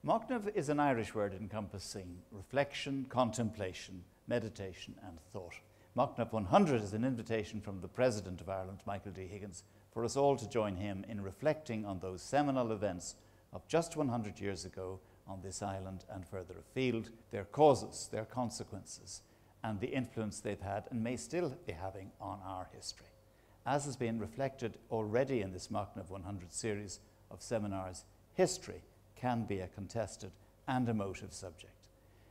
Machnamh is an Irish word encompassing reflection, contemplation, meditation and thought. Machnamh 100 is an invitation from the President of Ireland, Michael D. Higgins, for us all to join him in reflecting on those seminal events of just 100 years ago on this island and further afield, their causes, their consequences, and the influence they've had and may still be having on our history. As has been reflected already in this Machnamh 100 series of seminars, history can be a contested and emotive subject.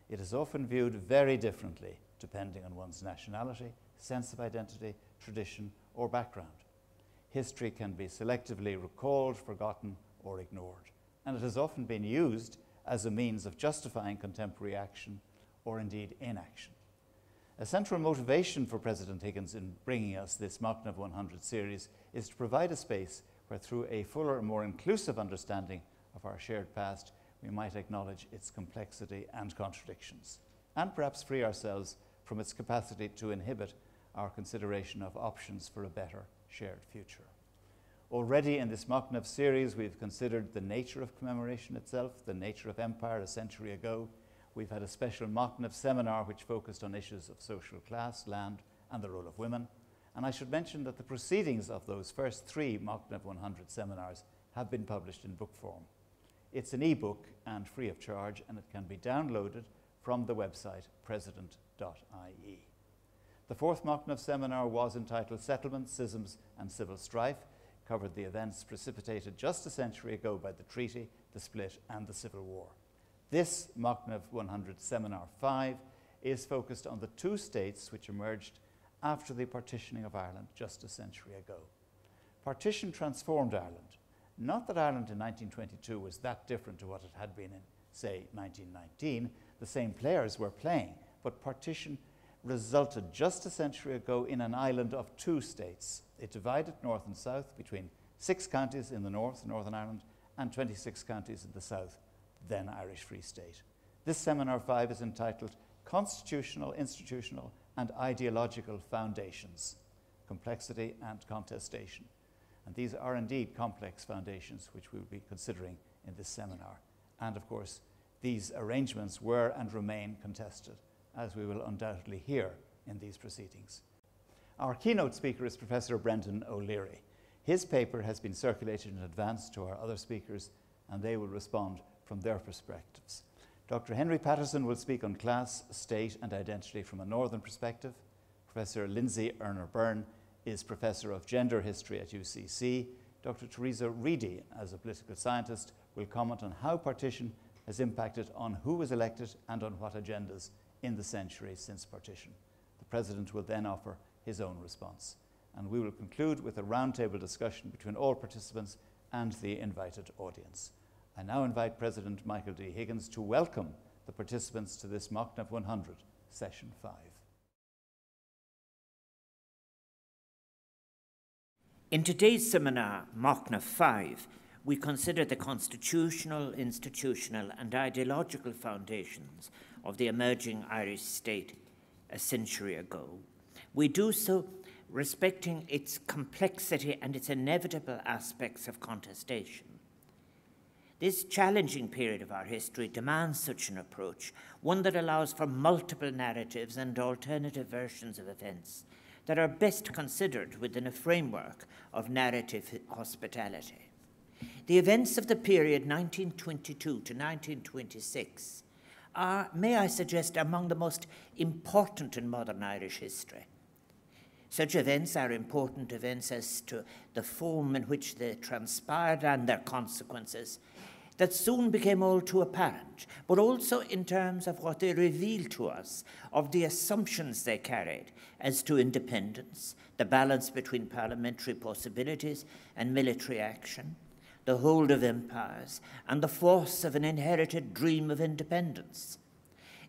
It is often viewed very differently depending on one's nationality, sense of identity, tradition, or background. History can be selectively recalled, forgotten, or ignored, and it has often been used as a means of justifying contemporary action or indeed inaction. A central motivation for President Higgins in bringing us this Machnamh 100 series is to provide a space where, through a fuller and more inclusive understanding of our shared past, we might acknowledge its complexity and contradictions, and perhaps free ourselves from its capacity to inhibit our consideration of options for a better shared future. Already in this Machnamh series, we've considered the nature of commemoration itself, the nature of empire a century ago. We've had a special Machnamh seminar which focused on issues of social class, land, and the role of women. And I should mention that the proceedings of those first three Machnamh 100 seminars have been published in book form. It's an e-book and free of charge, and it can be downloaded from the website president.ie. The fourth Machnamh seminar was entitled Settlements, Schisms and Civil Strife, covered the events precipitated just a century ago by the treaty, the split and the Civil War. This Machnamh 100 Seminar 5 is focused on the two states which emerged after the partitioning of Ireland just a century ago. Partition transformed Ireland. Not that Ireland in 1922 was that different to what it had been in, say, 1919. The same players were playing, but partition resulted just a century ago in an island of two states. It divided north and south between 6 counties in the north, Northern Ireland, and 26 counties in the south, then Irish Free State. This Seminar 5 is entitled Constitutional, Institutional and Ideological Foundations, Complexity and Contestation. And these are indeed complex foundations which we will be considering in this seminar. And of course, these arrangements were and remain contested, as we will undoubtedly hear in these proceedings. Our keynote speaker is Professor Brendan O'Leary. His paper has been circulated in advance to our other speakers, and they will respond from their perspectives. Dr. Henry Patterson will speak on class, state and identity from a northern perspective. Professor Lindsay Erner is Professor of Gender History at UCC. Dr. Teresa Reedy, as a political scientist, will comment on how partition has impacted on who was elected and on what agendas in the century since partition. The President will then offer his own response. And we will conclude with a roundtable discussion between all participants and the invited audience. I now invite President Michael D. Higgins to welcome the participants to this Machnamh 100, Session 5. In today's seminar, Machnamh 5, we consider the constitutional, institutional and ideological foundations of the emerging Irish state a century ago. We do so respecting its complexity and its inevitable aspects of contestation. This challenging period of our history demands such an approach, one that allows for multiple narratives and alternative versions of events that are best considered within a framework of narrative hospitality. The events of the period 1922 to 1926 are, may I suggest, among the most important in modern Irish history. Such events are important events as to the form in which they transpired and their consequences that soon became all too apparent, but also in terms of what they reveal to us of the assumptions they carried as to independence, the balance between parliamentary possibilities and military action, the hold of empires, and the force of an inherited dream of independence.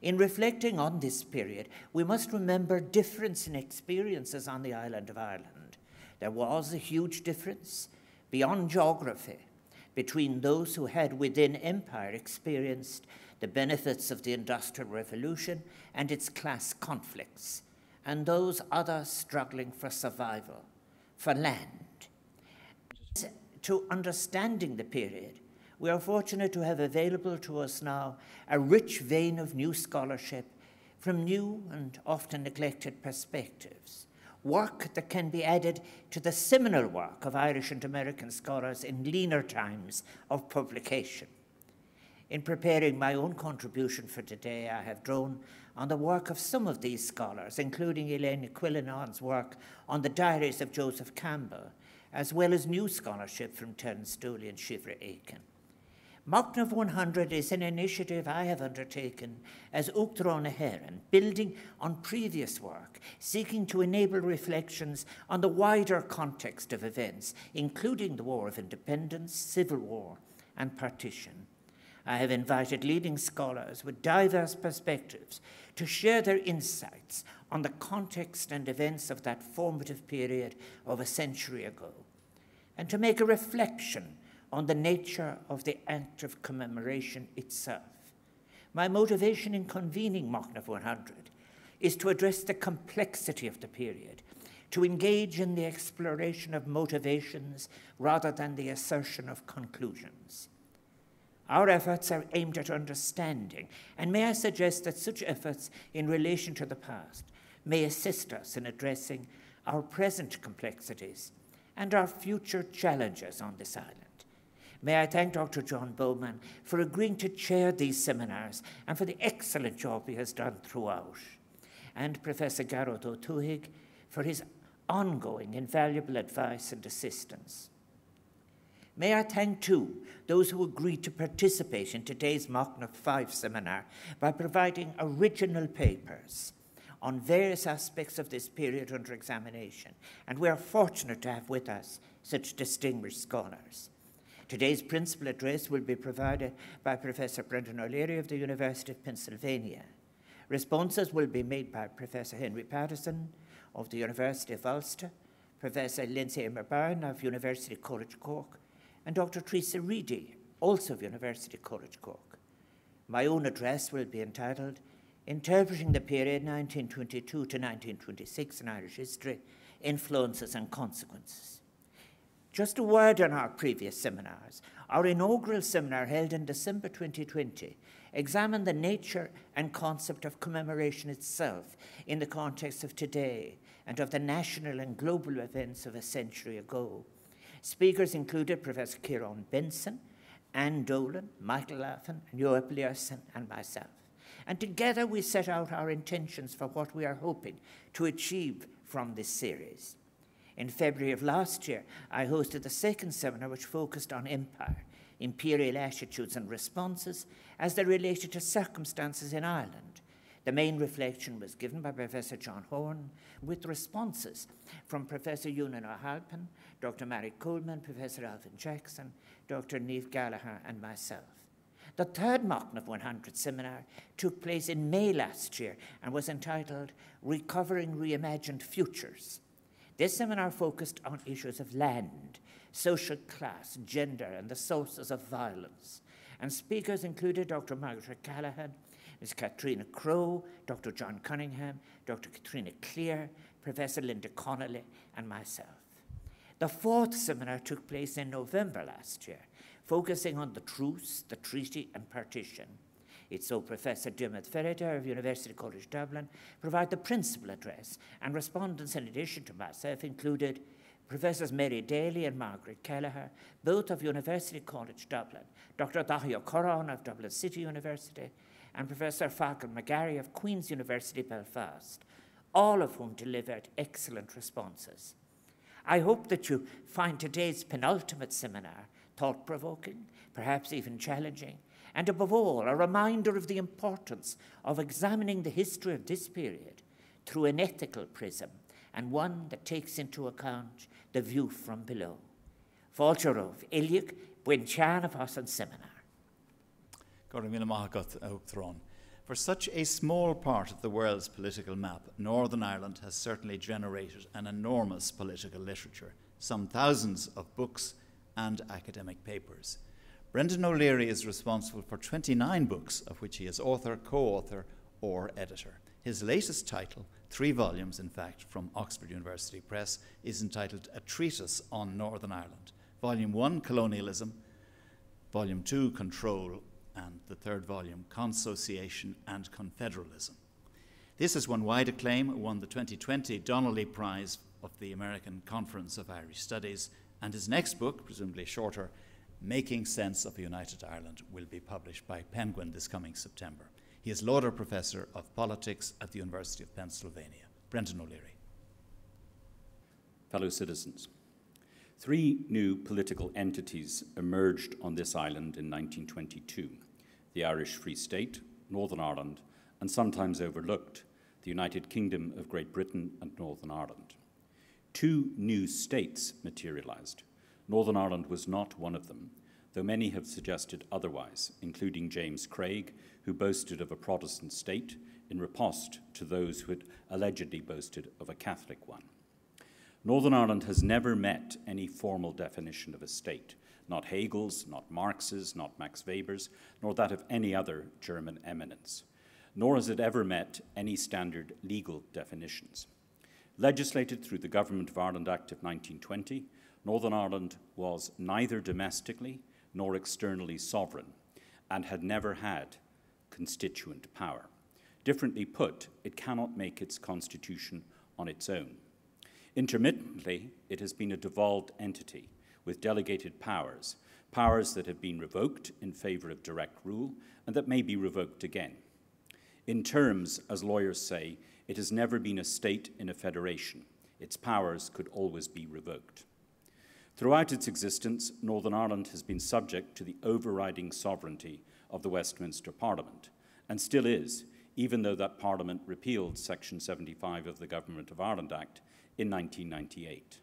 In reflecting on this period, we must remember difference in experiences on the island of Ireland. There was a huge difference beyond geography between those who had within empire experienced the benefits of the Industrial Revolution and its class conflicts, and those others struggling for survival, for land. To understanding the period, we are fortunate to have available to us now a rich vein of new scholarship from new and often neglected perspectives, work that can be added to the seminal work of Irish and American scholars in leaner times of publication. In preparing my own contribution for today, I have drawn on the work of some of these scholars, including Elaine Quillinan's work on the diaries of Joseph Campbell, as well as new scholarship from Terence Dooley and Shivra Aiken. Machnamh 100 is an initiative I have undertaken as Uachtaráin na hÉireann, building on previous work, seeking to enable reflections on the wider context of events, including the War of Independence, Civil War, and Partition. I have invited leading scholars with diverse perspectives to share their insights on the context and events of that formative period of a century ago, and to make a reflection on the nature of the act of commemoration itself. My motivation in convening Machnamh 100 is to address the complexity of the period, to engage in the exploration of motivations rather than the assertion of conclusions. Our efforts are aimed at understanding, and may I suggest that such efforts in relation to the past may assist us in addressing our present complexities and our future challenges on this island. May I thank Dr. John Bowman for agreeing to chair these seminars and for the excellent job he has done throughout, and Professor Gareth O'Tuig for his ongoing invaluable advice and assistance. May I thank, too, those who agreed to participate in today's Machnamh 5 seminar by providing original papers on various aspects of this period under examination, and we are fortunate to have with us such distinguished scholars. Today's principal address will be provided by Professor Brendan O'Leary of the University of Pennsylvania. Responses will be made by Professor Henry Patterson of the University of Ulster, Professor Lindsay of University College Cork, and Dr. Teresa Reedy, also of University College Cork. My own address will be entitled Interpreting the Period 1922 to 1926 in Irish History, Influences and Consequences. Just a word on our previous seminars. Our inaugural seminar held in December 2020 examined the nature and concept of commemoration itself in the context of today and of the national and global events of a century ago. Speakers included Professor Ciarán Benson, Anne Dolan, Michael Laffin, Joep Learson, and myself. And together we set out our intentions for what we are hoping to achieve from this series. In February of last year, I hosted the second seminar which focused on empire, imperial attitudes and responses as they related to circumstances in Ireland. The main reflection was given by Professor John Horn, with responses from Professor Ewan O'Halpin, Dr. Mary Coleman, Professor Alvin Jackson, Dr. Niamh Gallagher, and myself. The third Machnamh 100 seminar took place in May last year and was entitled Recovering Reimagined Futures. This seminar focused on issues of land, social class, gender, and the sources of violence. And speakers included Dr. Margaret Callahan, Ms. Katrina Crowe, Dr. John Cunningham, Dr. Katrina Clear, Professor Linda Connolly, and myself. The fourth seminar took place in November last year, focusing on the truce, the treaty, and partition. It saw Professor Diarmaid Ferriter of University College Dublin provide the principal address, and respondents, in addition to myself, included Professors Mary Daly and Margaret Kelleher, both of University College Dublin, Dr. Dahlia Corran of Dublin City University, and Professor Falcon McGarry of Queen's University Belfast, all of whom delivered excellent responses. I hope that you find today's penultimate seminar thought-provoking, perhaps even challenging, and above all, a reminder of the importance of examining the history of this period through an ethical prism, and one that takes into account the view from below. Fáilte romh, Iliach, buin teann of us an seminar. For such a small part of the world's political map, Northern Ireland has certainly generated an enormous political literature, some thousands of books and academic papers. Brendan O'Leary is responsible for 29 books, of which he is author, co-author, or editor. His latest title, 3 volumes in fact, from Oxford University Press, is entitled A Treatise on Northern Ireland. Volume 1, Colonialism, Volume 2, Control, and the third volume, Consociation and Confederalism. This has won wide acclaim. It won the 2020 Donnelly Prize of the American Conference of Irish Studies, and his next book, presumably shorter, Making Sense of a United Ireland, will be published by Penguin this coming September. He is Lauder Professor of Politics at the University of Pennsylvania. Brendan O'Leary. Fellow citizens, 3 new political entities emerged on this island in 1922, the Irish Free State, Northern Ireland, and sometimes overlooked, the United Kingdom of Great Britain and Northern Ireland. 2 new states materialised. Northern Ireland was not one of them, though many have suggested otherwise, including James Craig, who boasted of a Protestant state in riposte to those who had allegedly boasted of a Catholic one. Northern Ireland has never met any formal definition of a state, not Hegel's, not Marx's, not Max Weber's, nor that of any other German eminence. Nor has it ever met any standard legal definitions. Legislated through the Government of Ireland Act of 1920, Northern Ireland was neither domestically nor externally sovereign and had never had constituent power. Differently put, it cannot make its constitution on its own. Intermittently, it has been a devolved entity with delegated powers, powers that have been revoked in favour of direct rule and that may be revoked again. In terms, as lawyers say, it has never been a state in a federation. Its powers could always be revoked. Throughout its existence, Northern Ireland has been subject to the overriding sovereignty of the Westminster Parliament, and still is, even though that Parliament repealed Section 75 of the Government of Ireland Act in 1998.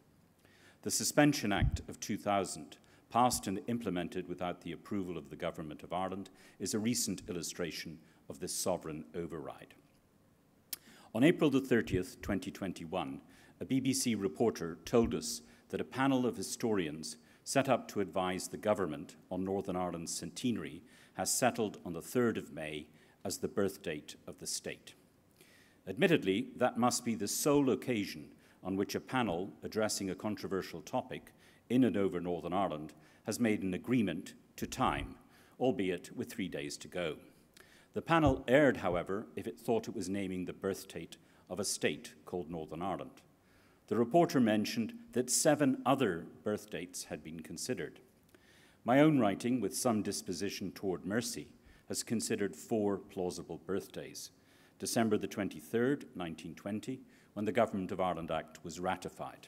The Suspension Act of 2000, passed and implemented without the approval of the Government of Ireland, is a recent illustration of this sovereign override. On April the 30th, 2021, a BBC reporter told us that a panel of historians set up to advise the government on Northern Ireland's centenary has settled on the 3rd of May as the birth date of the state. Admittedly, that must be the sole occasion on which a panel addressing a controversial topic in and over Northern Ireland has made an agreement to time, albeit with 3 days to go. The panel erred, however, if it thought it was naming the birth date of a state called Northern Ireland. The reporter mentioned that 7 other birth dates had been considered. My own writing, with some disposition toward mercy, has considered 4 plausible birthdays. December the 23rd, 1920, when the Government of Ireland Act was ratified.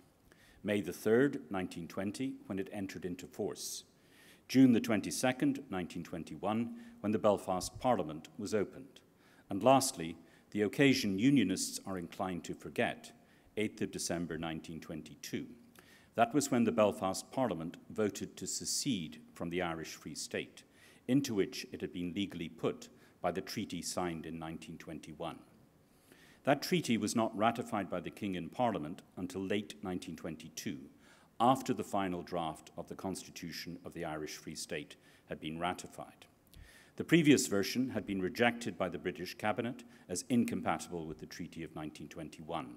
May the 3rd, 1920, when it entered into force. June the 22nd, 1921, when the Belfast Parliament was opened. And lastly, the occasion Unionists are inclined to forget, 8th of December 1922. That was when the Belfast Parliament voted to secede from the Irish Free State, into which it had been legally put by the treaty signed in 1921. That treaty was not ratified by the King in Parliament until late 1922, after the final draft of the Constitution of the Irish Free State had been ratified. The previous version had been rejected by the British Cabinet as incompatible with the Treaty of 1921,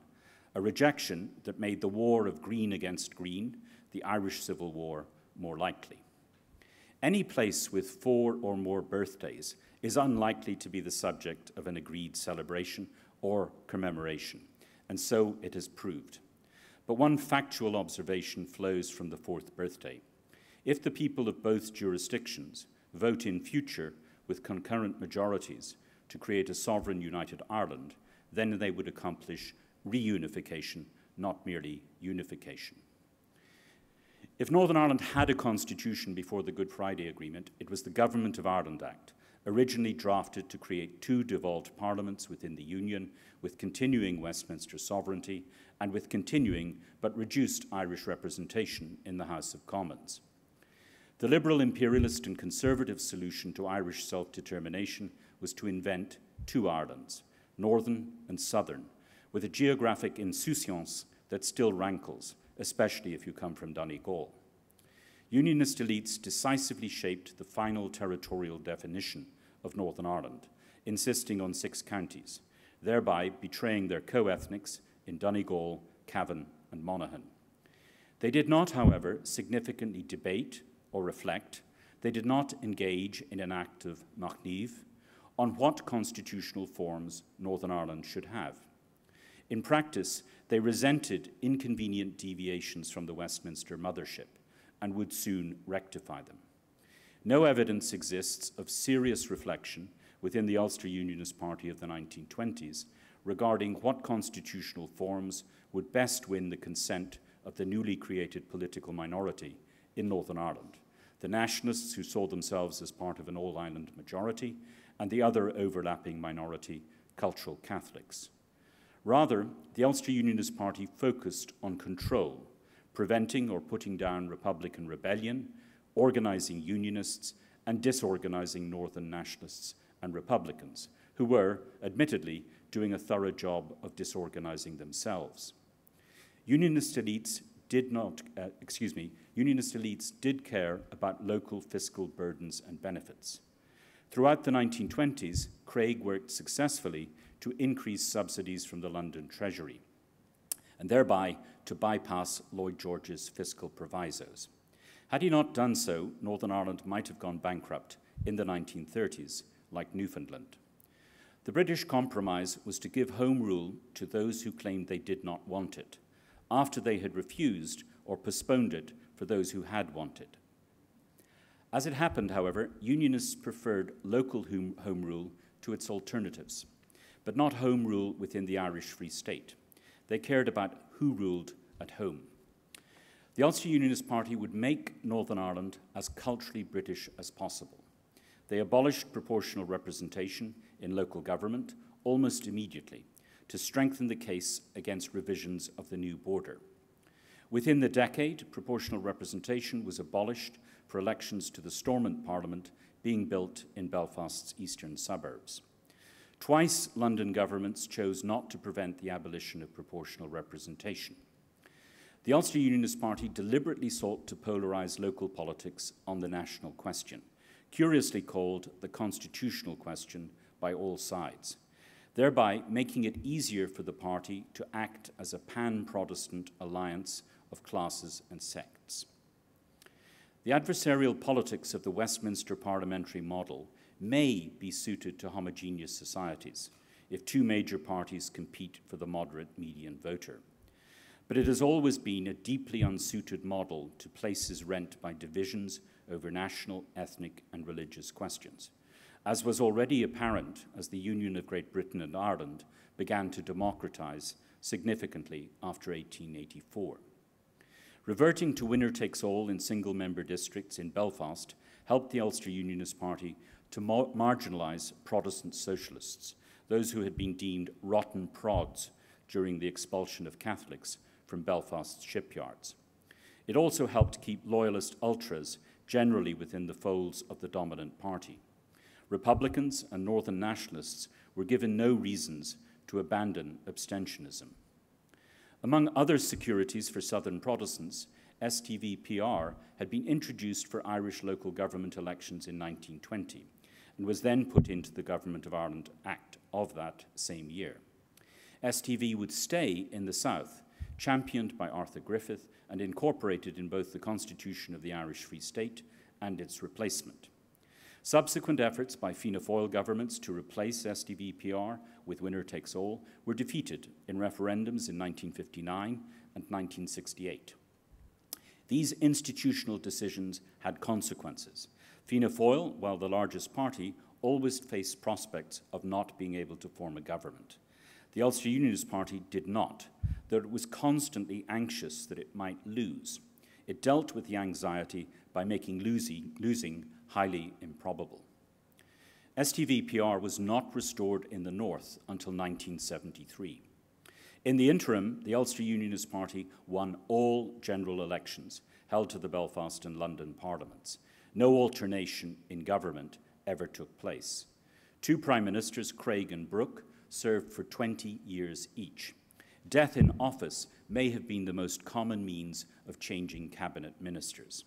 a rejection that made the war of green against green, the Irish Civil War, more likely. Any place with 4 or more birthdays is unlikely to be the subject of an agreed celebration or commemoration, and so it has proved. But one factual observation flows from the 4th birthday. If the people of both jurisdictions vote in future with concurrent majorities to create a sovereign united Ireland, then they would accomplish reunification, not merely unification. If Northern Ireland had a constitution before the Good Friday Agreement, it was the Government of Ireland Act, originally drafted to create 2 devolved parliaments within the Union, with continuing Westminster sovereignty and with continuing but reduced Irish representation in the House of Commons. The liberal, imperialist and conservative solution to Irish self-determination was to invent 2 Irelands, Northern and Southern, with a geographic insouciance that still rankles, especially if you come from Donegal. Unionist elites decisively shaped the final territorial definition of Northern Ireland, insisting on 6 counties, thereby betraying their co-ethnics in Donegal, Cavan and Monaghan. They did not, however, significantly debate or reflect they did not engage in an active Machnamh on what constitutional forms Northern Ireland should have. In practice, they resented inconvenient deviations from the Westminster mothership and would soon rectify them. No evidence exists of serious reflection within the Ulster Unionist Party of the 1920s regarding what constitutional forms would best win the consent of the newly created political minority in Northern Ireland, the nationalists who saw themselves as part of an all-island majority, and the other overlapping minority, cultural Catholics. Rather, the Ulster Unionist Party focused on control, preventing or putting down Republican rebellion, organising Unionists, and disorganising Northern nationalists and Republicans, who were, admittedly, doing a thorough job of disorganising themselves. Unionist elites did care about local fiscal burdens and benefits. Throughout the 1920s, Craig worked successfully to increase subsidies from the London Treasury, and thereby to bypass Lloyd George's fiscal provisos. Had he not done so, Northern Ireland might have gone bankrupt in the 1930s, like Newfoundland. The British compromise was to give home rule to those who claimed they did not want it, after they had refused or postponed it for those who had wanted. As it happened, however, Unionists preferred local home rule to its alternatives, but not home rule within the Irish Free State. They cared about who ruled at home. The Ulster Unionist Party would make Northern Ireland as culturally British as possible. They abolished proportional representation in local government almost immediately to strengthen the case against revisions of the new border. Within the decade, proportional representation was abolished for elections to the Stormont Parliament being built in Belfast's eastern suburbs. Twice, London governments chose not to prevent the abolition of proportional representation. The Ulster Unionist Party deliberately sought to polarise local politics on the national question, curiously called the constitutional question by all sides, thereby making it easier for the party to act as a pan-Protestant alliance of classes and sects. The adversarial politics of the Westminster parliamentary model may be suited to homogeneous societies if two major parties compete for the moderate median voter. But it has always been a deeply unsuited model to places rent by divisions over national, ethnic, and religious questions, as was already apparent as the Union of Great Britain and Ireland began to democratise significantly after 1884. Reverting to winner-takes-all in single-member districts in Belfast helped the Ulster Unionist Party to marginalise Protestant socialists, those who had been deemed rotten prods during the expulsion of Catholics from Belfast's shipyards. It also helped keep loyalist ultras generally within the folds of the dominant party. Republicans and Northern nationalists were given no reasons to abandon abstentionism. Among other securities for Southern Protestants, STV-PR had been introduced for Irish local government elections in 1920 and was then put into the Government of Ireland Act of that same year. STV would stay in the South, championed by Arthur Griffith and incorporated in both the Constitution of the Irish Free State and its replacement. Subsequent efforts by Fianna Fáil governments to replace STV-PR with winner-takes-all were defeated in referendums in 1959 and 1968. These institutional decisions had consequences. Fianna Fáil, while the largest party, always faced prospects of not being able to form a government. The Ulster Unionist Party did not, though it was constantly anxious that it might lose. It dealt with the anxiety by making losing highly improbable. STV-PR was not restored in the North until 1973. In the interim, the Ulster Unionist Party won all general elections held to the Belfast and London parliaments. No alternation in government ever took place. Two Prime Ministers, Craig and Brooke, served for 20 years each. Death in office may have been the most common means of changing cabinet ministers.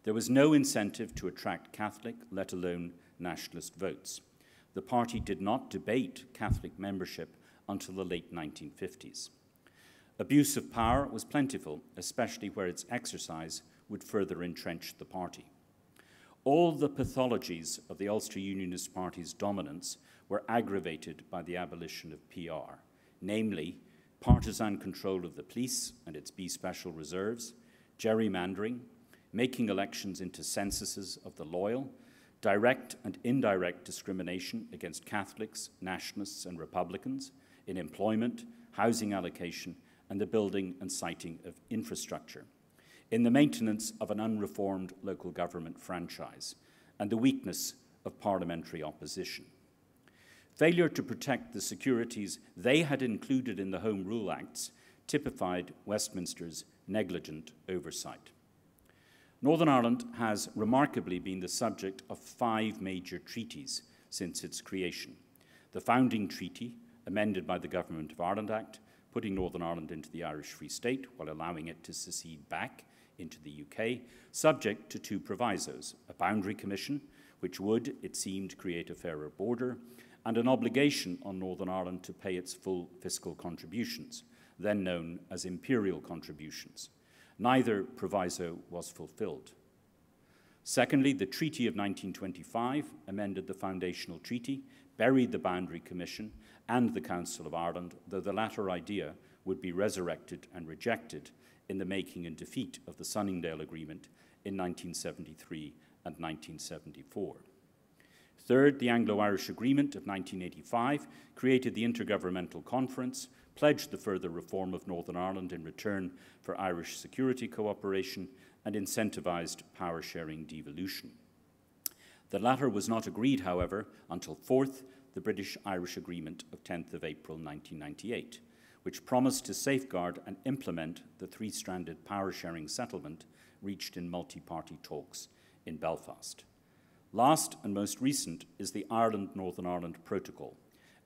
There was no incentive to attract Catholic, let alone nationalist votes. The party did not debate Catholic membership until the late 1950s. Abuse of power was plentiful, especially where its exercise would further entrench the party. All the pathologies of the Ulster Unionist Party's dominance were aggravated by the abolition of PR, namely partisan control of the police and its B special reserves, gerrymandering, making elections into censuses of the loyal, direct and indirect discrimination against Catholics, nationalists and Republicans in employment, housing allocation and the building and siting of infrastructure, in the maintenance of an unreformed local government franchise, and the weakness of parliamentary opposition. Failure to protect the securities they had included in the Home Rule Acts typified Westminster's negligent oversight. Northern Ireland has remarkably been the subject of 5 major treaties since its creation. The founding treaty, amended by the Government of Ireland Act, putting Northern Ireland into the Irish Free State while allowing it to secede back into the UK, subject to 2 provisos: a boundary commission, which would, it seemed, create a fairer border, and an obligation on Northern Ireland to pay its full fiscal contributions, then known as imperial contributions. Neither proviso was fulfilled. Secondly, the Treaty of 1925 amended the foundational treaty, buried the Boundary Commission and the Council of Ireland, though the latter idea would be resurrected and rejected in the making and defeat of the Sunningdale Agreement in 1973 and 1974. Third, the Anglo-Irish Agreement of 1985 created the Intergovernmental Conference, pledged the further reform of Northern Ireland in return for Irish security cooperation, and incentivised power-sharing devolution. The latter was not agreed, however, until fourth, the British-Irish Agreement of 10th of April 1998, which promised to safeguard and implement the 3-stranded power-sharing settlement reached in multi-party talks in Belfast. Last and most recent is the Ireland-Northern Ireland Protocol,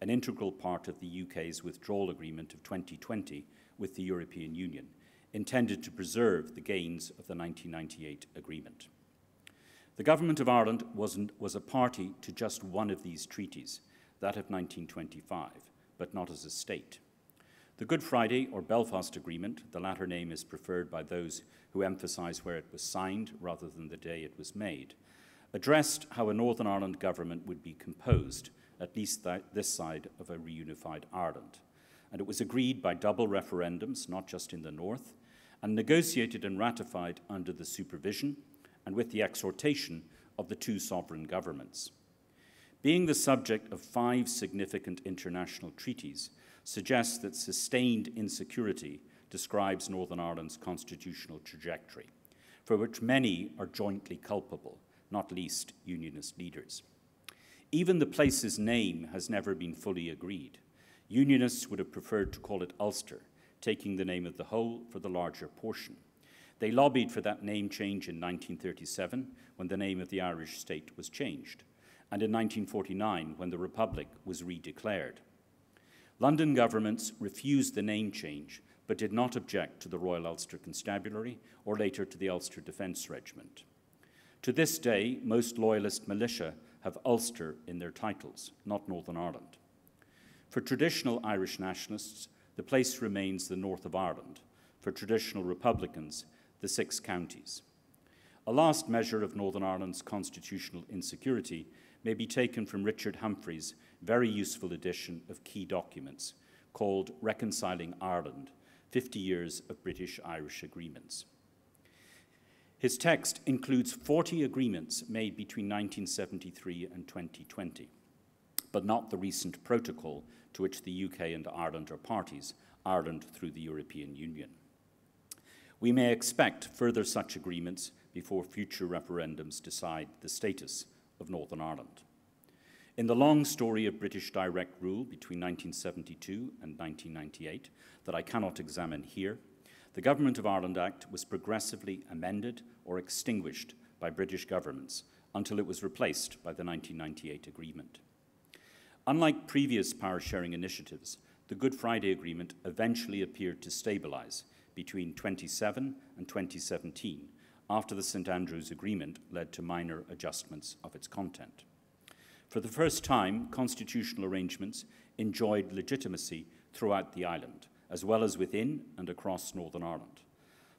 an integral part of the UK's withdrawal agreement of 2020 with the European Union, intended to preserve the gains of the 1998 agreement. The Government of Ireland was a party to just one of these treaties, that of 1925, but not as a state. The Good Friday or Belfast Agreement, the latter name is preferred by those who emphasise where it was signed rather than the day it was made, addressed how a Northern Ireland government would be composed, at least this side of a reunified Ireland. And it was agreed by double referendums, not just in the north, and negotiated and ratified under the supervision and with the exhortation of the 2 sovereign governments. Being the subject of 5 significant international treaties suggests that sustained insecurity describes Northern Ireland's constitutional trajectory, for which many are jointly culpable, not least Unionist leaders. Even the place's name has never been fully agreed. Unionists would have preferred to call it Ulster, taking the name of the whole for the larger portion. They lobbied for that name change in 1937, when the name of the Irish state was changed, and in 1949, when the Republic was redeclared. London governments refused the name change, but did not object to the Royal Ulster Constabulary or later to the Ulster Defence Regiment. To this day, most loyalist militia have Ulster in their titles, not Northern Ireland. For traditional Irish nationalists, the place remains the north of Ireland. For traditional Republicans, the 6 counties. A last measure of Northern Ireland's constitutional insecurity may be taken from Richard Humphrey's very useful edition of key documents called Reconciling Ireland, 50 Years of British-Irish Agreements. His text includes 40 agreements made between 1973 and 2020, but not the recent protocol to which the UK and Ireland are parties, Ireland through the European Union. We may expect further such agreements before future referendums decide the status of Northern Ireland. In the long story of British direct rule between 1972 and 1998 that I cannot examine here, the Government of Ireland Act was progressively amended or extinguished by British governments until it was replaced by the 1998 agreement. Unlike previous power-sharing initiatives, the Good Friday Agreement eventually appeared to stabilise between 2007 and 2017, after the St Andrews Agreement led to minor adjustments of its content. For the first time, constitutional arrangements enjoyed legitimacy throughout the island, as well as within and across Northern Ireland.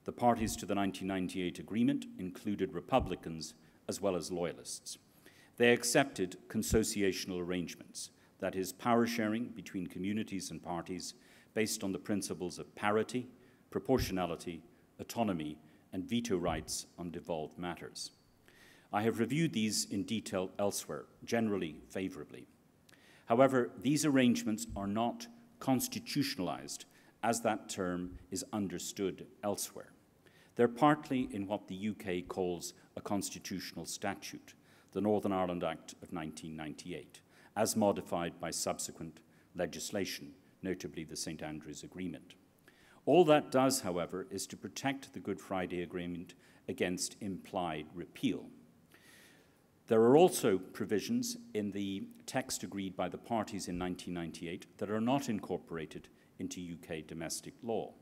The parties to the 1998 agreement included Republicans as well as loyalists. They accepted consociational arrangements, that is, power sharing between communities and parties based on the principles of parity, proportionality, autonomy, and veto rights on devolved matters. I have reviewed these in detail elsewhere, generally favorably. However, these arrangements are not constitutionalized as that term is understood elsewhere. They're partly in what the UK calls a constitutional statute, the Northern Ireland Act of 1998, as modified by subsequent legislation, notably the St. Andrews Agreement. All that does, however, is to protect the Good Friday Agreement against implied repeal. There are also provisions in the text agreed by the parties in 1998 that are not incorporated into UK domestic law.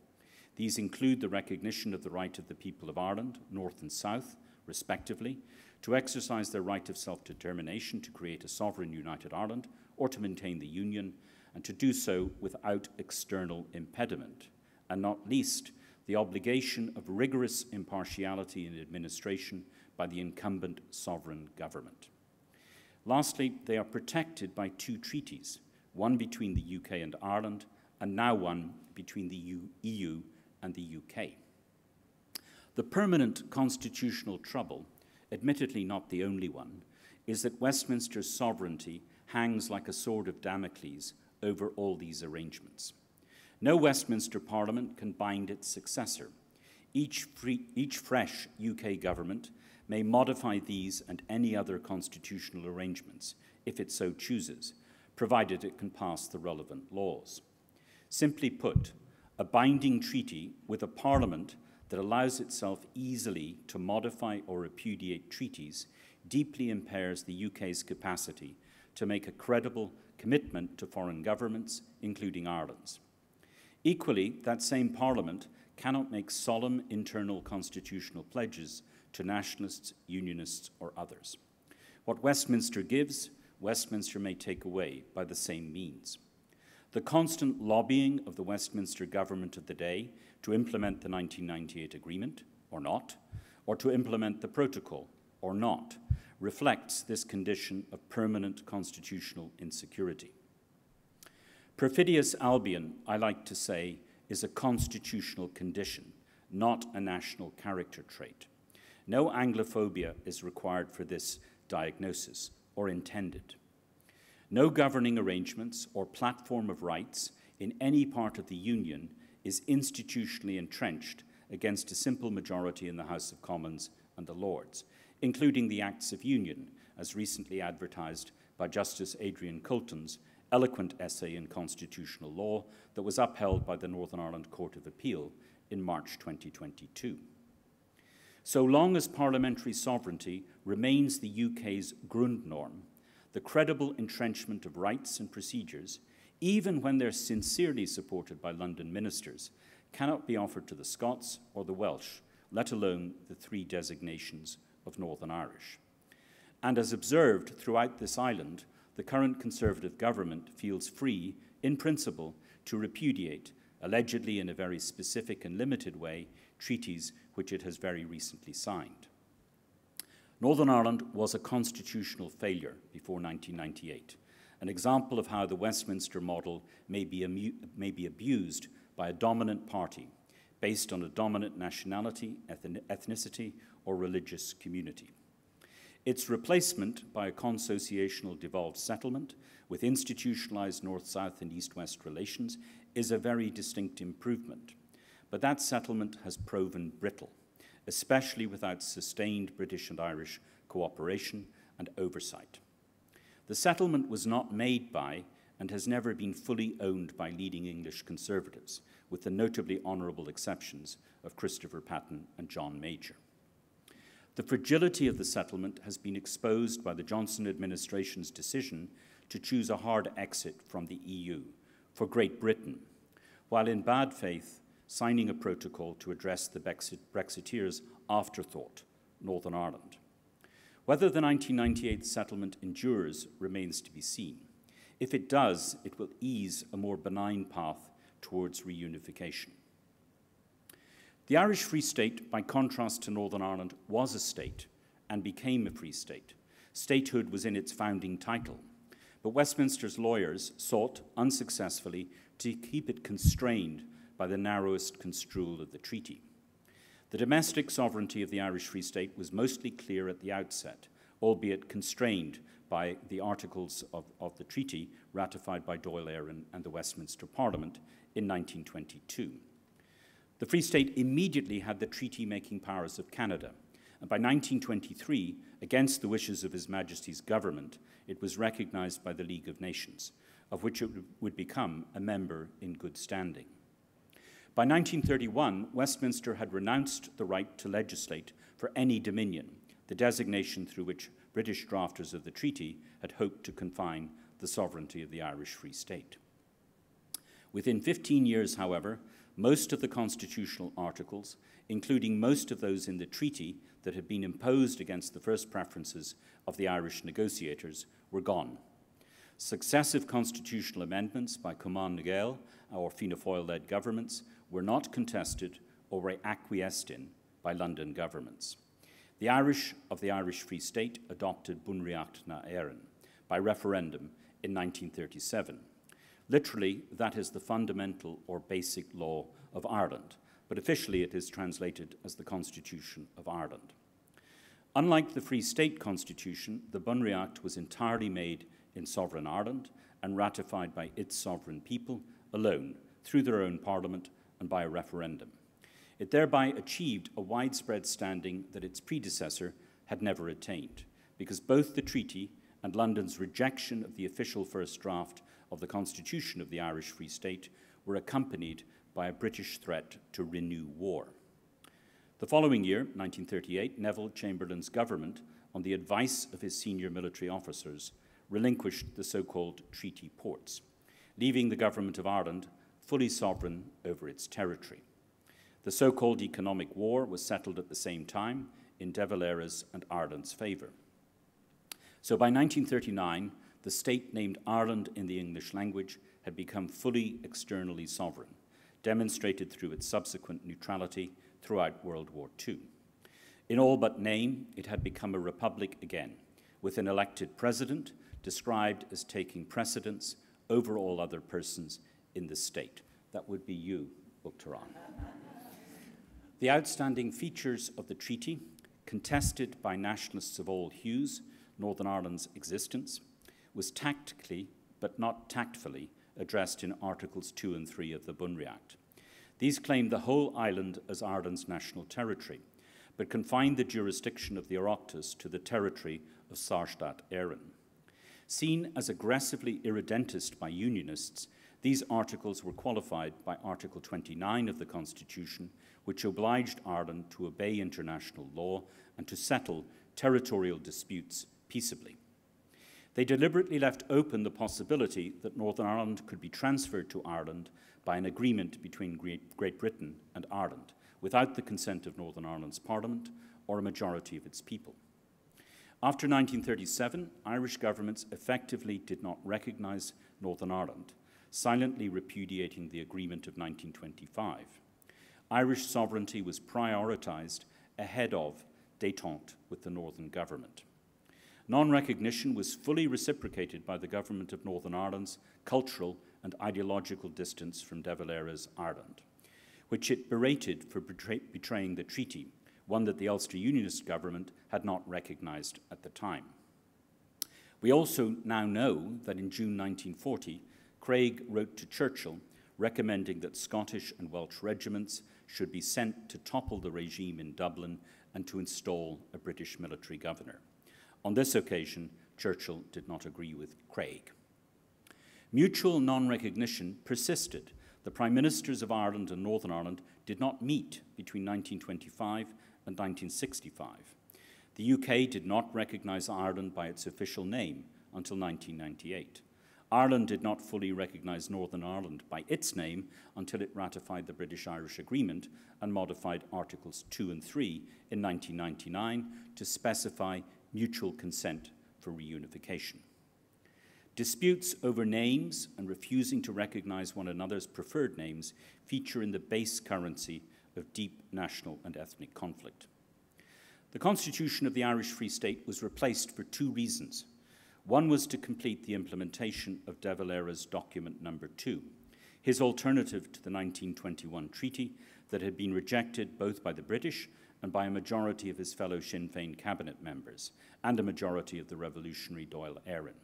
These include the recognition of the right of the people of Ireland, North and South, respectively, to exercise their right of self-determination to create a sovereign united Ireland or to maintain the Union, and to do so without external impediment, and not least, the obligation of rigorous impartiality in administration by the incumbent sovereign government. Lastly, they are protected by two treaties, one between the UK and Ireland, and now one between the EU and the UK. The permanent constitutional trouble, admittedly not the only one, is that Westminster's sovereignty hangs like a sword of Damocles over all these arrangements. No Westminster Parliament can bind its successor. Each fresh UK government may modify these and any other constitutional arrangements, if it so chooses, provided it can pass the relevant laws. Simply put, a binding treaty with a parliament that allows itself easily to modify or repudiate treaties deeply impairs the UK's capacity to make a credible commitment to foreign governments, including Ireland's. Equally, that same parliament cannot make solemn internal constitutional pledges to nationalists, unionists, or others. What Westminster gives, Westminster may take away by the same means. The constant lobbying of the Westminster government of the day to implement the 1998 agreement, or not, or to implement the protocol, or not, reflects this condition of permanent constitutional insecurity. Perfidious Albion, I like to say, is a constitutional condition, not a national character trait. No Anglophobia is required for this diagnosis, or intended. No governing arrangements or platform of rights in any part of the Union is institutionally entrenched against a simple majority in the House of Commons and the Lords, including the Acts of Union, as recently advertised by Justice Adrian Coulton's eloquent essay in constitutional law that was upheld by the Northern Ireland Court of Appeal in March 2022. So long as parliamentary sovereignty remains the UK's Grundnorm, the credible entrenchment of rights and procedures, even when they're sincerely supported by London ministers, cannot be offered to the Scots or the Welsh, let alone the three designations of Northern Irish. And as observed throughout this island, the current Conservative government feels free, in principle, to repudiate, allegedly in a very specific and limited way, treaties which it has very recently signed. Northern Ireland was a constitutional failure before 1998, an example of how the Westminster model may be abused by a dominant party based on a dominant nationality, ethnicity, or religious community. Its replacement by a consociational devolved settlement with institutionalized north-south and east-west relations is a very distinct improvement. But that settlement has proven brittle, especially without sustained British and Irish cooperation and oversight. The settlement was not made by and has never been fully owned by leading English Conservatives, with the notably honourable exceptions of Christopher Patten and John Major. The fragility of the settlement has been exposed by the Johnson administration's decision to choose a hard exit from the EU for Great Britain, while in bad faith signing a protocol to address the Brexiteers' afterthought, Northern Ireland. Whether the 1998 settlement endures remains to be seen. If it does, it will ease a more benign path towards reunification. The Irish Free State, by contrast to Northern Ireland, was a state and became a free state. Statehood was in its founding title, but Westminster's lawyers sought unsuccessfully to keep it constrained by the narrowest construal of the treaty. The domestic sovereignty of the Irish Free State was mostly clear at the outset, albeit constrained by the articles of the treaty ratified by Dáil Éireann and the Westminster Parliament in 1922. The Free State immediately had the treaty-making powers of Canada, and by 1923, against the wishes of His Majesty's government, it was recognized by the League of Nations, of which it would become a member in good standing. By 1931, Westminster had renounced the right to legislate for any dominion, the designation through which British drafters of the treaty had hoped to confine the sovereignty of the Irish Free State. Within 15 years, however, most of the constitutional articles, including most of those in the treaty that had been imposed against the first preferences of the Irish negotiators, were gone. Successive constitutional amendments by Cumann na Gael or Fianna Fáil-led governments were not contested or were acquiesced in by London governments. The Irish of the Irish Free State adopted Bunreacht na Éireann by referendum in 1937. Literally, that is the fundamental or basic law of Ireland, but officially it is translated as the Constitution of Ireland. Unlike the Free State Constitution, the Bunreacht was entirely made in sovereign Ireland and ratified by its sovereign people alone, through their own parliament and by a referendum. It thereby achieved a widespread standing that its predecessor had never attained, because both the treaty and London's rejection of the official first draft of the Constitution of the Irish Free State were accompanied by a British threat to renew war. The following year, 1938, Neville Chamberlain's government, on the advice of his senior military officers, relinquished the so-called treaty ports, leaving the government of Ireland fully sovereign over its territory. The so-called economic war was settled at the same time in De Valera's and Ireland's favour. So by 1939, the state named Ireland in the English language had become fully externally sovereign, demonstrated through its subsequent neutrality throughout World War II. In all but name, it had become a republic again, with an elected president described as taking precedence over all other persons in the state. That would be you, Uachtaráin. The outstanding features of the treaty, contested by nationalists of all hues, Northern Ireland's existence, was tactically, but not tactfully, addressed in Articles 2 and 3 of the Bunreacht. These claimed the whole island as Ireland's national territory, but confined the jurisdiction of the Oireachtas to the territory of Saoirseach Éireann. Seen as aggressively irredentist by Unionists, these articles were qualified by Article 29 of the Constitution, which obliged Ireland to obey international law and to settle territorial disputes peaceably. They deliberately left open the possibility that Northern Ireland could be transferred to Ireland by an agreement between Great Britain and Ireland, without the consent of Northern Ireland's Parliament or a majority of its people. After 1937, Irish governments effectively did not recognise Northern Ireland, silently repudiating the agreement of 1925. Irish sovereignty was prioritised ahead of détente with the Northern government. Non-recognition was fully reciprocated by the government of Northern Ireland's cultural and ideological distance from De Valera's Ireland, which it berated for betraying the treaty, one that the Ulster Unionist government had not recognised at the time. We also now know that in June 1940, Craig wrote to Churchill recommending that Scottish and Welsh regiments should be sent to topple the regime in Dublin and to install a British military governor. On this occasion, Churchill did not agree with Craig. Mutual non-recognition persisted. The Prime Ministers of Ireland and Northern Ireland did not meet between 1925 and 1965. The UK did not recognise Ireland by its official name until 1998. Ireland did not fully recognise Northern Ireland by its name until it ratified the British-Irish Agreement and modified Articles 2 and 3 in 1999 to specify mutual consent for reunification. Disputes over names and refusing to recognise one another's preferred names feature in the base currency of deep national and ethnic conflict. The Constitution of the Irish Free State was replaced for two reasons. One was to complete the implementation of De Valera's document number 2, his alternative to the 1921 treaty that had been rejected both by the British and by a majority of his fellow Sinn Féin cabinet members and a majority of the revolutionary Dáil Éireann.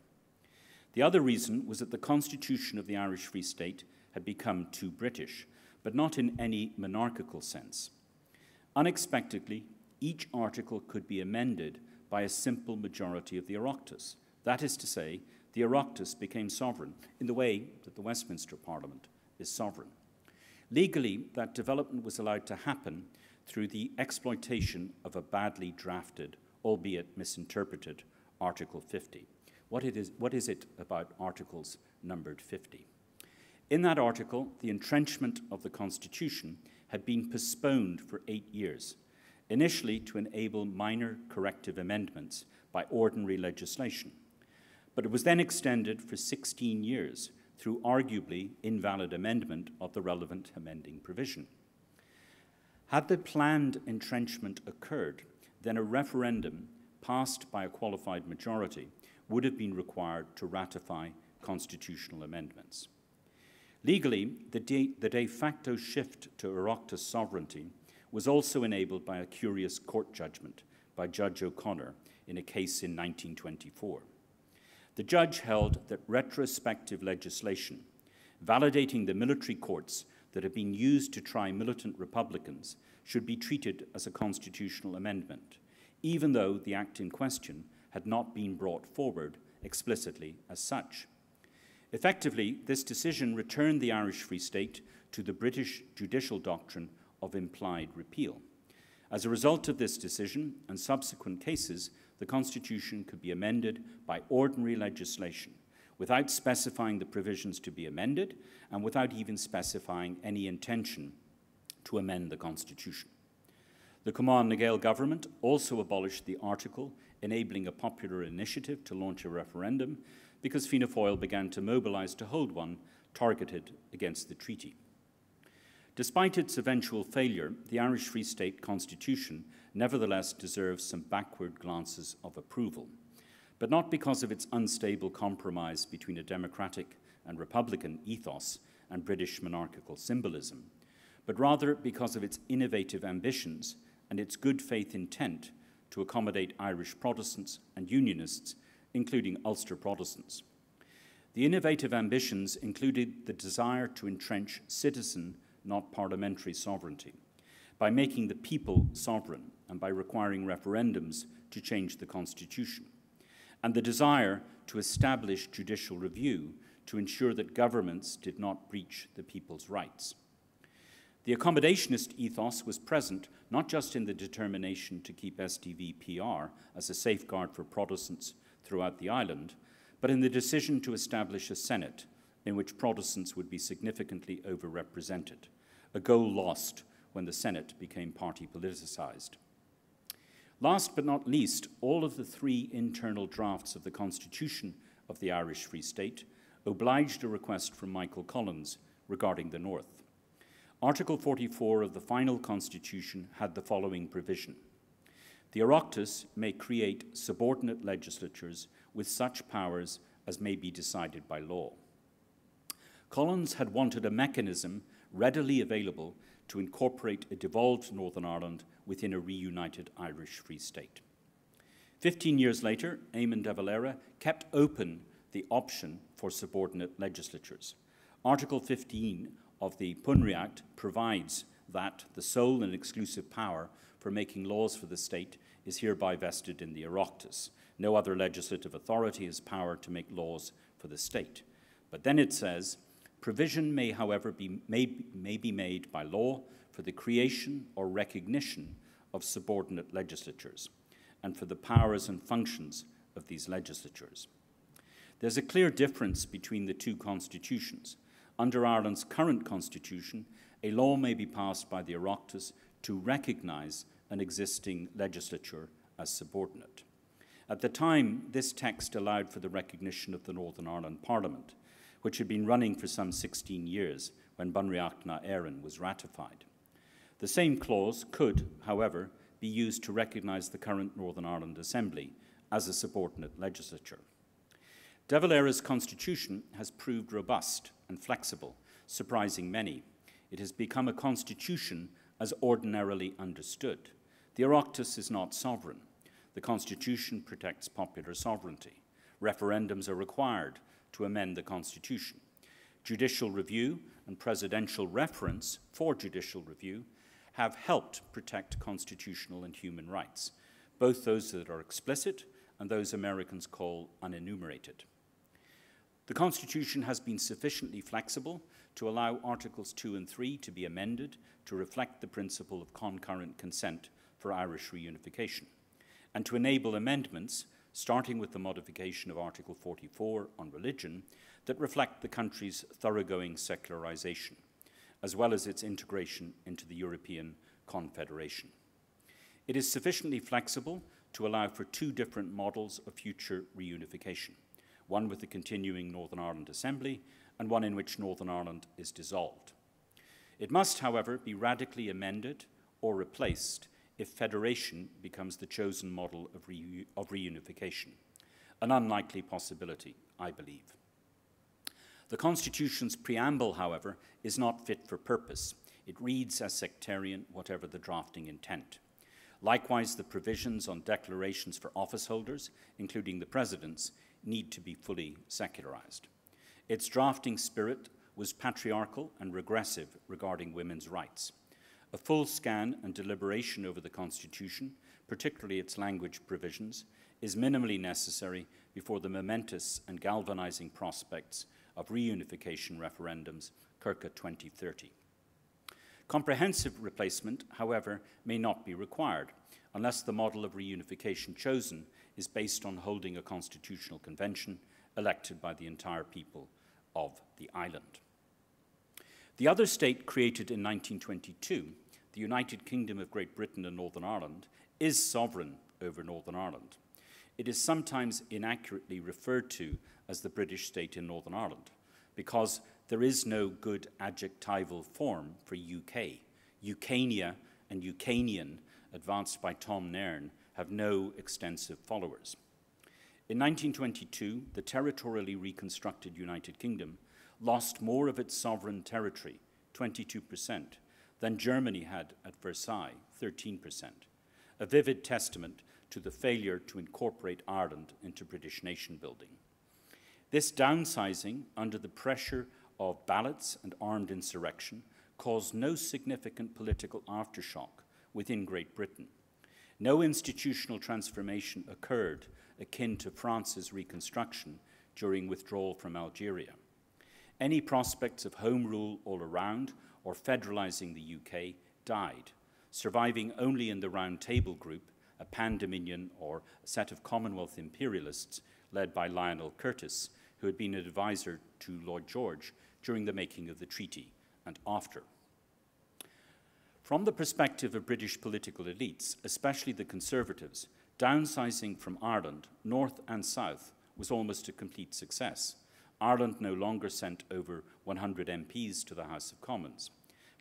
The other reason was that the Constitution of the Irish Free State had become too British, but not in any monarchical sense. Unexpectedly, each article could be amended by a simple majority of the Oireachtas. That is to say, the Oireachtas became sovereign in the way that the Westminster Parliament is sovereign. Legally, that development was allowed to happen through the exploitation of a badly drafted, albeit misinterpreted, Article 50. What is it about articles numbered 50? In that article, the entrenchment of the Constitution had been postponed for 8 years, initially to enable minor corrective amendments by ordinary legislation. But it was then extended for 16 years through arguably invalid amendment of the relevant amending provision. Had the planned entrenchment occurred, then a referendum passed by a qualified majority would have been required to ratify constitutional amendments. Legally, the de facto shift to Oireachtas sovereignty was also enabled by a curious court judgment by Judge O'Connor in a case in 1924. The judge held that retrospective legislation validating the military courts that had been used to try militant Republicans should be treated as a constitutional amendment, even though the act in question had not been brought forward explicitly as such. Effectively, this decision returned the Irish Free State to the British judicial doctrine of implied repeal. As a result of this decision and subsequent cases, the Constitution could be amended by ordinary legislation without specifying the provisions to be amended and without even specifying any intention to amend the Constitution. The Cumann na Gael government also abolished the article enabling a popular initiative to launch a referendum because Fianna Fáil began to mobilise to hold one targeted against the treaty. Despite its eventual failure, the Irish Free State Constitution nevertheless deserves some backward glances of approval, but not because of its unstable compromise between a democratic and republican ethos and British monarchical symbolism, but rather because of its innovative ambitions and its good faith intent to accommodate Irish Protestants and Unionists, including Ulster Protestants. The innovative ambitions included the desire to entrench citizen, not parliamentary sovereignty, by making the people sovereign and by requiring referendums to change the Constitution, and the desire to establish judicial review to ensure that governments did not breach the people's rights. The accommodationist ethos was present not just in the determination to keep STV-PR as a safeguard for Protestants throughout the island, but in the decision to establish a Senate in which Protestants would be significantly overrepresented, a goal lost when the Senate became party politicized. Last but not least, all of the 3 internal drafts of the Constitution of the Irish Free State obliged a request from Michael Collins regarding the North. Article 44 of the final Constitution had the following provision: the Oireachtas may create subordinate legislatures with such powers as may be decided by law. Collins had wanted a mechanism readily available to incorporate a devolved Northern Ireland within a reunited Irish Free State. 15 years later, Eamon de Valera kept open the option for subordinate legislatures. Article 15 of the Punri Act provides that the sole and exclusive power for making laws for the state is hereby vested in the Oireachtas. No other legislative authority has power to make laws for the state. But then it says, provision may, however, be made by law for the creation or recognition of subordinate legislatures and for the powers and functions of these legislatures. There's a clear difference between the two constitutions. Under Ireland's current constitution, a law may be passed by the Oireachtas to recognise an existing legislature as subordinate. At the time, this text allowed for the recognition of the Northern Ireland Parliament, which had been running for some 16 years when Bunreacht na Éireann was ratified. The same clause could, however, be used to recognise the current Northern Ireland Assembly as a subordinate legislature. De Valera's constitution has proved robust and flexible, surprising many. It has become a constitution as ordinarily understood. The Oireachtas is not sovereign. The constitution protects popular sovereignty. Referendums are required to amend the constitution. Judicial review and presidential reference for judicial review have helped protect constitutional and human rights, both those that are explicit and those Americans call unenumerated. The Constitution has been sufficiently flexible to allow Articles 2 and 3 to be amended to reflect the principle of concurrent consent for Irish reunification, and to enable amendments, starting with the modification of Article 44 on religion, that reflect the country's thoroughgoing secularization, as well as its integration into the European Confederation. It is sufficiently flexible to allow for two different models of future reunification, one with the continuing Northern Ireland Assembly and one in which Northern Ireland is dissolved. It must, however, be radically amended or replaced if federation becomes the chosen model of reunification, an unlikely possibility, I believe. The Constitution's preamble, however, is not fit for purpose. It reads as sectarian, whatever the drafting intent. Likewise, the provisions on declarations for office holders, including the president's, need to be fully secularized. Its drafting spirit was patriarchal and regressive regarding women's rights. A full scan and deliberation over the Constitution, particularly its language provisions, is minimally necessary before the momentous and galvanizing prospects of reunification referendums circa 2030. Comprehensive replacement, however, may not be required unless the model of reunification chosen is based on holding a constitutional convention elected by the entire people of the island. The other state created in 1922, the United Kingdom of Great Britain and Northern Ireland, is sovereign over Northern Ireland. It is sometimes inaccurately referred to as the British state in Northern Ireland because there is no good adjectival form for UK. Ukania and Ukanian, advanced by Tom Nairn, have no extensive followers. In 1922, the territorially reconstructed United Kingdom lost more of its sovereign territory, 22%, than Germany had at Versailles, 13%, a vivid testament to the failure to incorporate Ireland into British nation building. This downsizing, under the pressure of ballots and armed insurrection, caused no significant political aftershock within Great Britain. No institutional transformation occurred akin to France's reconstruction during withdrawal from Algeria. Any prospects of home rule all around or federalising the UK died, surviving only in the Round Table Group, a pan-Dominion or a set of Commonwealth imperialists led by Lionel Curtis, who had been an advisor to Lloyd George during the making of the treaty and after. From the perspective of British political elites, especially the Conservatives, downsizing from Ireland, north and south, was almost a complete success. Ireland no longer sent over 100 MPs to the House of Commons.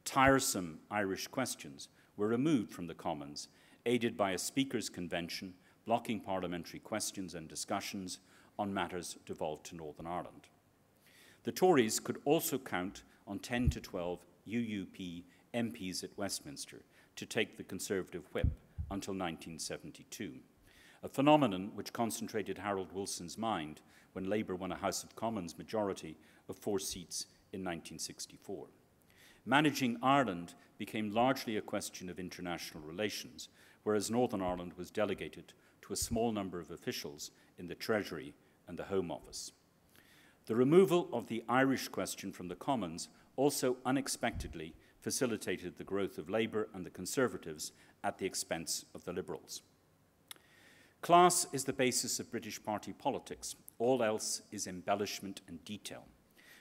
Tiresome Irish questions were removed from the Commons, aided by a Speaker's Convention blocking parliamentary questions and discussions on matters devolved to Northern Ireland. The Tories could also count on 10 to 12 UUP MPs at Westminster to take the Conservative whip until 1972, a phenomenon which concentrated Harold Wilson's mind when Labour won a House of Commons majority of 4 seats in 1964. Managing Ireland became largely a question of international relations, whereas Northern Ireland was delegated to a small number of officials in the Treasury and the Home Office. The removal of the Irish question from the Commons also unexpectedly facilitated the growth of Labour and the Conservatives at the expense of the Liberals. Class is the basis of British party politics. All else is embellishment and detail.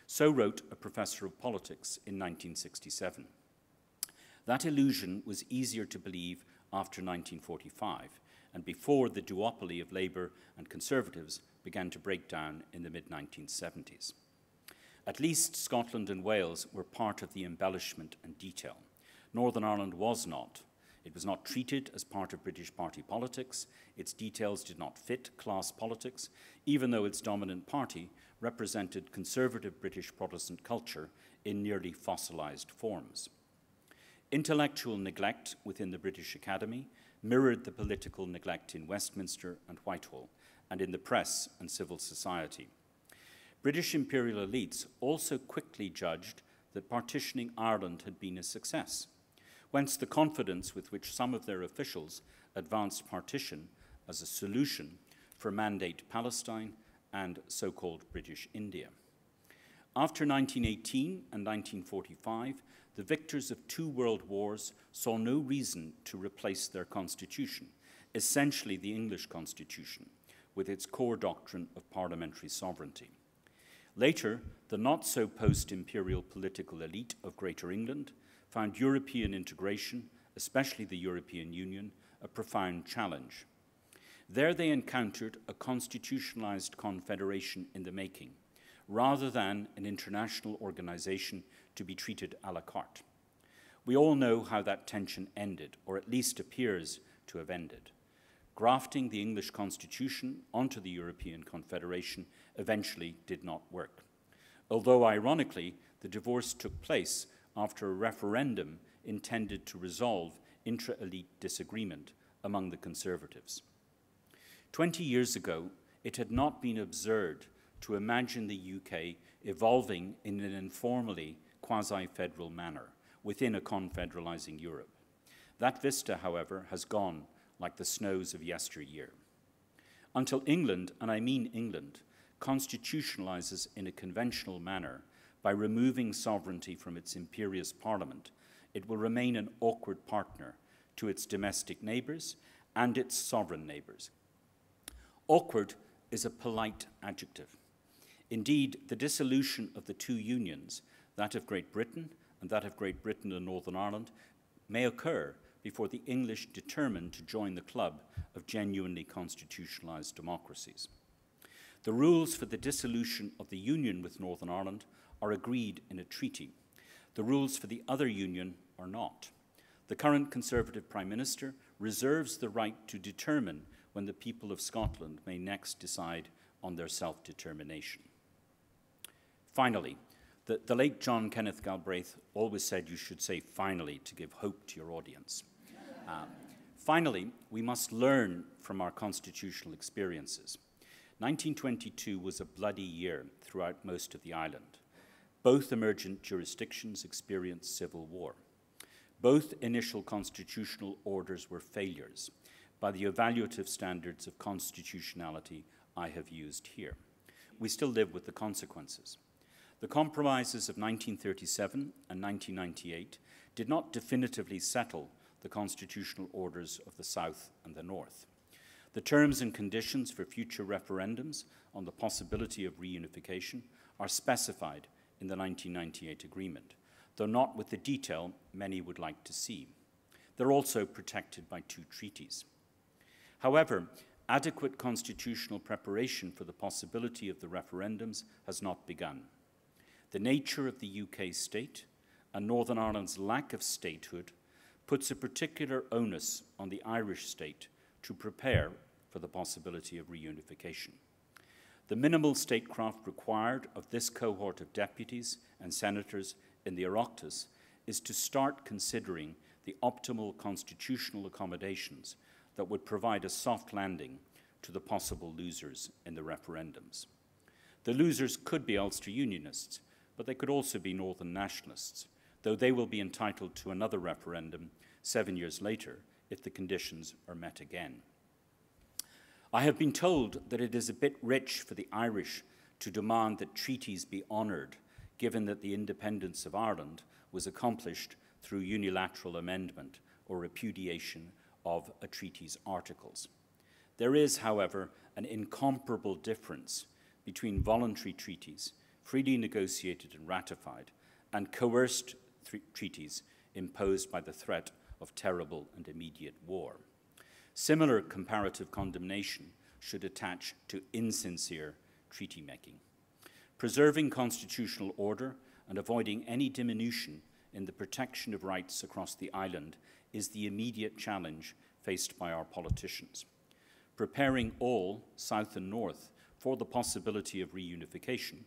So wrote a professor of politics in 1967. That illusion was easier to believe after 1945 and before the duopoly of Labour and Conservatives began to break down in the mid-1970s. At least Scotland and Wales were part of the embellishment and detail. Northern Ireland was not. It was not treated as part of British party politics. Its details did not fit class politics, even though its dominant party represented conservative British Protestant culture in nearly fossilized forms. Intellectual neglect within the British Academy mirrored the political neglect in Westminster and Whitehall, and in the press and civil society. British imperial elites also quickly judged that partitioning Ireland had been a success, whence the confidence with which some of their officials advanced partition as a solution for Mandate Palestine and so-called British India. After 1918 and 1945, the victors of 2 world wars saw no reason to replace their constitution, essentially the English constitution, with its core doctrine of parliamentary sovereignty. Later, the not-so-post-imperial political elite of Greater England found European integration, especially the European Union, a profound challenge. There they encountered a constitutionalized confederation in the making, rather than an international organization to be treated à la carte. We all know how that tension ended, or at least appears to have ended. Grafting the English constitution onto the European Confederation eventually did not work. Although, ironically, the divorce took place after a referendum intended to resolve intra-elite disagreement among the Conservatives. 20 years ago, it had not been absurd to imagine the UK evolving in an informally quasi-federal manner within a confederalizing Europe. That vista, however, has gone like the snows of yesteryear. Until England, and I mean England, constitutionalizes in a conventional manner by removing sovereignty from its imperious parliament, it will remain an awkward partner to its domestic neighbours and its sovereign neighbours. Awkward is a polite adjective. Indeed, the dissolution of the 2 unions, that of Great Britain and that of Great Britain and Northern Ireland, may occur before the English determine to join the club of genuinely constitutionalized democracies. The rules for the dissolution of the union with Northern Ireland are agreed in a treaty. The rules for the other union are not. The current Conservative Prime Minister reserves the right to determine when the people of Scotland may next decide on their self-determination. Finally, the late John Kenneth Galbraith always said you should say finally to give hope to your audience. Finally, we must learn from our constitutional experiences. 1922 was a bloody year throughout most of the island. Both emergent jurisdictions experienced civil war. Both initial constitutional orders were failures by the evaluative standards of constitutionality I have used here. We still live with the consequences. The compromises of 1937 and 1998 did not definitively settle the constitutional orders of the South and the North. The terms and conditions for future referendums on the possibility of reunification are specified in the 1998 agreement, though not with the detail many would like to see. They're also protected by 2 treaties. However, adequate constitutional preparation for the possibility of the referendums has not begun. The nature of the UK state and Northern Ireland's lack of statehood puts a particular onus on the Irish state to prepare for the possibility of reunification. The minimal statecraft required of this cohort of deputies and senators in the Oireachtas is to start considering the optimal constitutional accommodations that would provide a soft landing to the possible losers in the referendums. The losers could be Ulster Unionists, but they could also be Northern Nationalists, though they will be entitled to another referendum 7 years later if the conditions are met again. I have been told that it is a bit rich for the Irish to demand that treaties be honoured, given that the independence of Ireland was accomplished through unilateral amendment or repudiation of a treaty's articles. There is, however, an incomparable difference between voluntary treaties, freely negotiated and ratified, and coerced treaties imposed by the threat of terrible and immediate war. Similar comparative condemnation should attach to insincere treaty making. Preserving constitutional order and avoiding any diminution in the protection of rights across the island is the immediate challenge faced by our politicians. Preparing all, South and North, for the possibility of reunification,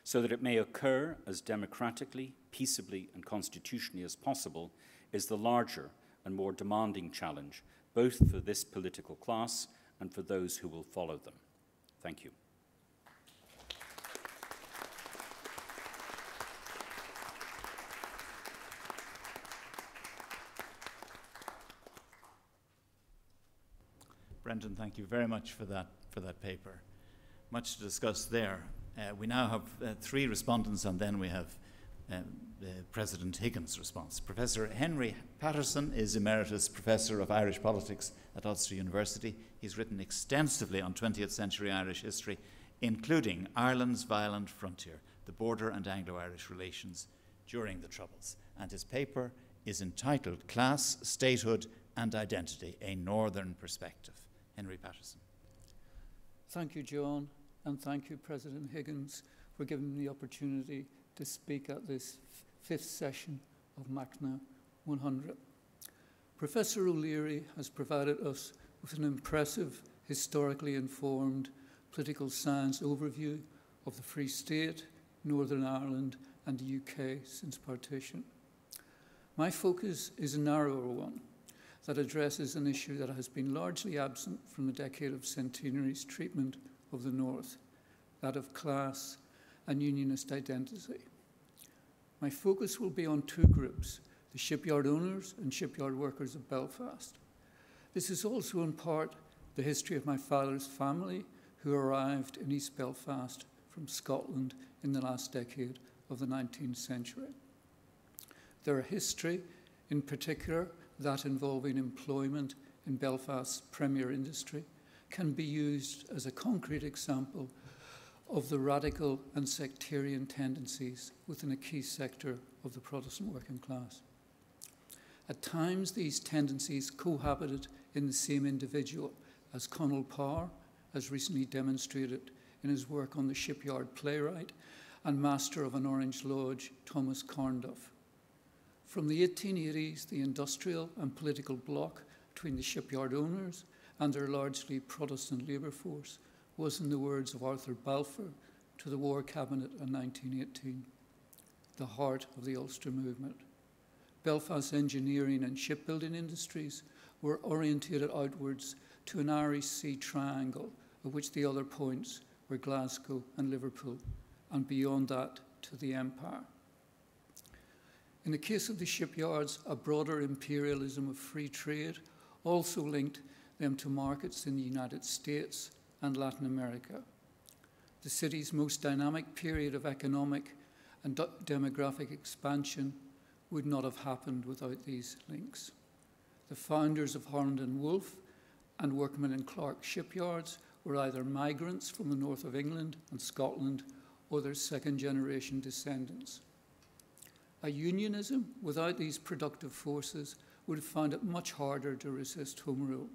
so that it may occur as democratically, peaceably, and constitutionally as possible, is the larger and more demanding challenge, both for this political class and for those who will follow them. Thank you. Brendan, thank you very much for that paper. Much to discuss there. We now have 3 respondents, and then we have President Higgins' response. Professor Henry Patterson is Emeritus Professor of Irish Politics at Ulster University. He's written extensively on 20th century Irish history, including Ireland's violent frontier, the border and Anglo-Irish relations during the Troubles. And his paper is entitled Class, Statehood and Identity, a Northern Perspective. Henry Patterson. Thank you, John, and thank you, President Higgins, for giving me the opportunity to speak at this 5th session of Machnamh 100. Professor O'Leary has provided us with an impressive, historically informed political science overview of the Free State, Northern Ireland, and the UK since partition. My focus is a narrower one that addresses an issue that has been largely absent from the decade of centenary's treatment of the North, that of class and unionist identity. My focus will be on 2 groups, the shipyard owners and shipyard workers of Belfast. This is also in part the history of my father's family, who arrived in East Belfast from Scotland in the last decade of the 19th century. Their history, in particular, that involving employment in Belfast's premier industry, can be used as a concrete example of the radical and sectarian tendencies within a key sector of the Protestant working class. At times, these tendencies cohabited in the same individual, as Conall Power has recently demonstrated in his work on the shipyard playwright and master of an Orange Lodge, Thomas Carnduff. From the 1880s, the industrial and political bloc between the shipyard owners and their largely Protestant labour force was, in the words of Arthur Balfour to the War Cabinet in 1918, the heart of the Ulster movement. Belfast's engineering and shipbuilding industries were orientated outwards to an Irish Sea triangle, of which the other points were Glasgow and Liverpool, and beyond that to the Empire. In the case of the shipyards, a broader imperialism of free trade also linked them to markets in the United States and Latin America. The city's most dynamic period of economic and demographic expansion would not have happened without these links. The founders of Holland and Wolff and Workman and Clark shipyards were either migrants from the north of England and Scotland or their second-generation descendants. A unionism without these productive forces would have found it much harder to resist Home Rule.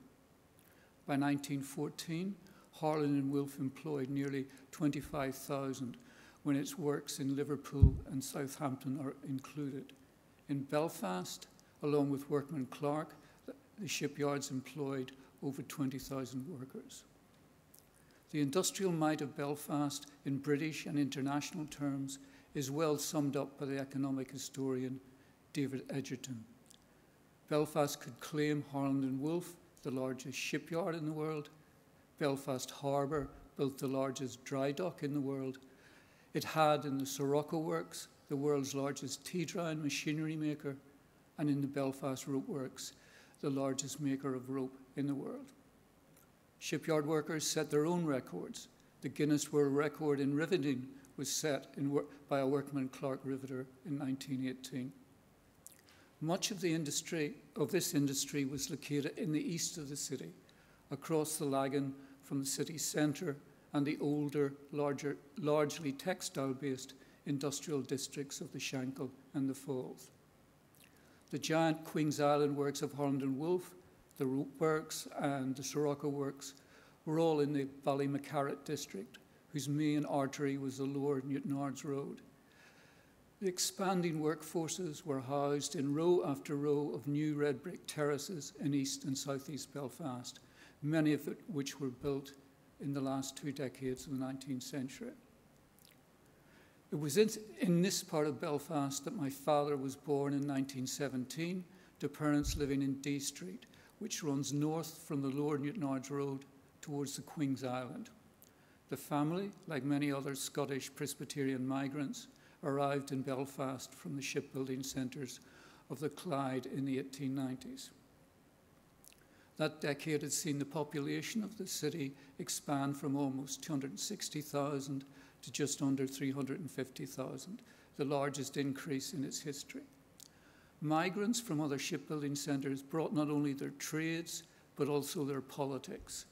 By 1914, Harland and Wolff employed nearly 25,000, when its works in Liverpool and Southampton are included. In Belfast, along with Workman Clark, the shipyards employed over 20,000 workers. The industrial might of Belfast in British and international terms is well summed up by the economic historian David Edgerton. Belfast could claim Harland and Wolff, the largest shipyard in the world. Belfast Harbour built the largest dry dock in the world. It had in the Sirocco Works, the world's largest tea-drying machinery maker, and in the Belfast Rope Works, the largest maker of rope in the world. Shipyard workers set their own records. The Guinness World Record in riveting was set by a Workman Clark riveter in 1918. Much of this industry was located in the east of the city, across the Lagan from the city centre and the older, largely textile-based industrial districts of the Shankill and the Falls. The giant Queen's Island works of Holland and Wolff, the Rope Works and the Sirocco Works were all in the Ballymacarrat district, whose main artery was the Lower Newtownards Road. The expanding workforces were housed in row after row of new red brick terraces in east and southeast Belfast, many of which were built in the last 2 decades of the 19th century. It was in this part of Belfast that my father was born in 1917 to parents living in D Street, which runs north from the Lower Newtownards Road towards the Queen's Island. The family, like many other Scottish Presbyterian migrants, arrived in Belfast from the shipbuilding centres of the Clyde in the 1890s. That decade had seen the population of the city expand from almost 260,000 to just under 350,000, the largest increase in its history. Migrants from other shipbuilding centres brought not only their trades, but also their politics.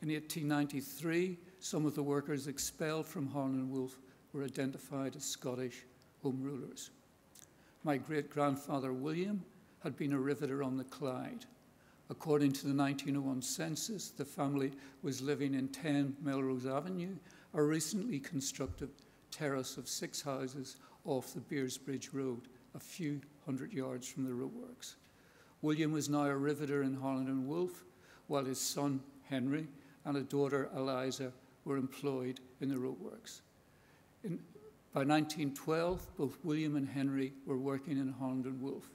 In 1893, some of the workers expelled from Harland and Wolff were identified as Scottish Home Rulers. My great-grandfather William had been a riveter on the Clyde. According to the 1901 census, the family was living in 10 Melrose Avenue, a recently constructed terrace of 6 houses off the Beersbridge Road, a few hundred yards from the roadworks. William was now a riveter in Harland and Wolff, while his son Henry and a daughter Eliza were employed in the roadworks. By 1912, both William and Henry were working in Harland and Wolff.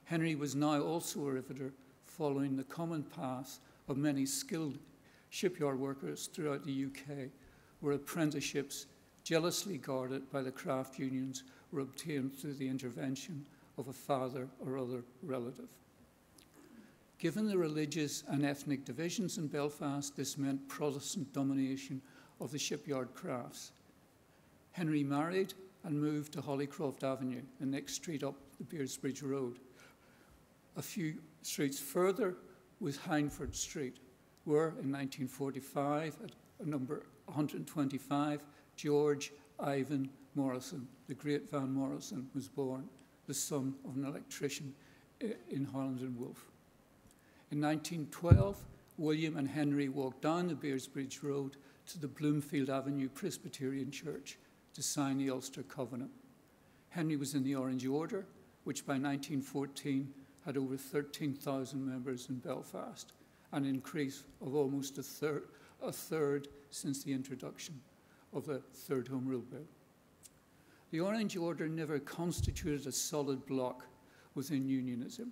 Henry was now also a riveter, following the common path of many skilled shipyard workers throughout the UK, where apprenticeships, jealously guarded by the craft unions, were obtained through the intervention of a father or other relative. Given the religious and ethnic divisions in Belfast, this meant Protestant domination of the shipyard crafts. Henry married and moved to Hollycroft Avenue, the next street up the Beersbridge Road. A few streets further was Hindford Street, where in 1945, at number 125, George Ivan Morrison, the great Van Morrison, was born, the son of an electrician in Harland and Wolff. In 1912, William and Henry walked down the Beersbridge Road to the Bloomfield Avenue Presbyterian Church to sign the Ulster Covenant. Henry was in the Orange Order, which by 1914 had over 13,000 members in Belfast, an increase of almost a third since the introduction of the Third Home Rule Bill. The Orange Order never constituted a solid bloc within unionism,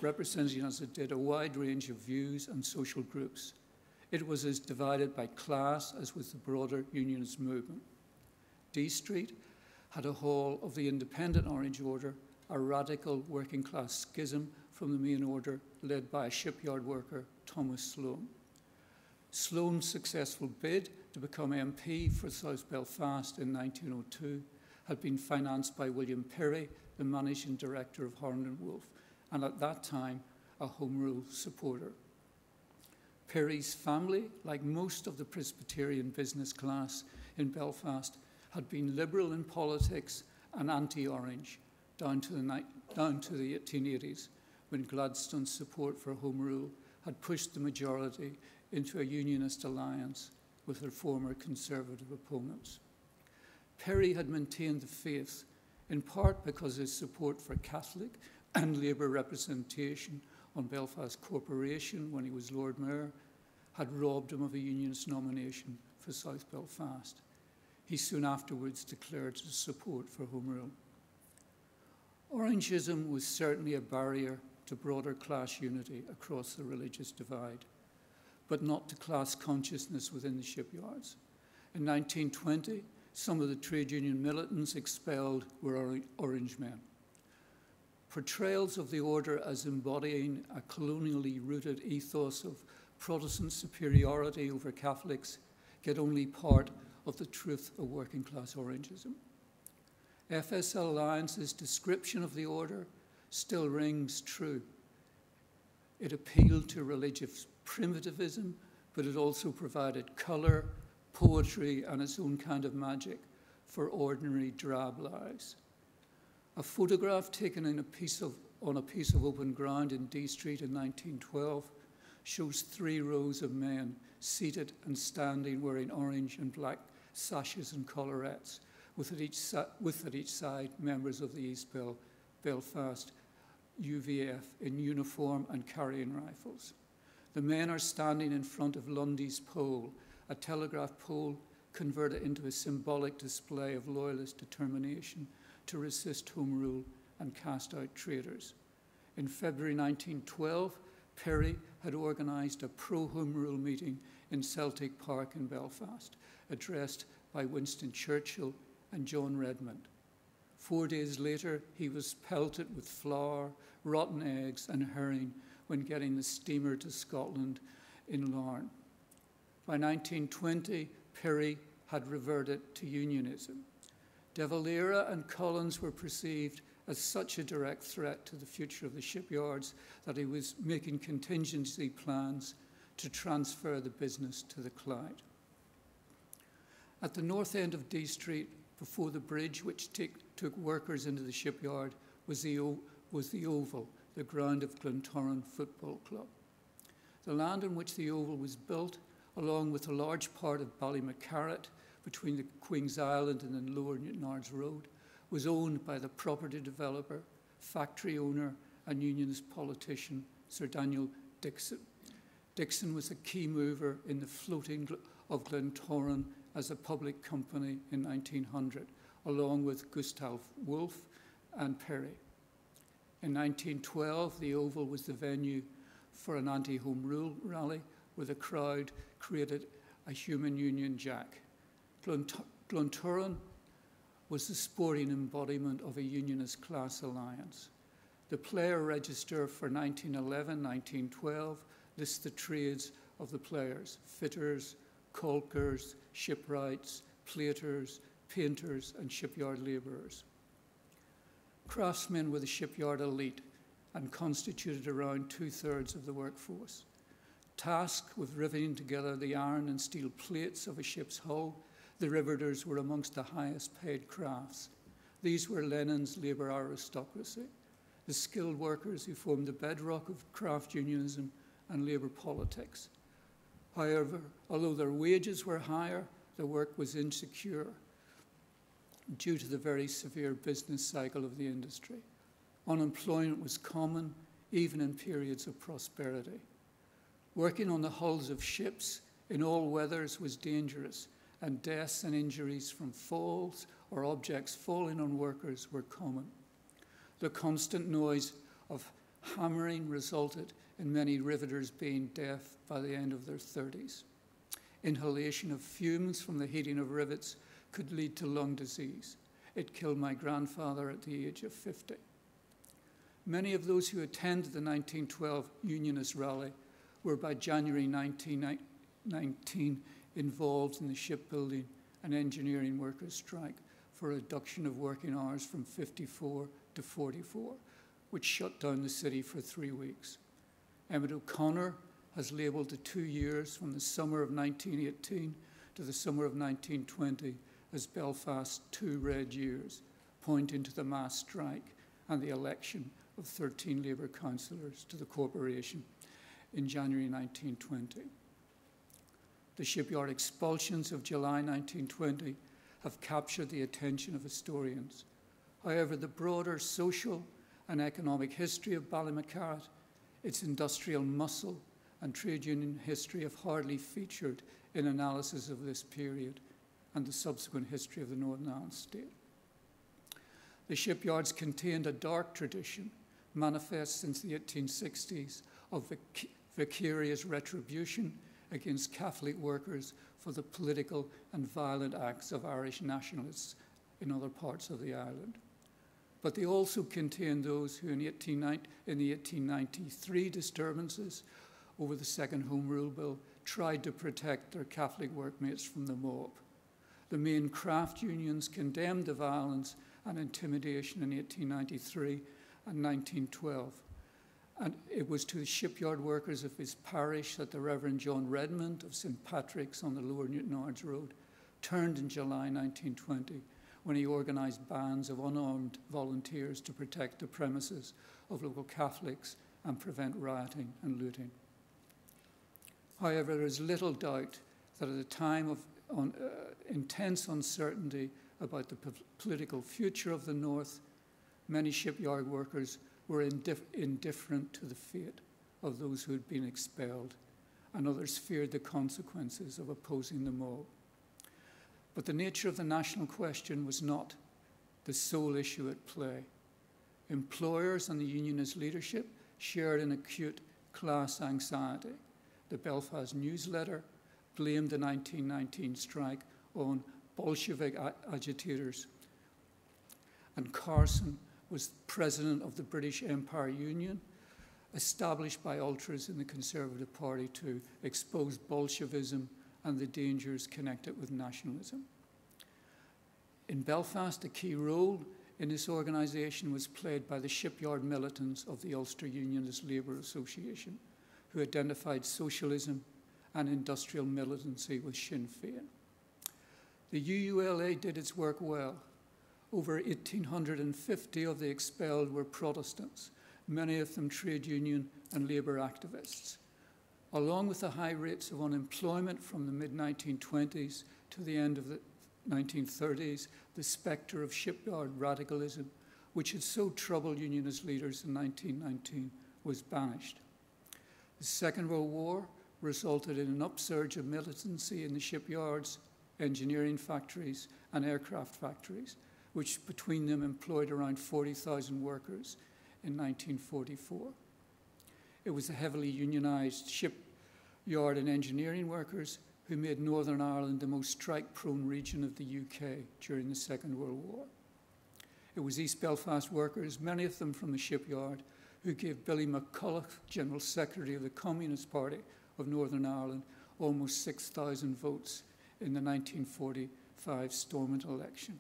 representing as it did a wide range of views and social groups. It was as divided by class as with the broader unionist movement. D Street had a hall of the independent Orange Order, a radical working class schism from the main order led by a shipyard worker, Thomas Sloan. Sloan's successful bid to become MP for South Belfast in 1902 had been financed by William Perry, the managing director of Harland and Wolff, and at that time a Home Rule supporter. Perry's family, like most of the Presbyterian business class in Belfast, had been liberal in politics and anti-Orange down to the 1880s, when Gladstone's support for Home Rule had pushed the majority into a unionist alliance with their former Conservative opponents. Perry had maintained the faith, in part because his support for Catholic and Labour representation on Belfast Corporation when he was Lord Mayor had robbed him of a unionist nomination for South Belfast. He soon afterwards declared his support for Home Rule. Orangism was certainly a barrier to broader class unity across the religious divide, but not to class consciousness within the shipyards. In 1920, some of the trade union militants expelled were Orange men. Portrayals of the order as embodying a colonially rooted ethos of Protestant superiority over Catholics get only part of the truth of working class Orangism. FSL Alliance's description of the order still rings true. It appealed to religious primitivism, but it also provided colour, poetry, and its own kind of magic for ordinary drab lives. A photograph taken on a piece of open ground in D Street in 1912 shows 3 rows of men seated and standing wearing orange and black sashes and collarettes, with at each side members of the East Belfast UVF in uniform and carrying rifles. The men are standing in front of Lundy's pole, a telegraph pole converted into a symbolic display of loyalist determination to resist Home Rule and cast out traitors. In February 1912, Perry had organised a pro-Home Rule meeting in Celtic Park in Belfast, addressed by Winston Churchill and John Redmond. 4 days later, he was pelted with flour, rotten eggs and herring when getting the steamer to Scotland in Larne. By 1920, Perry had reverted to unionism. De Valera and Collins were perceived as such a direct threat to the future of the shipyards that he was making contingency plans to transfer the business to the Clyde. At the north end of D Street, before the bridge which took workers into the shipyard, was the Oval, the ground of Glentoran Football Club. The land on which the Oval was built, along with a large part of Ballymacarrat between the Queen's Island and the Lower Newtonards Road, was owned by the property developer, factory owner and unionist politician Sir Daniel Dixon. Dixon was a key mover in the floating of Glentoran as a public company in 1900, along with Gustav Wolff and Perry. In 1912, the Oval was the venue for an anti-Home Rule rally where the crowd created a human Union Jack. Glentoran was the sporting embodiment of a unionist class alliance. The player register for 1911-1912 lists the trades of the players: fitters, caulkers, shipwrights, platers, painters, and shipyard labourers. Craftsmen were the shipyard elite and constituted around 2/3 of the workforce. Tasked with riveting together the iron and steel plates of a ship's hull, the riveters were amongst the highest paid crafts. These were Lenin's labour aristocracy, the skilled workers who formed the bedrock of craft unionism and labour politics. However, although their wages were higher, the work was insecure due to the very severe business cycle of the industry. Unemployment was common, even in periods of prosperity. Working on the hulls of ships in all weathers was dangerous, and deaths and injuries from falls or objects falling on workers were common. The constant noise of hammering resulted in many riveters being deaf by the end of their 30s. Inhalation of fumes from the heating of rivets could lead to lung disease. It killed my grandfather at the age of 50. Many of those who attended the 1912 Unionist rally were by January 1919 involved in the shipbuilding and engineering workers' strike for a reduction of working hours from 54 to 44, which shut down the city for 3 weeks. Emmett O'Connor has labelled the 2 years from the summer of 1918 to the summer of 1920 as Belfast's 2 red years, pointing to the mass strike and the election of 13 Labour councillors to the corporation in January 1920. The shipyard expulsions of July 1920 have captured the attention of historians. However, the broader social and economic history of Ballymacarrat, its industrial muscle and trade union history have hardly featured in analysis of this period and the subsequent history of the Northern Ireland state. The shipyards contained a dark tradition, manifest since the 1860s, of vicarious retribution against Catholic workers for the political and violent acts of Irish nationalists in other parts of the island. But they also contained those who in the 1893 disturbances over the Second Home Rule Bill tried to protect their Catholic workmates from the mob. The main craft unions condemned the violence and intimidation in 1893 and 1912. And it was to the shipyard workers of his parish that the Reverend John Redmond of St. Patrick's on the Lower Newtonards Road turned in July 1920 when he organised bands of unarmed volunteers to protect the premises of local Catholics and prevent rioting and looting. However, there is little doubt that at the time of intense uncertainty about the political future of the North, many shipyard workers were indifferent to the fate of those who had been expelled, and others feared the consequences of opposing the mob. But the nature of the national question was not the sole issue at play. Employers and the unionist leadership shared an acute class anxiety. The Belfast newsletter blamed the 1919 strike on Bolshevik agitators, and Carson was president of the British Empire Union, established by ultras in the Conservative Party to expose Bolshevism and the dangers connected with nationalism. In Belfast, a key role in this organisation was played by the shipyard militants of the Ulster Unionist Labour Association, who identified socialism and industrial militancy with Sinn Féin. The UULA did its work well. Over 1,850 of the expelled were Protestants, many of them trade union and labour activists. Along with the high rates of unemployment from the mid-1920s to the end of the 1930s, the spectre of shipyard radicalism, which had so troubled unionist leaders in 1919, was banished. The Second World War resulted in an upsurge of militancy in the shipyards, engineering factories, and aircraft factories, which between them employed around 40,000 workers in 1944. It was the heavily unionised shipyard and engineering workers who made Northern Ireland the most strike-prone region of the UK during the Second World War. It was East Belfast workers, many of them from the shipyard, who gave Billy McCulloch, General Secretary of the Communist Party of Northern Ireland, almost 6,000 votes in the 1945 Stormont election.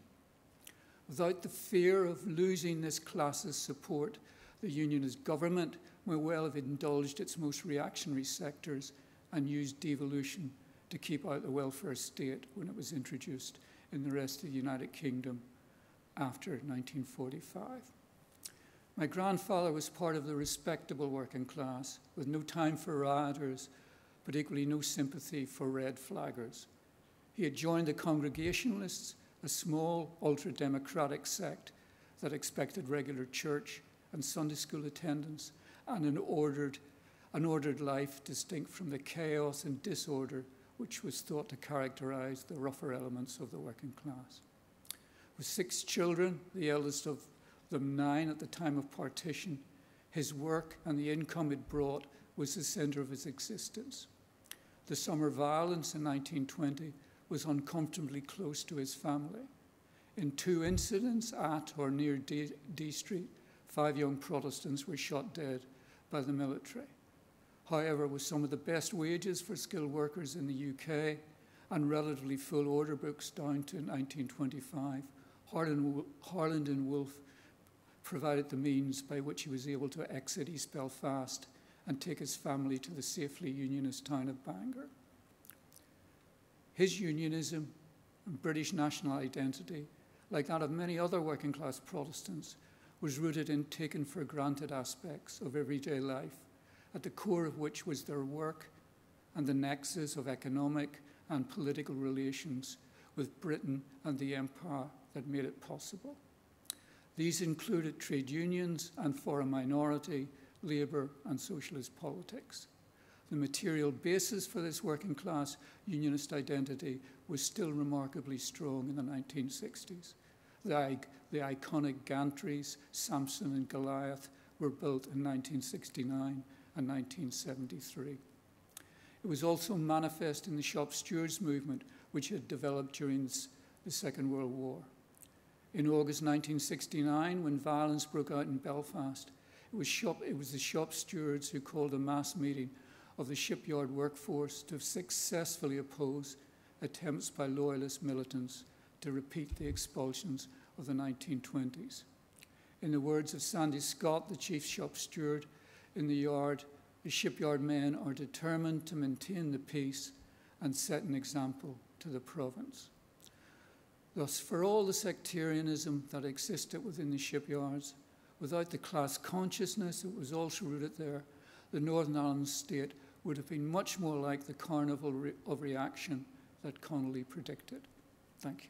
Without the fear of losing this class's support, the unionist government may well have indulged its most reactionary sectors and used devolution to keep out the welfare state when it was introduced in the rest of the United Kingdom after 1945. My grandfather was part of the respectable working class, with no time for rioters, but equally no sympathy for red flaggers. He had joined the Congregationalists, a small ultra-democratic sect that expected regular church and Sunday school attendance and an ordered life distinct from the chaos and disorder which was thought to characterize the rougher elements of the working class. With 6 children, the eldest of them 9 at the time of partition, his work and the income it brought was the center of his existence. The summer violence in 1920 was uncomfortably close to his family. In 2 incidents at or near D Street, 5 young Protestants were shot dead by the military. However, with some of the best wages for skilled workers in the UK and relatively full order books down to 1925, Harland and Wolff provided the means by which he was able to exit East Belfast and take his family to the safely unionist town of Bangor. His unionism and British national identity, like that of many other working class Protestants, was rooted in taken for granted aspects of everyday life, at the core of which was their work and the nexus of economic and political relations with Britain and the empire that made it possible. These included trade unions and, for a minority, labour and socialist politics. The material basis for this working class unionist identity was still remarkably strong in the 1960s. The iconic gantries, Samson and Goliath, were built in 1969 and 1973. It was also manifest in the shop stewards movement, which had developed during the Second World War. In August 1969, when violence broke out in Belfast, it was the shop stewards who called a mass meeting of the shipyard workforce to successfully oppose attempts by loyalist militants to repeat the expulsions of the 1920s. In the words of Sandy Scott, the chief shop steward in the yard, the shipyard men are determined to maintain the peace and set an example to the province. Thus, for all the sectarianism that existed within the shipyards, without the class consciousness that was also rooted there, the Northern Ireland state would have been much more like the carnival of reaction that Connolly predicted. Thank you.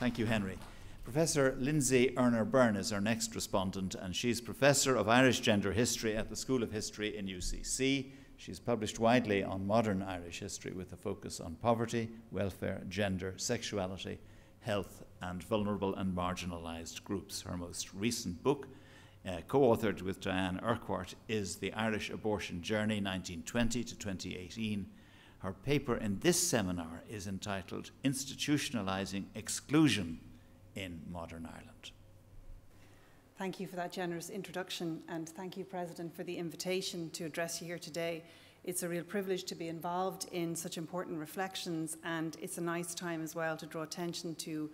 Thank you, Henry. Professor Lindsay Erner Byrne is our next respondent, and she's Professor of Irish Gender History at the School of History in UCC. She's published widely on modern Irish history with a focus on poverty, welfare, gender, sexuality, health, and vulnerable and marginalised groups. Her most recent book, co-authored with Diane Urquhart, is The Irish Abortion Journey, 1920 to 2018. Her paper in this seminar is entitled Institutionalizing Exclusion in Modern Ireland. Thank you for that generous introduction, and thank you, President, for the invitation to address you here today. It's a real privilege to be involved in such important reflections, and it's a nice time as well to draw attention to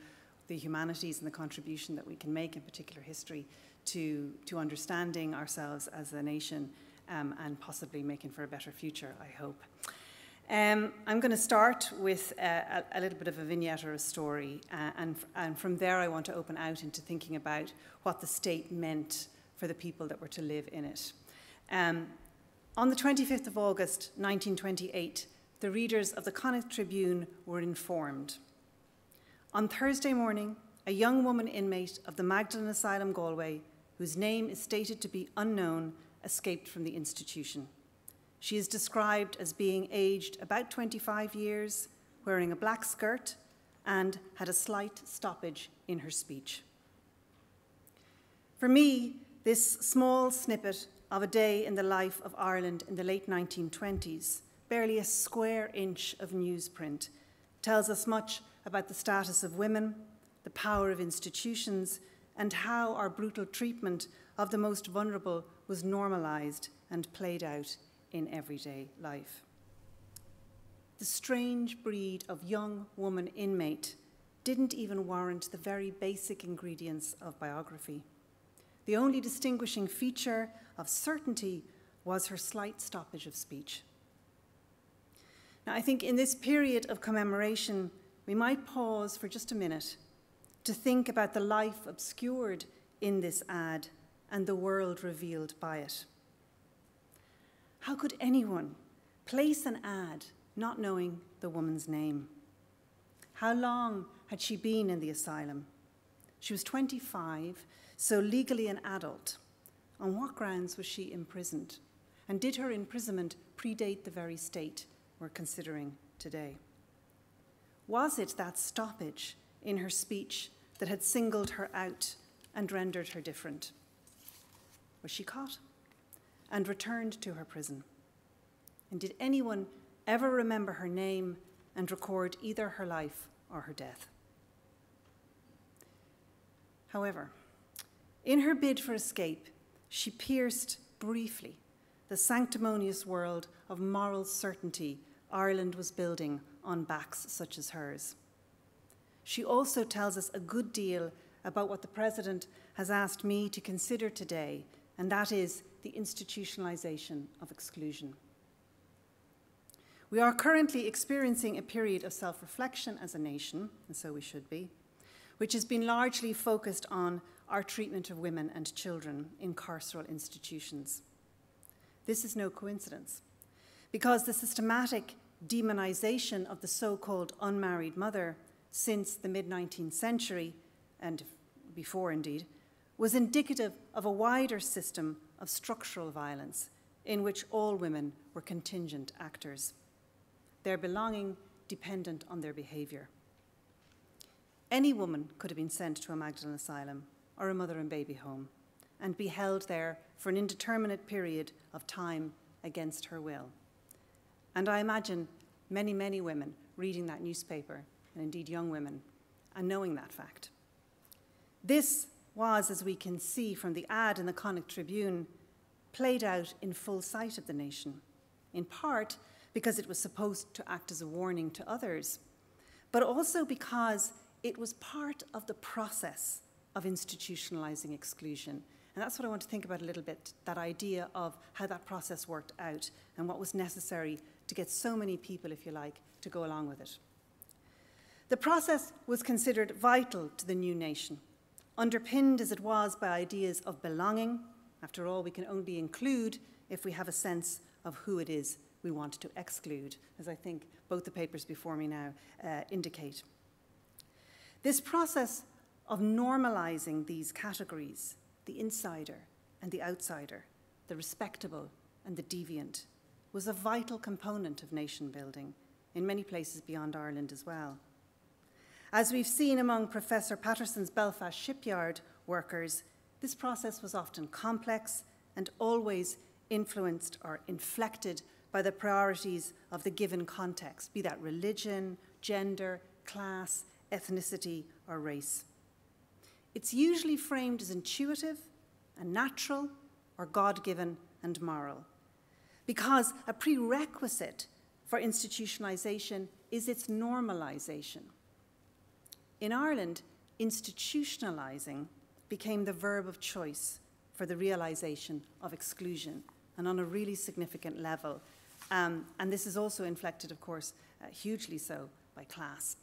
the humanities and the contribution that we can make, in particular history, to understanding ourselves as a nation and possibly making for a better future, I hope. I'm going to start with a little bit of a vignette or a story, and from there I want to open out into thinking about what the state meant for the people that were to live in it. On the 25th of August 1928, the readers of the Connacht Tribune were informed. On Thursday morning, a young woman inmate of the Magdalen Asylum Galway, whose name is stated to be unknown, escaped from the institution. She is described as being aged about 25 years, wearing a black skirt, and had a slight stoppage in her speech. For me, this small snippet of a day in the life of Ireland in the late 1920s, barely a square inch of newsprint, tells us much about the status of women, the power of institutions, and how our brutal treatment of the most vulnerable was normalised and played out in everyday life. The strange breed of young woman inmate didn't even warrant the very basic ingredients of biography. The only distinguishing feature of certainty was her slight stoppage of speech. Now, I think in this period of commemoration, we might pause for just a minute to think about the life obscured in this ad and the world revealed by it. How could anyone place an ad not knowing the woman's name? How long had she been in the asylum? She was 25, so legally an adult. On what grounds was she imprisoned? And did her imprisonment predate the very state we're considering today? Was it that stoppage in her speech that had singled her out and rendered her different? Was she caught and returned to her prison? And did anyone ever remember her name and record either her life or her death? However, in her bid for escape, she pierced briefly the sanctimonious world of moral certainty Ireland was building on backs such as hers. She also tells us a good deal about what the President has asked me to consider today, and that is the institutionalization of exclusion. We are currently experiencing a period of self-reflection as a nation, and so we should be, which has been largely focused on our treatment of women and children in carceral institutions. This is no coincidence, because the systematic demonization of the so-called unmarried mother since the mid-19th century, and before indeed, was indicative of a wider system of structural violence in which all women were contingent actors, their belonging dependent on their behaviour. Any woman could have been sent to a Magdalen asylum or a mother and baby home and be held there for an indeterminate period of time against her will. And I imagine many, many women reading that newspaper, and indeed young women, and knowing that fact. This was, as we can see from the ad in the Connacht Tribune, played out in full sight of the nation, in part because it was supposed to act as a warning to others, but also because it was part of the process of institutionalizing exclusion. And that's what I want to think about a little bit, that idea of how that process worked out and what was necessary to get so many people, if you like, to go along with it. The process was considered vital to the new nation, underpinned as it was by ideas of belonging After all, we can only include if we have a sense of who it is we want to exclude, as I think both the papers before me now indicate. This process of normalizing these categories, the insider and the outsider, the respectable and the deviant, was a vital component of nation building in many places beyond Ireland as well. As we've seen among Professor Patterson's Belfast shipyard workers, this process was often complex and always influenced or inflected by the priorities of the given context, be that religion, gender, class, ethnicity, or race. It's usually framed as intuitive and natural or God-given and moral, because a prerequisite for institutionalization is its normalization. In Ireland, institutionalizing became the verb of choice for the realization of exclusion, and on a really significant level. And this is also inflected, of course, hugely so by class.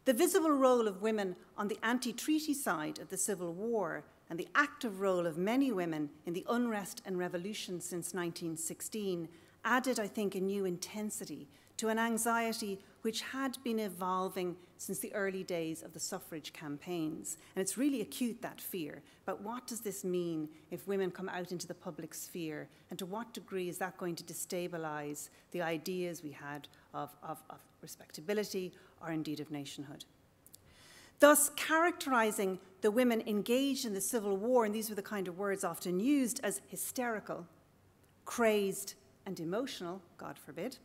The visible role of women on the anti-treaty side of the Civil War and the active role of many women in the unrest and revolution since 1916 added, I think, a new intensity to an anxiety which had been evolving since the early days of the suffrage campaigns. And it's really acute, that fear. But what does this mean if women come out into the public sphere? And to what degree is that going to destabilize the ideas we had of respectability or indeed of nationhood? Thus, characterizing the women engaged in the Civil War, and these were the kind of words often used, as hysterical, crazed, and emotional, God forbid,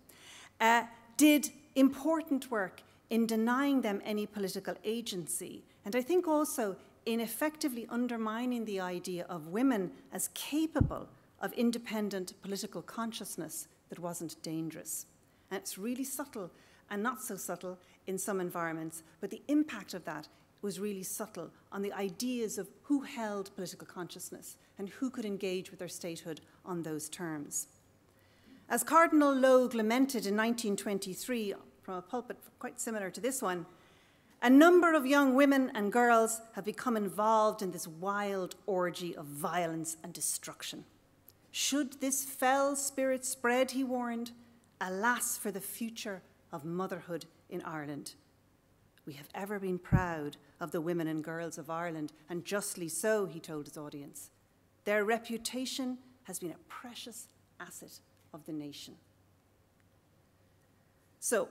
did important work in denying them any political agency, and I think also in effectively undermining the idea of women as capable of independent political consciousness that wasn't dangerous. And it's really subtle and not so subtle in some environments, but the impact of that was really subtle on the ideas of who held political consciousness and who could engage with their statehood on those terms. As Cardinal Logue lamented in 1923 from a pulpit quite similar to this one, a number of young women and girls have become involved in this wild orgy of violence and destruction. Should this fell spirit spread, he warned, alas for the future of motherhood in Ireland. We have ever been proud of the women and girls of Ireland, and justly so, he told his audience. Their reputation has been a precious asset of the nation. So,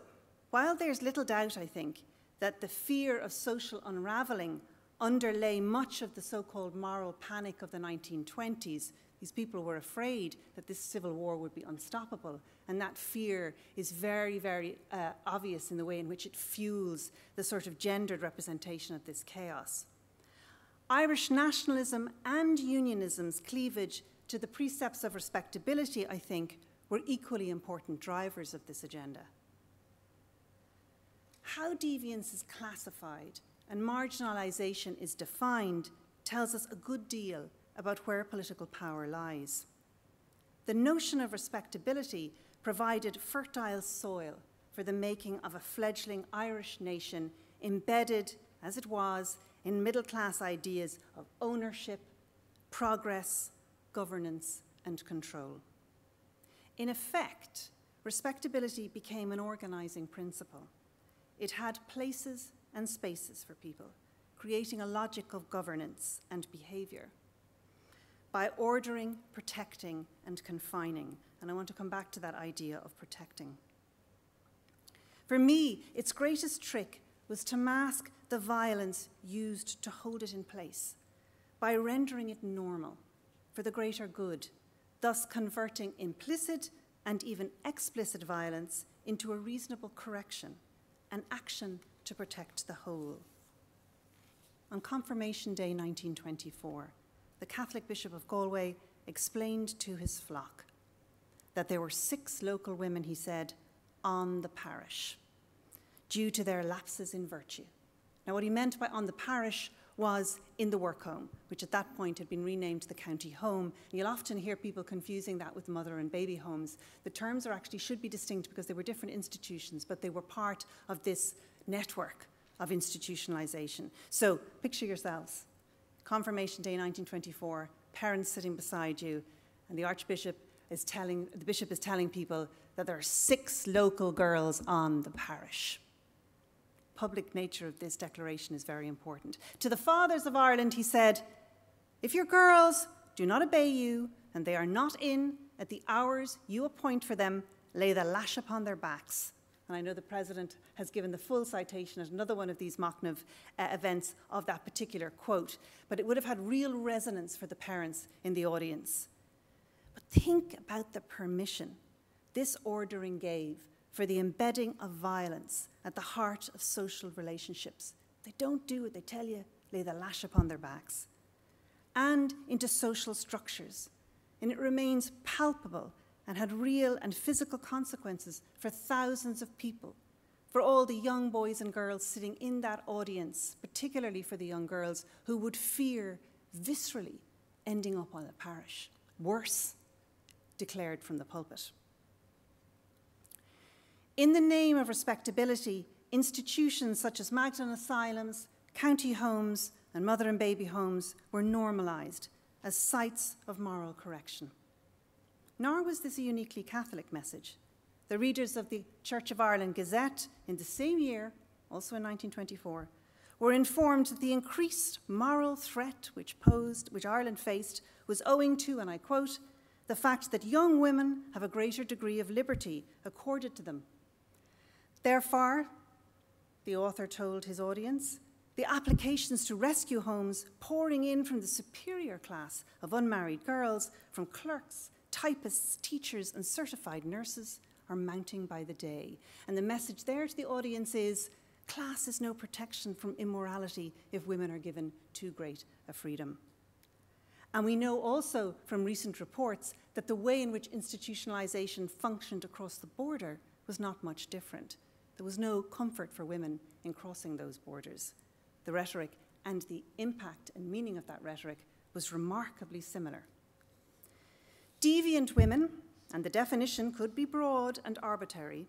while there's little doubt, I think, that the fear of social unraveling underlay much of the so-called moral panic of the 1920s, these people were afraid that this civil war would be unstoppable, and that fear is very, very obvious in the way in which it fuels the sort of gendered representation of this chaos. Irish nationalism and unionism's cleavage to the precepts of respectability, I think, were equally important drivers of this agenda. How deviance is classified and marginalization is defined tells us a good deal about where political power lies. The notion of respectability provided fertile soil for the making of a fledgling Irish nation embedded, as it was, in middle-class ideas of ownership, progress, governance, and control. In effect, respectability became an organizing principle. It had places and spaces for people, creating a logic of governance and behavior by ordering, protecting, and confining. And I want to come back to that idea of protecting. For me, its greatest trick was to mask the violence used to hold it in place by rendering it normal for the greater good, thus converting implicit and even explicit violence into a reasonable correction, an action to protect the whole. On Confirmation Day 1924, the Catholic Bishop of Galway explained to his flock that there were 6 local women, he said, on the parish, due to their lapses in virtue. Now, what he meant by on the parish was in the work home, which at that point had been renamed the county home. And you'll often hear people confusing that with mother and baby homes. The terms should be distinct because they were different institutions, but they were part of this network of institutionalization. So picture yourselves. Confirmation Day 1924, parents sitting beside you, and the bishop is telling people that there are 6 local girls on the parish. Public nature of this declaration is very important. To the fathers of Ireland, he said, if your girls do not obey you, and they are not in at the hours you appoint for them, lay the lash upon their backs. And I know the President has given the full citation at another one of these Machnamh events of that particular quote, but it would have had real resonance for the parents in the audience. But think about the permission this ordering gave for the embedding of violence at the heart of social relationships. They don't do it, they tell you, lay the lash upon their backs. And into social structures. And it remains palpable and had real and physical consequences for thousands of people, for all the young boys and girls sitting in that audience, particularly for the young girls who would fear viscerally ending up on the parish. Worse, declared from the pulpit. In the name of respectability, institutions such as Magdalen asylums, county homes, and mother and baby homes were normalised as sites of moral correction. Nor was this a uniquely Catholic message. The readers of the Church of Ireland Gazette in the same year, also in 1924, were informed that the increased moral threat which Ireland faced was owing to, and I quote, the fact that young women have a greater degree of liberty accorded to them. Therefore, the author told his audience, the applications to rescue homes pouring in from the superior class of unmarried girls, from clerks, typists, teachers, and certified nurses are mounting by the day. And the message there to the audience is, class is no protection from immorality if women are given too great a freedom. And we know also from recent reports that the way in which institutionalization functioned across the border was not much different. There was no comfort for women in crossing those borders. The rhetoric and the impact and meaning of that rhetoric was remarkably similar. Deviant women, and the definition could be broad and arbitrary,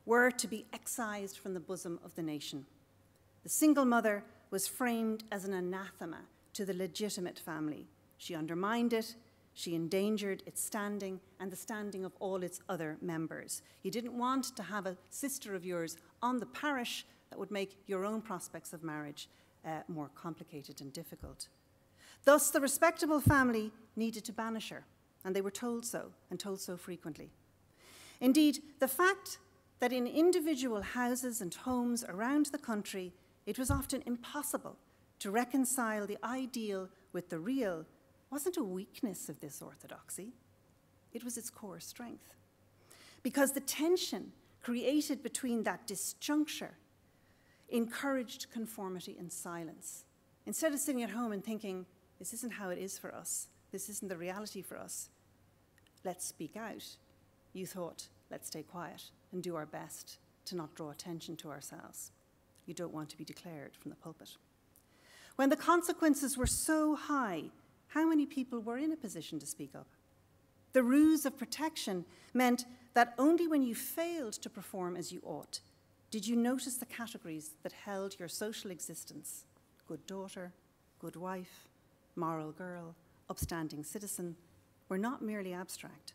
were to be excised from the bosom of the nation. The single mother was framed as an anathema to the legitimate family. She undermined it, she endangered its standing and the standing of all its other members. You didn't want to have a sister of yours on the parish that would make your own prospects of marriage more complicated and difficult. Thus, the respectable family needed to banish her, and they were told so, and told so frequently. Indeed, the fact that in individual houses and homes around the country, it was often impossible to reconcile the ideal with the real wasn't a weakness of this orthodoxy. It was its core strength. Because the tension created between that disjuncture encouraged conformity and silence. Instead of sitting at home and thinking, this isn't how it is for us, this isn't the reality for us, let's speak out. You thought, let's stay quiet and do our best to not draw attention to ourselves. You don't want to be declared from the pulpit. When the consequences were so high, how many people were in a position to speak up? The ruse of protection meant that only when you failed to perform as you ought did you notice the categories that held your social existence: good daughter, good wife, moral girl, upstanding citizen, were not merely abstract.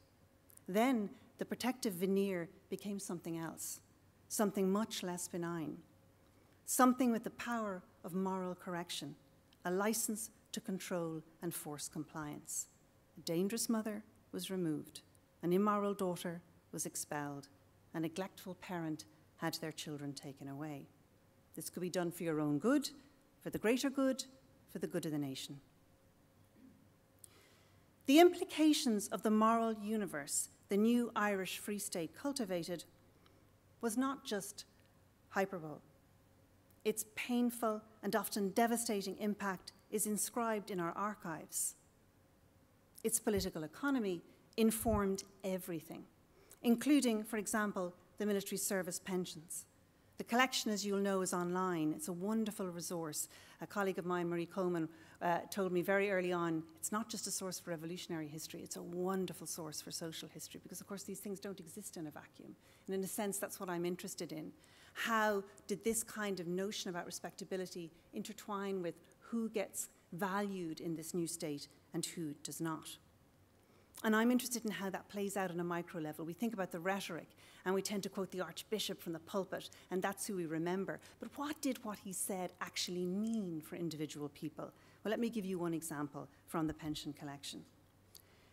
Then the protective veneer became something else, something much less benign, something with the power of moral correction, a license to control and force compliance. A dangerous mother was removed, an immoral daughter was expelled, a neglectful parent had their children taken away. This could be done for your own good, for the greater good, for the good of the nation. The implications of the moral universe the new Irish Free State cultivated was not just hyperbole. Its painful and often devastating impact is inscribed in our archives. Its political economy informed everything, including, for example, the military service pensions. The collection, as you'll know, is online. It's a wonderful resource. A colleague of mine, Marie Coleman, told me very early on, it's not just a source for revolutionary history, it's a wonderful source for social history, because of course these things don't exist in a vacuum. And in a sense, that's what I'm interested in. How did this kind of notion about respectability intertwine with who gets valued in this new state and who does not. And I'm interested in how that plays out on a micro level. We think about the rhetoric, and we tend to quote the Archbishop from the pulpit, and that's who we remember. But what did what he said actually mean for individual people? Well, let me give you one example from the pension collection.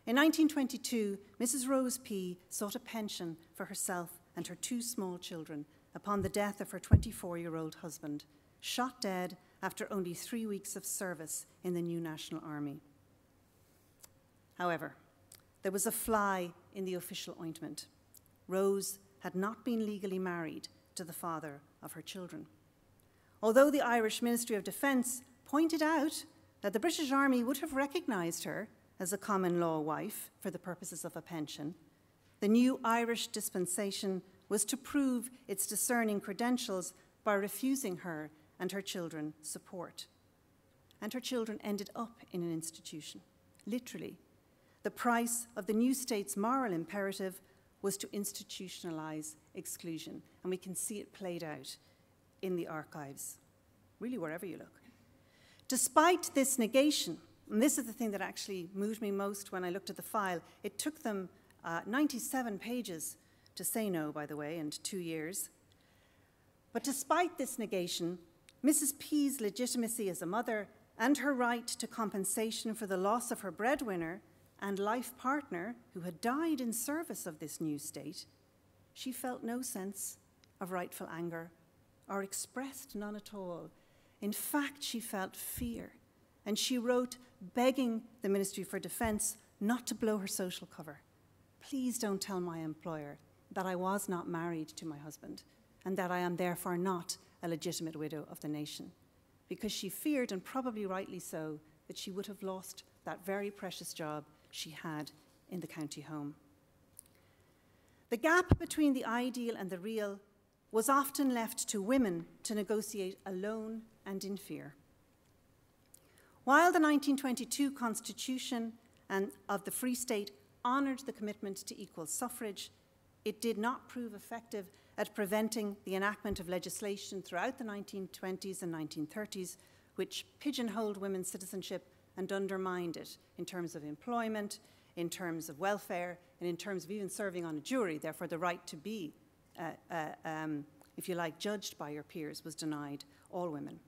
In 1922, Mrs. Rose P. sought a pension for herself and her 2 small children upon the death of her 24-year-old husband, shot dead after only 3 weeks of service in the new National Army. However, there was a fly in the official ointment. Rose had not been legally married to the father of her children. Although the Irish Ministry of Defence pointed out that the British Army would have recognised her as a common law wife for the purposes of a pension, the new Irish dispensation was to prove its discerning credentials by refusing her and her children support. And her children ended up in an institution, literally. The price of the new state's moral imperative was to institutionalise exclusion, and we can see it played out in the archives, really wherever you look. Despite this negation, and this is the thing that actually moved me most when I looked at the file, it took them 97 pages to say no, by the way, and 2 years. But despite this negation, Mrs. P's legitimacy as a mother and her right to compensation for the loss of her breadwinner and life partner who had died in service of this new state, she felt no sense of rightful anger or expressed none at all. In fact, she felt fear, and she wrote begging the Ministry for Defence not to blow her social cover. Please don't tell my employer that I was not married to my husband and that I am therefore not a legitimate widow of the nation, because she feared, and probably rightly so, that she would have lost that very precious job she had in the county home. The gap between the ideal and the real was often left to women to negotiate alone and in fear. While the 1922 Constitution of the Free State honoured the commitment to equal suffrage, it did not prove effective at preventing the enactment of legislation throughout the 1920s and 1930s, which pigeonholed women's citizenship and undermined it in terms of employment, in terms of welfare, and in terms of even serving on a jury. Therefore, the right to be, if you like, judged by your peers was denied all women.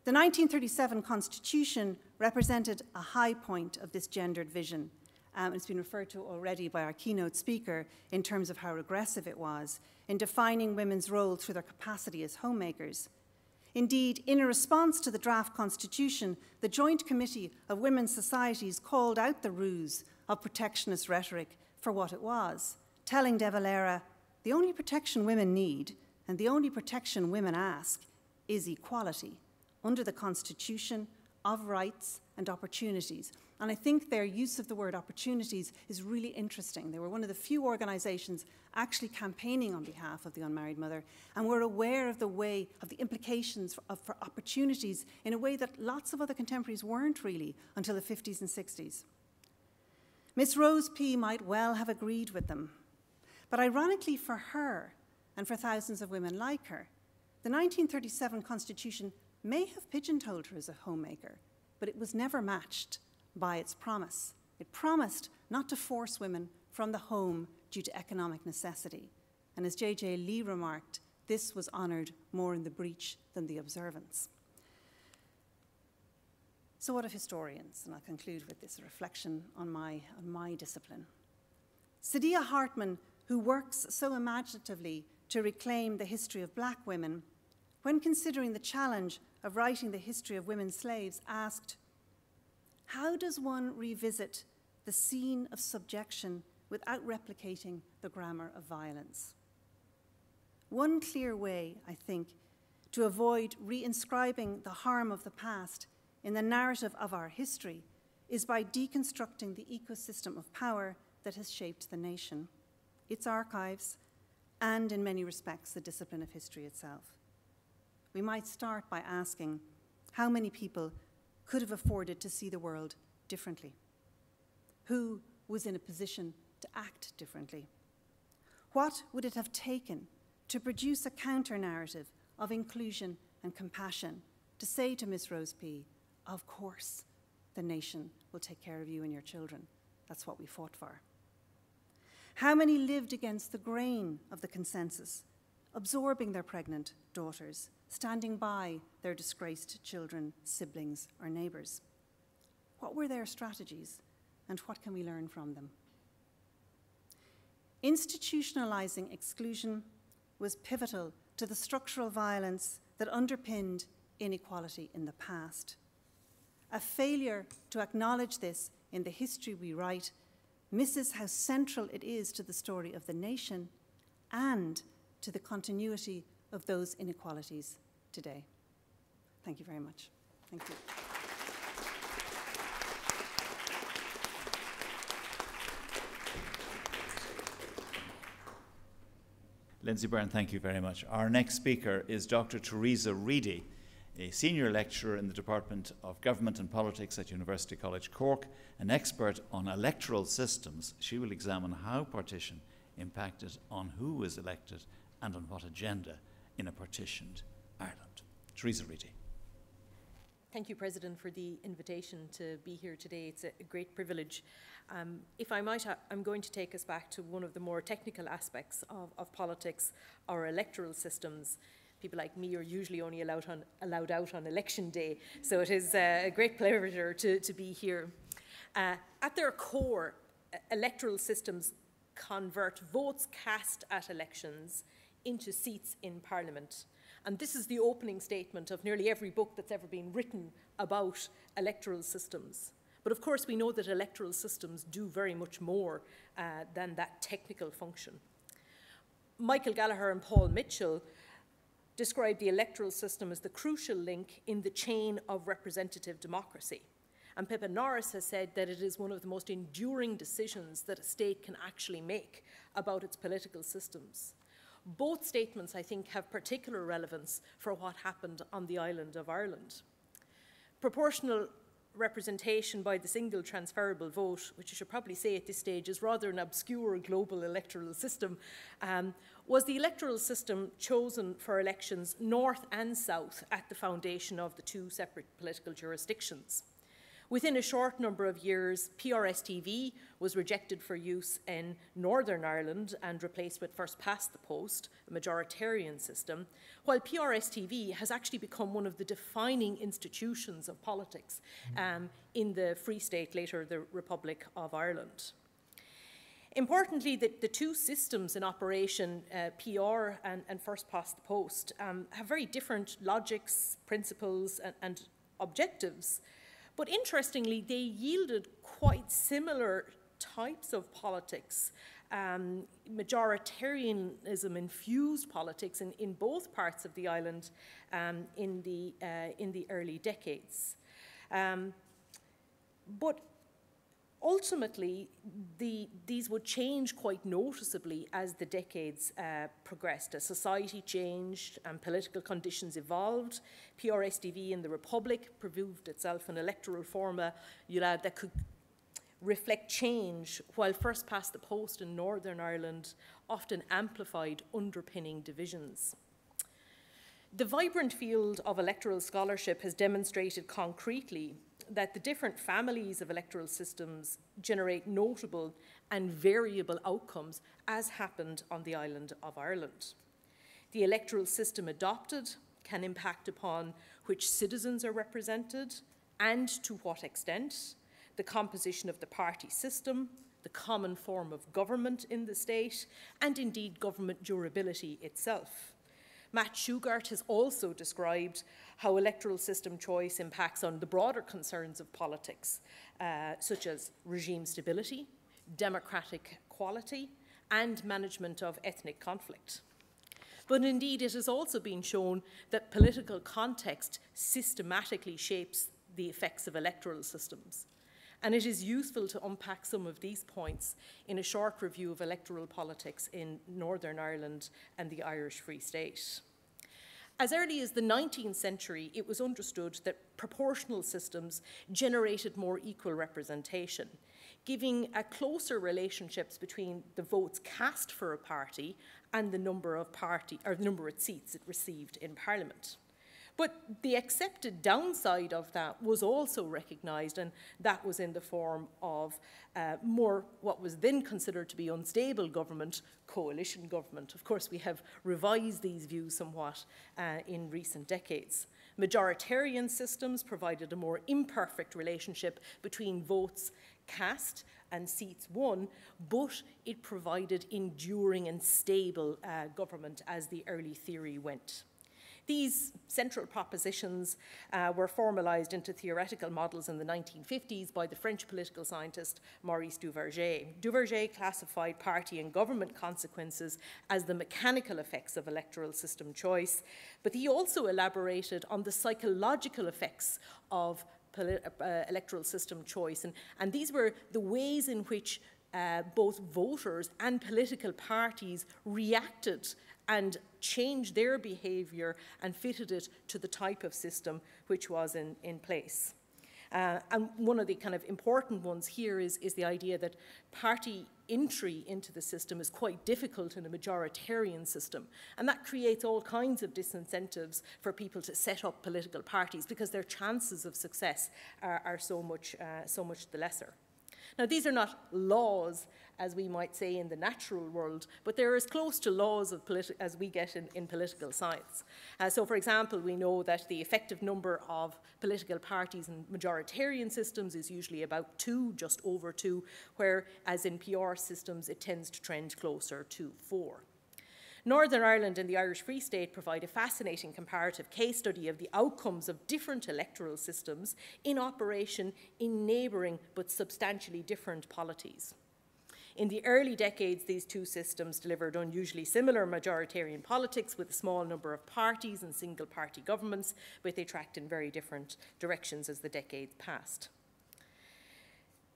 The 1937 Constitution represented a high point of this gendered vision. It's been referred to already by our keynote speaker in terms of how regressive it was in defining women's role through their capacity as homemakers. Indeed, in a response to the draft constitution, the Joint Committee of Women's Societies called out the ruse of protectionist rhetoric for what it was, telling De Valera, the only protection women need and the only protection women ask is equality under the Constitution of rights and opportunities. And I think their use of the word opportunities is really interesting. They were one of the few organisations actually campaigning on behalf of the unmarried mother, and were aware of the way, of the implications for opportunities in a way that lots of other contemporaries weren't really until the 50s and 60s. Miss Rose P. might well have agreed with them, but ironically for her, and for thousands of women like her, the 1937 Constitution may have pigeonholed her as a homemaker, but it was never matched by its promise. It promised not to force women from the home due to economic necessity. And as J.J. Lee remarked, this was honoured more in the breach than the observance. So what of historians? And I'll conclude with this reflection on my discipline. Saidiya Hartman, who works so imaginatively to reclaim the history of black women, when considering the challenge of writing the history of women slaves, asked, how does one revisit the scene of subjection without replicating the grammar of violence? One clear way, I think, to avoid reinscribing the harm of the past in the narrative of our history is by deconstructing the ecosystem of power that has shaped the nation, its archives, and in many respects, the discipline of history itself. We might start by asking how many people could have afforded to see the world differently? Who was in a position to act differently? What would it have taken to produce a counter-narrative of inclusion and compassion, to say to Miss Rose P., of course, the nation will take care of you and your children. That's what we fought for. How many lived against the grain of the consensus, absorbing their pregnant daughters, standing by their disgraced children, siblings, or neighbours? What were their strategies, and what can we learn from them? Institutionalizing exclusion was pivotal to the structural violence that underpinned inequality in the past. A failure to acknowledge this in the history we write misses how central it is to the story of the nation and to the continuity of those inequalities today. Thank you very much. Thank you. Lindsay Byrne, thank you very much. Our next speaker is Dr. Teresa Reedy, a senior lecturer in the Department of Government and Politics at University College Cork, an expert on electoral systems. She will examine how partition impacted on who was elected and on what agenda in a partitioned Ireland. Teresa Reedy. Thank you, President, for the invitation to be here today. It's a great privilege. If I might, I'm going to take us back to one of the more technical aspects of politics, our electoral systems. People like me are usually only allowed out on election day, so it is a great pleasure to be here. At their core, electoral systems convert votes cast at elections into seats in Parliament. And this is the opening statement of nearly every book that's ever been written about electoral systems. But of course, we know that electoral systems do very much more than that technical function. Michael Gallagher and Paul Mitchell described the electoral system as the crucial link in the chain of representative democracy. And Pippa Norris has said that it is one of the most enduring decisions that a state can actually make about its political systems. Both statements, I think, have particular relevance for what happened on the island of Ireland. Proportional representation by the single transferable vote, which I should probably say at this stage is rather an obscure global electoral system, was the electoral system chosen for elections north and south at the foundation of the two separate political jurisdictions. Within a short number of years, PRSTV was rejected for use in Northern Ireland and replaced with first past the post, a majoritarian system, while PRSTV has actually become one of the defining institutions of politics in the Free State, later the Republic of Ireland. Importantly, the two systems in operation, PR and first past the post, have very different logics, principles, and objectives. But interestingly, they yielded quite similar types of politics, majoritarianism infused politics in both parts of the island in the early decades. But ultimately, these would change quite noticeably as the decades progressed. As society changed and political conditions evolved, PRSTV in the Republic proved itself an electoral formula that could reflect change, while first past the post in Northern Ireland often amplified underpinning divisions. The vibrant field of electoral scholarship has demonstrated concretely that the different families of electoral systems generate notable and variable outcomes, as happened on the island of Ireland. The electoral system adopted can impact upon which citizens are represented and to what extent, the composition of the party system, the common form of government in the state, and indeed government durability itself. Matt Shugart has also described how electoral system choice impacts on the broader concerns of politics, such as regime stability, democratic quality, and management of ethnic conflict. But indeed, it has also been shown that political context systematically shapes the effects of electoral systems. And it is useful to unpack some of these points in a short review of electoral politics in Northern Ireland and the Irish Free State. As early as the 19th century, it was understood that proportional systems generated more equal representation, giving a closer relationships between the votes cast for a party and the number of seats it received in Parliament. But the accepted downside of that was also recognised, and that was in the form of more what was then considered to be unstable government, coalition government. Of course, we have revised these views somewhat in recent decades. Majoritarian systems provided a more imperfect relationship between votes cast and seats won, but it provided enduring and stable government as the early theory went. These central propositions were formalised into theoretical models in the 1950s by the French political scientist Maurice Duverger. Duverger classified party and government consequences as the mechanical effects of electoral system choice, but he also elaborated on the psychological effects of electoral system choice, and these were the ways in which both voters and political parties reacted and changed their behaviour and fitted it to the type of system which was in place. And one of the kind of important ones here is the idea that party entry into the system is quite difficult in a majoritarian system, and that creates all kinds of disincentives for people to set up political parties because their chances of success are so much the lesser. Now, these are not laws, as we might say in the natural world, but they're as close to laws of as we get in political science. So, for example, we know that the effective number of political parties in majoritarian systems is usually about 2, just over 2, whereas in PR systems it tends to trend closer to 4. Northern Ireland and the Irish Free State provide a fascinating comparative case study of the outcomes of different electoral systems in operation in neighbouring but substantially different polities. In the early decades, these two systems delivered unusually similar majoritarian politics with a small number of parties and single-party governments, but they tracked in very different directions as the decades passed.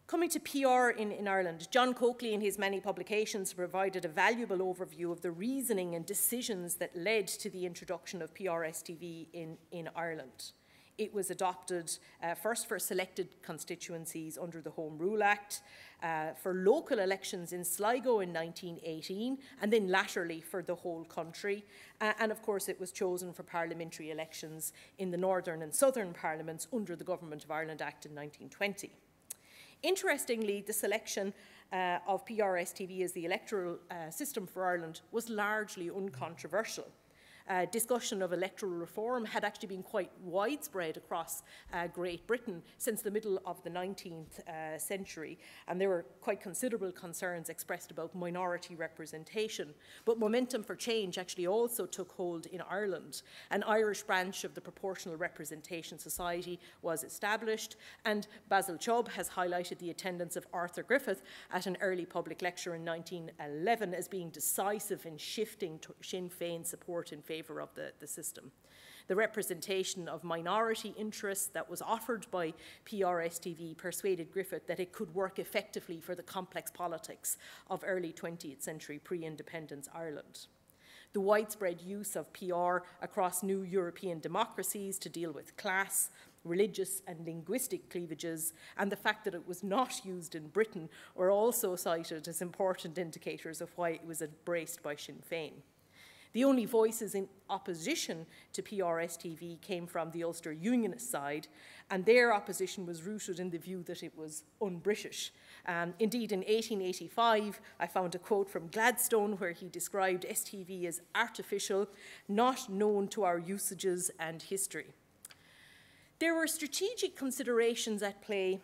Coming to PR in Ireland, John Coakley in his many publications provided a valuable overview of the reasoning and decisions that led to the introduction of PRS-TV in Ireland. It was adopted first for selected constituencies under the Home Rule Act, for local elections in Sligo in 1918, and then latterly for the whole country. And of course it was chosen for parliamentary elections in the Northern and Southern Parliaments under the Government of Ireland Act in 1920. Interestingly, the selection of PRS-TV as the electoral system for Ireland was largely uncontroversial. Discussion of electoral reform had actually been quite widespread across Great Britain since the middle of the 19th century, and there were quite considerable concerns expressed about minority representation. But momentum for change actually also took hold in Ireland. An Irish branch of the Proportional Representation Society was established, and Basil Chubb has highlighted the attendance of Arthur Griffith at an early public lecture in 1911 as being decisive in shifting Sinn Féin support in favour of the system. The representation of minority interests that was offered by PRS-TV persuaded Griffith that it could work effectively for the complex politics of early 20th century pre-independence Ireland. The widespread use of PR across new European democracies to deal with class, religious and linguistic cleavages, and the fact that it was not used in Britain were also cited as important indicators of why it was embraced by Sinn Féin. The only voices in opposition to PRS-TV came from the Ulster Unionist side, and their opposition was rooted in the view that it was un-British. Indeed, in 1885, I found a quote from Gladstone where he described STV as artificial, not known to our usages and history. There were strategic considerations at play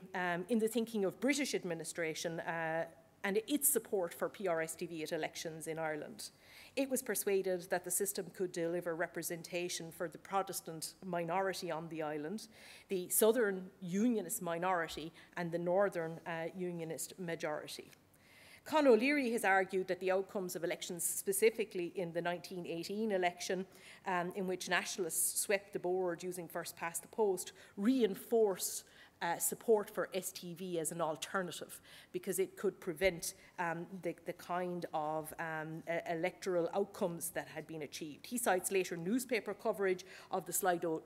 in the thinking of British administration and its support for PRS-TV at elections in Ireland. It was persuaded that the system could deliver representation for the Protestant minority on the island, the Southern Unionist minority, and the Northern Unionist majority. Con O'Leary has argued that the outcomes of elections, specifically in the 1918 election, in which nationalists swept the board using first past the post, reinforced support for STV as an alternative because it could prevent the kind of electoral outcomes that had been achieved. He cites later newspaper coverage of the Sligo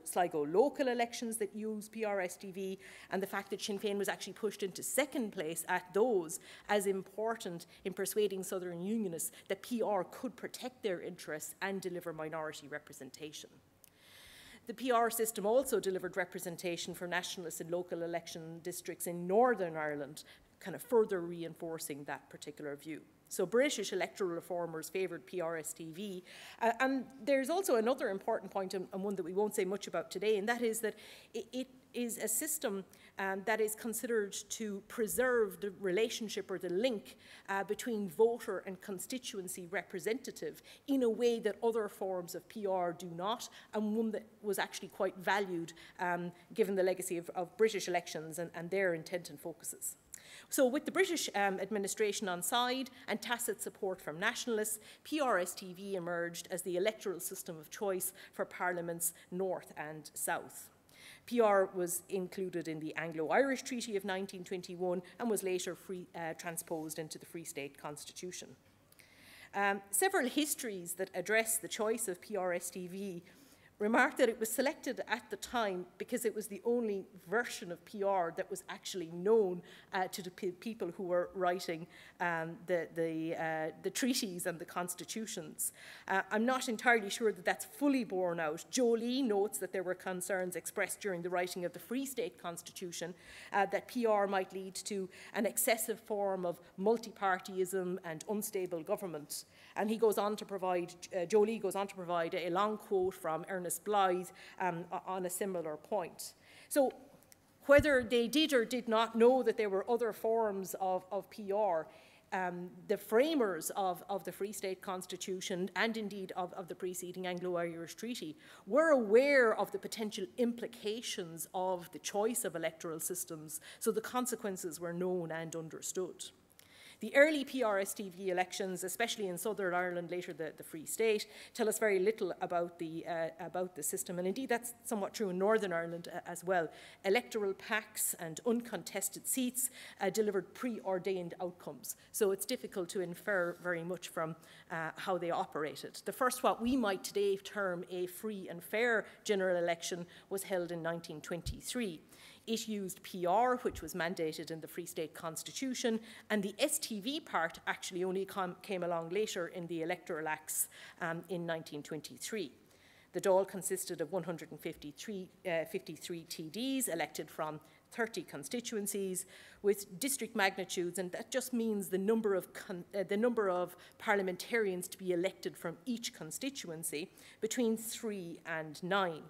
local elections that used PRS-TV and the fact that Sinn Féin was actually pushed into second place at those as important in persuading Southern Unionists that PR could protect their interests and deliver minority representation. The PR system also delivered representation for nationalists in local election districts in Northern Ireland, kind of further reinforcing that particular view. So British electoral reformers favoured PRSTV. And there's also another important point, and one that we won't say much about today, and that is that it is a system that is considered to preserve the relationship or the link between voter and constituency representative in a way that other forms of PR do not, and one that was actually quite valued given the legacy of British elections and their intent and focuses. So with the British administration on side and tacit support from nationalists, PRSTV emerged as the electoral system of choice for parliaments north and south. PR was included in the Anglo-Irish Treaty of 1921 and was later transposed into the Free State Constitution. Several histories that address the choice of PRSTV remarked that it was selected at the time because it was the only version of PR that was actually known to the people who were writing the treaties and the constitutions. I'm not entirely sure that that's fully borne out. Jolie notes that there were concerns expressed during the writing of the Free State Constitution that PR might lead to an excessive form of multi-partyism and unstable government. And he goes on to provide, Jolie goes on to provide a long quote from Erner on a similar point. So whether they did or did not know that there were other forms of PR, the framers of the Free State Constitution and indeed of the preceding Anglo-Irish Treaty were aware of the potential implications of the choice of electoral systems, so the consequences were known and understood. The early PRSTV elections, especially in Southern Ireland, later the Free State, tell us very little about the system, and indeed that's somewhat true in Northern Ireland as well. Electoral pacts and uncontested seats delivered preordained outcomes, so it's difficult to infer very much from how they operated. The first, what we might today term a free and fair general election, was held in 1923. It used PR, which was mandated in the Free State Constitution, and the STV part actually only came along later in the Electoral Acts in 1923. The Dáil consisted of 153 TDs elected from 30 constituencies with district magnitudes, and that just means the number of parliamentarians to be elected from each constituency between 3 and 9.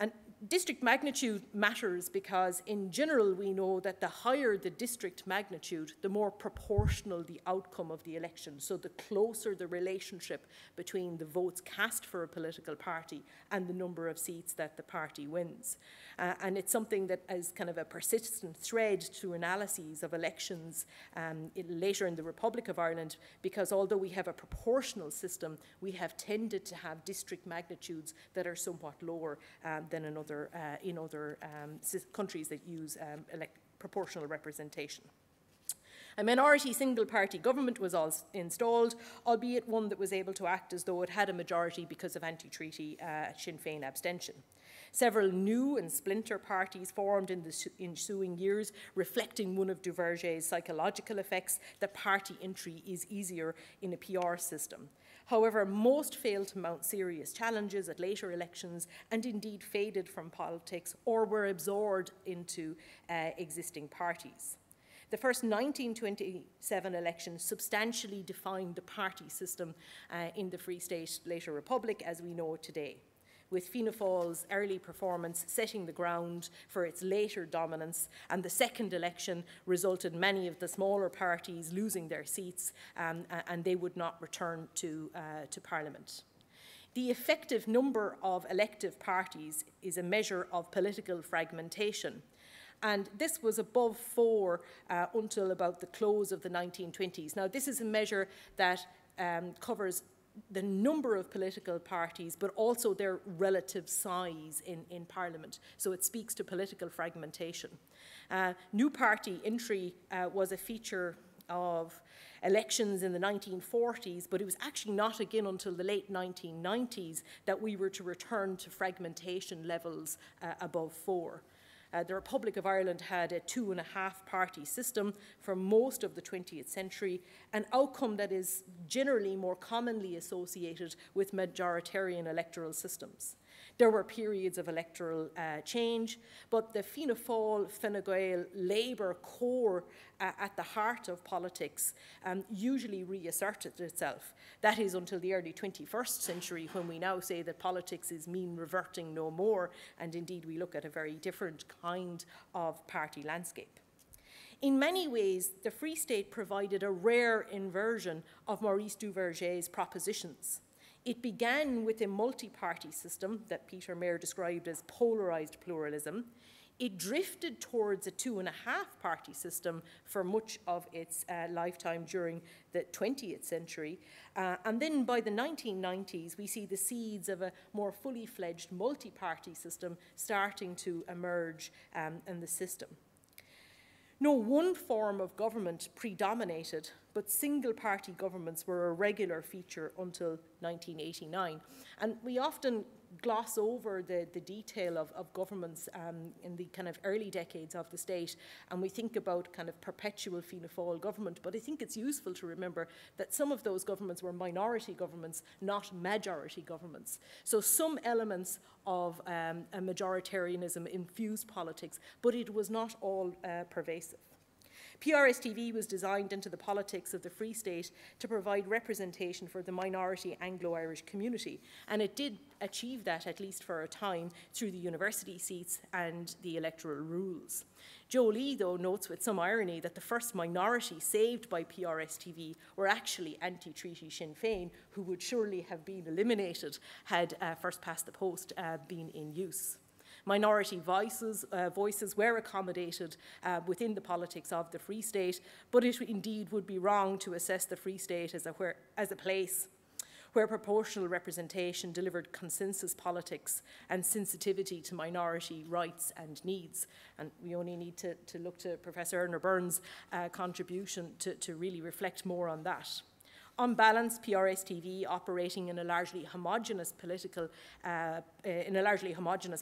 And district magnitude matters because in general we know that the higher the district magnitude, the more proportional the outcome of the election. So the closer the relationship between the votes cast for a political party and the number of seats that the party wins. And it's something that is kind of a persistent thread through analyses of elections later in the Republic of Ireland, because although we have a proportional system, we have tended to have district magnitudes that are somewhat lower than in other countries that use proportional representation. A minority single-party government was installed, albeit one that was able to act as though it had a majority because of anti-treaty Sinn Féin abstention. Several new and splinter parties formed in the ensuing years, reflecting one of Duverger's psychological effects that party entry is easier in a PR system. However, most failed to mount serious challenges at later elections and indeed faded from politics or were absorbed into existing parties. The first 1927 election substantially defined the party system in the Free State later Republic as we know it today, with Fianna Fáil's early performance setting the ground for its later dominance, and the second election resulted in many of the smaller parties losing their seats and they would not return to Parliament. The effective number of elective parties is a measure of political fragmentation, and this was above 4 until about the close of the 1920s. Now, this is a measure that covers the number of political parties, but also their relative size in Parliament. So it speaks to political fragmentation. New party entry was a feature of elections in the 1940s, but it was actually not again until the late 1990s that we were to return to fragmentation levels above 4. The Republic of Ireland had a 2.5-party system for most of the 20th century, an outcome that is generally more commonly associated with majoritarian electoral systems. There were periods of electoral change, but the Fianna Fáil, Fine Gael, Labour core at the heart of politics usually reasserted itself. That is until the early 21st century, when we now say that politics is mean reverting no more, and indeed we look at a very different kind of party landscape. In many ways, the Free State provided a rare inversion of Maurice Duverger's propositions. It began with a multi-party system that Peter Mayer described as polarised pluralism. It drifted towards a 2.5-party system for much of its lifetime during the 20th century. And then by the 1990s, we see the seeds of a more fully fledged multi-party system starting to emerge in the system. No one form of government predominated, but single-party governments were a regular feature until 1989. And we often gloss over the detail of governments in the kind of early decades of the state, and we think about kind of perpetual Fianna Fáil government, but I think it's useful to remember that some of those governments were minority governments, not majority governments. So some elements of a majoritarianism infused politics, but it was not all pervasive. PRS-TV was designed into the politics of the Free State to provide representation for the minority Anglo-Irish community, and it did achieve that, at least for a time, through the university seats and the electoral rules. Joe Lee, though, notes with some irony that the first minority saved by PRS-TV were actually anti-treaty Sinn Féin, who would surely have been eliminated had First Past the Post been in use. Minority voices were accommodated within the politics of the Free State, but it indeed would be wrong to assess the Free State as a place where proportional representation delivered consensus politics and sensitivity to minority rights and needs. And we only need to look to Professor Erner Byrne's contribution to really reflect more on that. On balance, PRS-TV, operating in a largely homogenous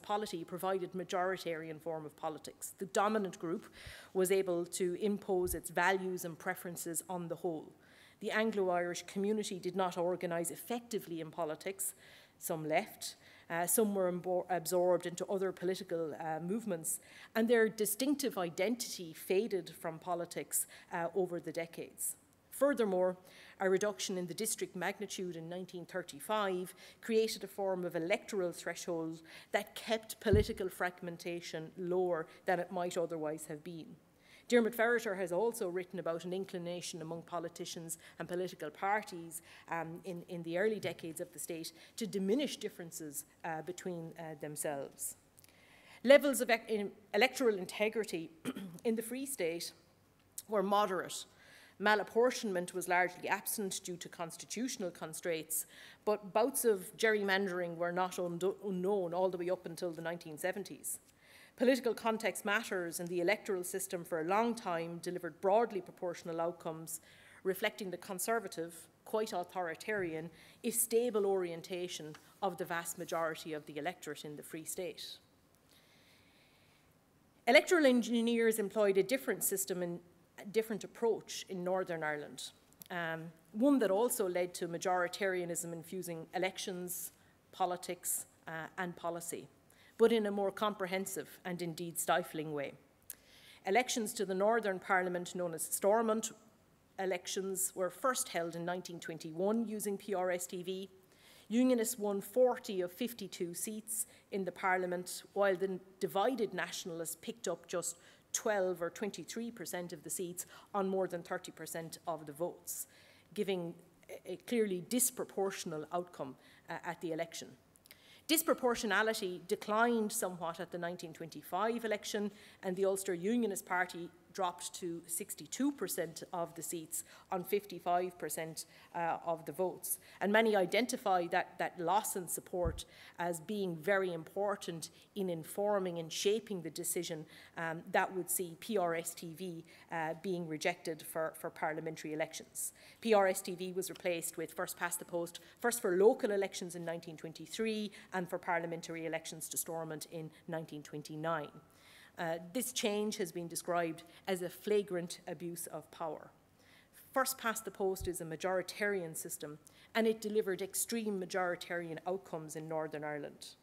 polity, provided majoritarian form of politics. The dominant group was able to impose its values and preferences on the whole. The Anglo-Irish community did not organise effectively in politics. Some left. Some were absorbed into other political movements, and their distinctive identity faded from politics over the decades. Furthermore, a reduction in the district magnitude in 1935 created a form of electoral threshold that kept political fragmentation lower than it might otherwise have been. Diarmaid Ferriter has also written about an inclination among politicians and political parties in the early decades of the state to diminish differences between themselves. Levels of electoral integrity in the Free State were moderate. Malapportionment was largely absent due to constitutional constraints, but bouts of gerrymandering were not unknown all the way up until the 1970s. Political context matters, and the electoral system for a long time delivered broadly proportional outcomes, reflecting the conservative, quite authoritarian, if stable orientation of the vast majority of the electorate in the Free State. Electoral engineers employed a different system and different approach in Northern Ireland, one that also led to majoritarianism infusing elections, politics and policy, but in a more comprehensive and indeed stifling way. Elections to the Northern Parliament, known as Stormont elections, were first held in 1921 using PRS-TV. Unionists won 40 of 52 seats in the Parliament, while the divided Nationalists picked up just 12 or 23% of the seats on more than 30% of the votes, giving a clearly disproportional outcome at the election. Disproportionality declined somewhat at the 1925 election, and the Ulster Unionist Party dropped to 62% of the seats on 55% of the votes. And many identify that loss in support as being very important in informing and shaping the decision that would see PRS-TV being rejected for parliamentary elections. PRS-TV was replaced with First Past the Post, first for local elections in 1923 and for parliamentary elections to Stormont in 1929. This change has been described as a flagrant abuse of power. First Past the Post is a majoritarian system, and it delivered extreme majoritarian outcomes in Northern Ireland.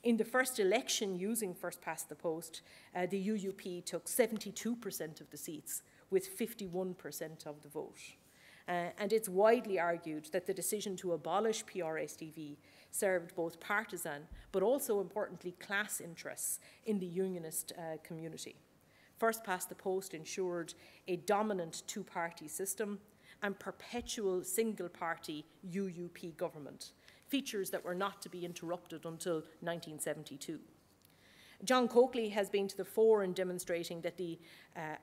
In the first election using first past the post, the UUP took 72% of the seats with 51% of the vote. And it's widely argued that the decision to abolish PRSTV served both partisan but also importantly class interests in the unionist community. First past the post ensured a dominant two-party system and perpetual single-party UUP government, features that were not to be interrupted until 1972. John Coakley has been to the fore in demonstrating that the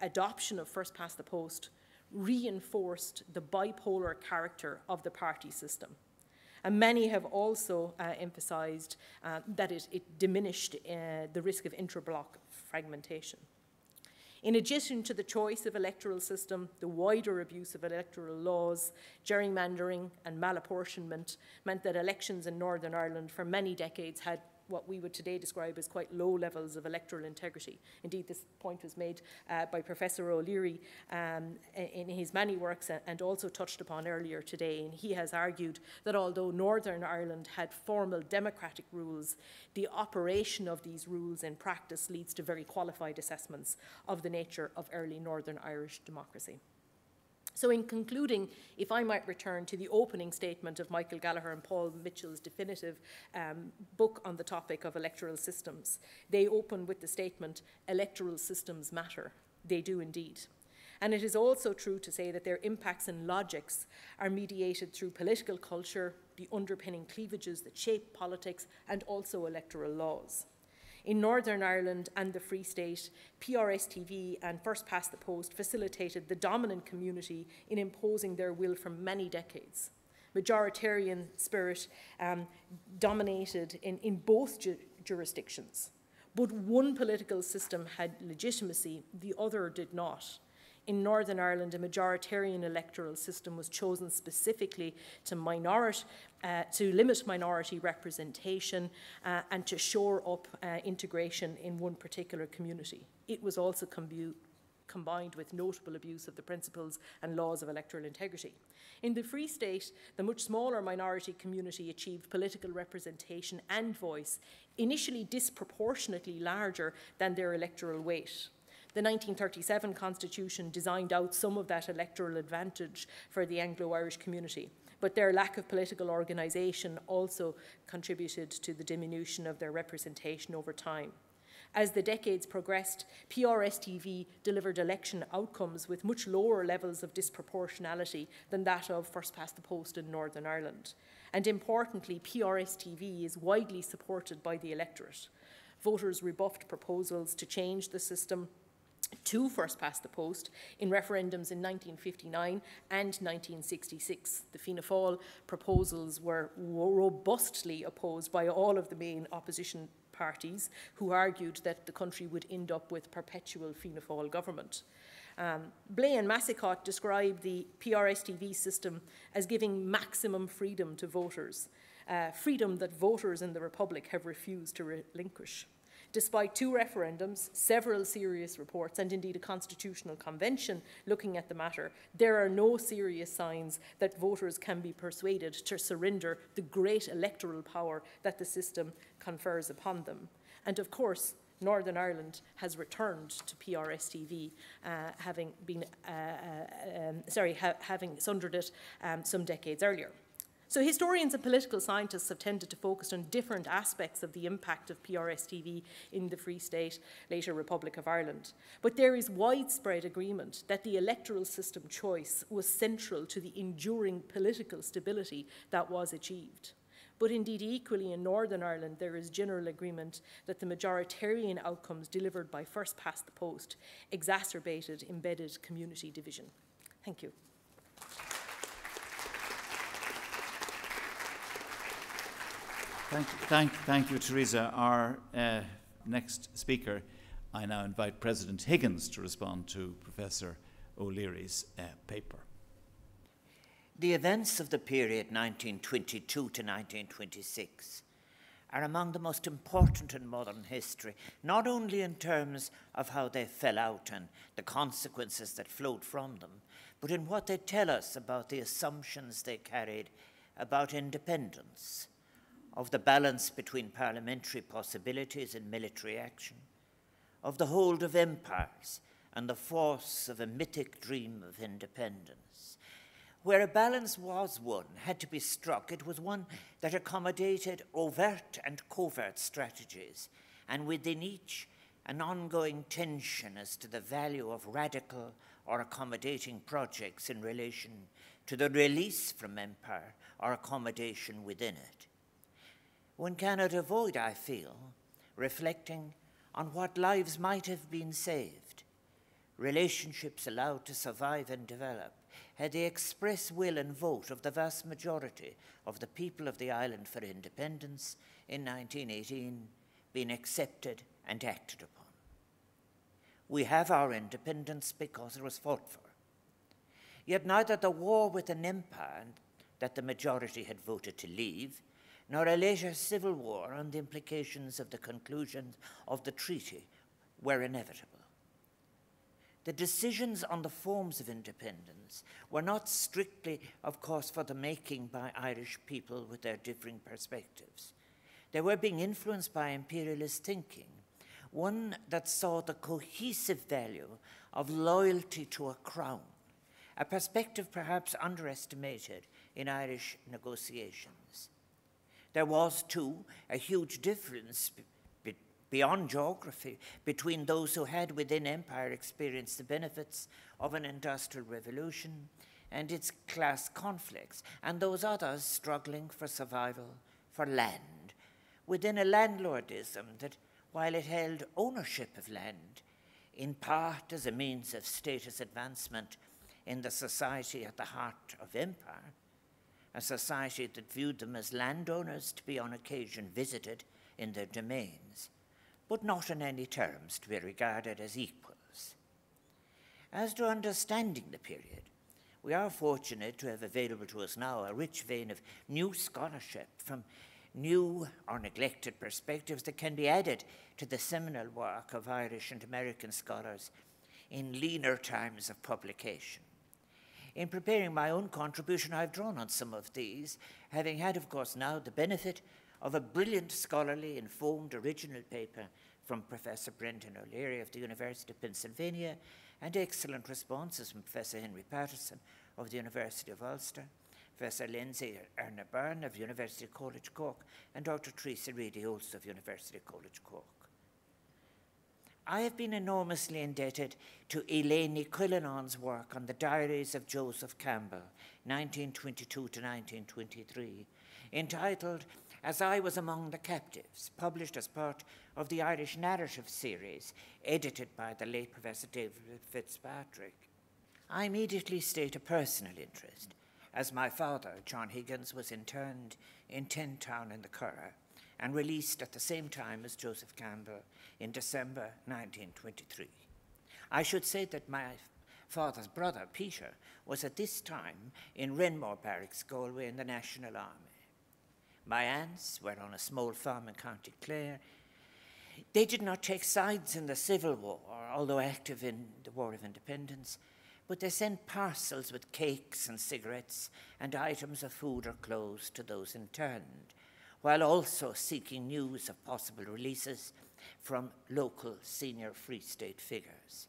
adoption of first past the post reinforced the bipolar character of the party system. And many have also emphasised that it diminished the risk of intra-block fragmentation. In addition to the choice of electoral system, the wider abuse of electoral laws, gerrymandering and malapportionment meant that elections in Northern Ireland for many decades had what we would today describe as quite low levels of electoral integrity. Indeed, this point was made by Professor O'Leary in his many works and also touched upon earlier today. And he has argued that although Northern Ireland had formal democratic rules, the operation of these rules in practice leads to very qualified assessments of the nature of early Northern Irish democracy. So in concluding, if I might return to the opening statement of Michael Gallagher and Paul Mitchell's definitive book on the topic of electoral systems, they open with the statement, "Electoral systems matter." They do indeed. And it is also true to say that their impacts and logics are mediated through political culture, the underpinning cleavages that shape politics, and also electoral laws. In Northern Ireland and the Free State, PRSTV and First Past the Post facilitated the dominant community in imposing their will for many decades. Majoritarian spirit dominated in both jurisdictions. But one political system had legitimacy, the other did not. In Northern Ireland, a majoritarian electoral system was chosen specifically to limit minority representation and to shore up integration in one particular community. It was also combined with notable abuse of the principles and laws of electoral integrity. In the Free State, the much smaller minority community achieved political representation and voice, initially disproportionately larger than their electoral weight. The 1937 Constitution designed out some of that electoral advantage for the Anglo-Irish community, but their lack of political organisation also contributed to the diminution of their representation over time. As the decades progressed, PRSTV delivered election outcomes with much lower levels of disproportionality than that of First Past the Post in Northern Ireland. And importantly, PRSTV is widely supported by the electorate. Voters rebuffed proposals to change the system to First Past the Post in referendums in 1959 and 1966. The Fianna Fáil proposals were robustly opposed by all of the main opposition parties, who argued that the country would end up with perpetual Fianna Fáil government. Blay and Massicott described the PRSTV system as giving maximum freedom to voters, freedom that voters in the Republic have refused to relinquish. Despite 2 referendums, several serious reports, and indeed a constitutional convention looking at the matter, there are no serious signs that voters can be persuaded to surrender the great electoral power that the system confers upon them. And of course, Northern Ireland has returned to PRSTV, having sundered it some decades earlier. So historians and political scientists have tended to focus on different aspects of the impact of PRSTV in the Free State, later Republic of Ireland. But there is widespread agreement that the electoral system choice was central to the enduring political stability that was achieved. But indeed, equally in Northern Ireland, there is general agreement that the majoritarian outcomes delivered by First Past the Post exacerbated embedded community division. Thank you. Thank you, Teresa. Our next speaker, I now invite President Higgins to respond to Professor O'Leary's paper. The events of the period 1922 to 1926 are among the most important in modern history, not only in terms of how they fell out and the consequences that flowed from them, but in what they tell us about the assumptions they carried about independence, of the balance between parliamentary possibilities and military action, of the hold of empires and the force of a mythic dream of independence. Where a balance was won, had to be struck, it was one that accommodated overt and covert strategies, and within each an ongoing tension as to the value of radical or accommodating projects in relation to the release from empire or accommodation within it. One cannot avoid, I feel, reflecting on what lives might have been saved, relationships allowed to survive and develop, had the express will and vote of the vast majority of the people of the island for independence in 1918 been accepted and acted upon. We have our independence because it was fought for. Yet neither the war with an empire that the majority had voted to leave, nor a later civil war on the implications of the conclusion of the treaty were inevitable. The decisions on the forms of independence were not strictly, of course, for the making by Irish people with their differing perspectives. They were being influenced by imperialist thinking, one that saw the cohesive value of loyalty to a crown, a perspective perhaps underestimated in Irish negotiations. There was, too, a huge difference beyond geography between those who had within empire experienced the benefits of an industrial revolution and its class conflicts, and those others struggling for survival, for land, within a landlordism that, while it held ownership of land, in part as a means of status advancement in the society at the heart of empire, a society that viewed them as landowners to be on occasion visited in their domains, but not in any terms to be regarded as equals. As to understanding the period, we are fortunate to have available to us now a rich vein of new scholarship from new or neglected perspectives that can be added to the seminal work of Irish and American scholars in leaner times of publication. In preparing my own contribution, I've drawn on some of these, having had, of course, now the benefit of a brilliant scholarly informed original paper from Professor Brendan O'Leary of the University of Pennsylvania and excellent responses from Professor Henry Patterson of the University of Ulster, Professor Lindsay Erner of University College Cork, and Dr. Teresa Reedy, also of University College Cork. I have been enormously indebted to Elaine Quillanon's work on the diaries of Joseph Campbell, 1922 to 1923, entitled As I Was Among the Captives, published as part of the Irish Narrative series, edited by the late Professor David Fitzpatrick. I immediately state a personal interest, as my father, John Higgins, was interned in Tentown in the Curragh and released at the same time as Joseph Campbell in December 1923. I should say that my father's brother, Peter, was at this time in Renmore Barracks, Galway, in the National Army. My aunts were on a small farm in County Clare. They did not take sides in the Civil War, although active in the War of Independence, but they sent parcels with cakes and cigarettes and items of food or clothes to those interned, while also seeking news of possible releases from local senior Free State figures.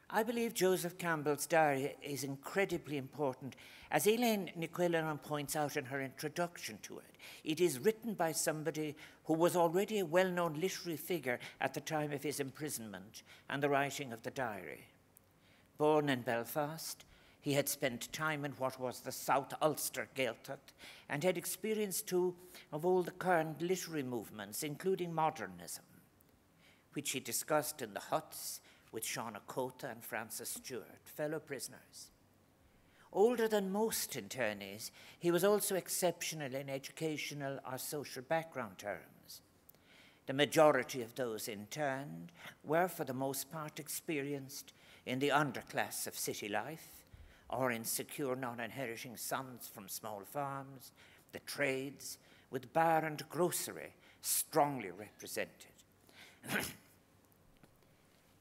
I believe Joseph Campbell's diary is incredibly important. As Elaine Quillan points out in her introduction to it, it is written by somebody who was already a well-known literary figure at the time of his imprisonment and the writing of the diary. Born in Belfast, he had spent time in what was the South Ulster Gaeltacht and had experience too of all the current literary movements, including modernism, which he discussed in the huts with Sean O'Cota and Francis Stewart, fellow prisoners. Older than most internees, he was also exceptional in educational or social background terms. The majority of those interned were, for the most part, experienced in the underclass of city life, or in secure non-inheriting sons from small farms, the trades, with bar and grocery strongly represented.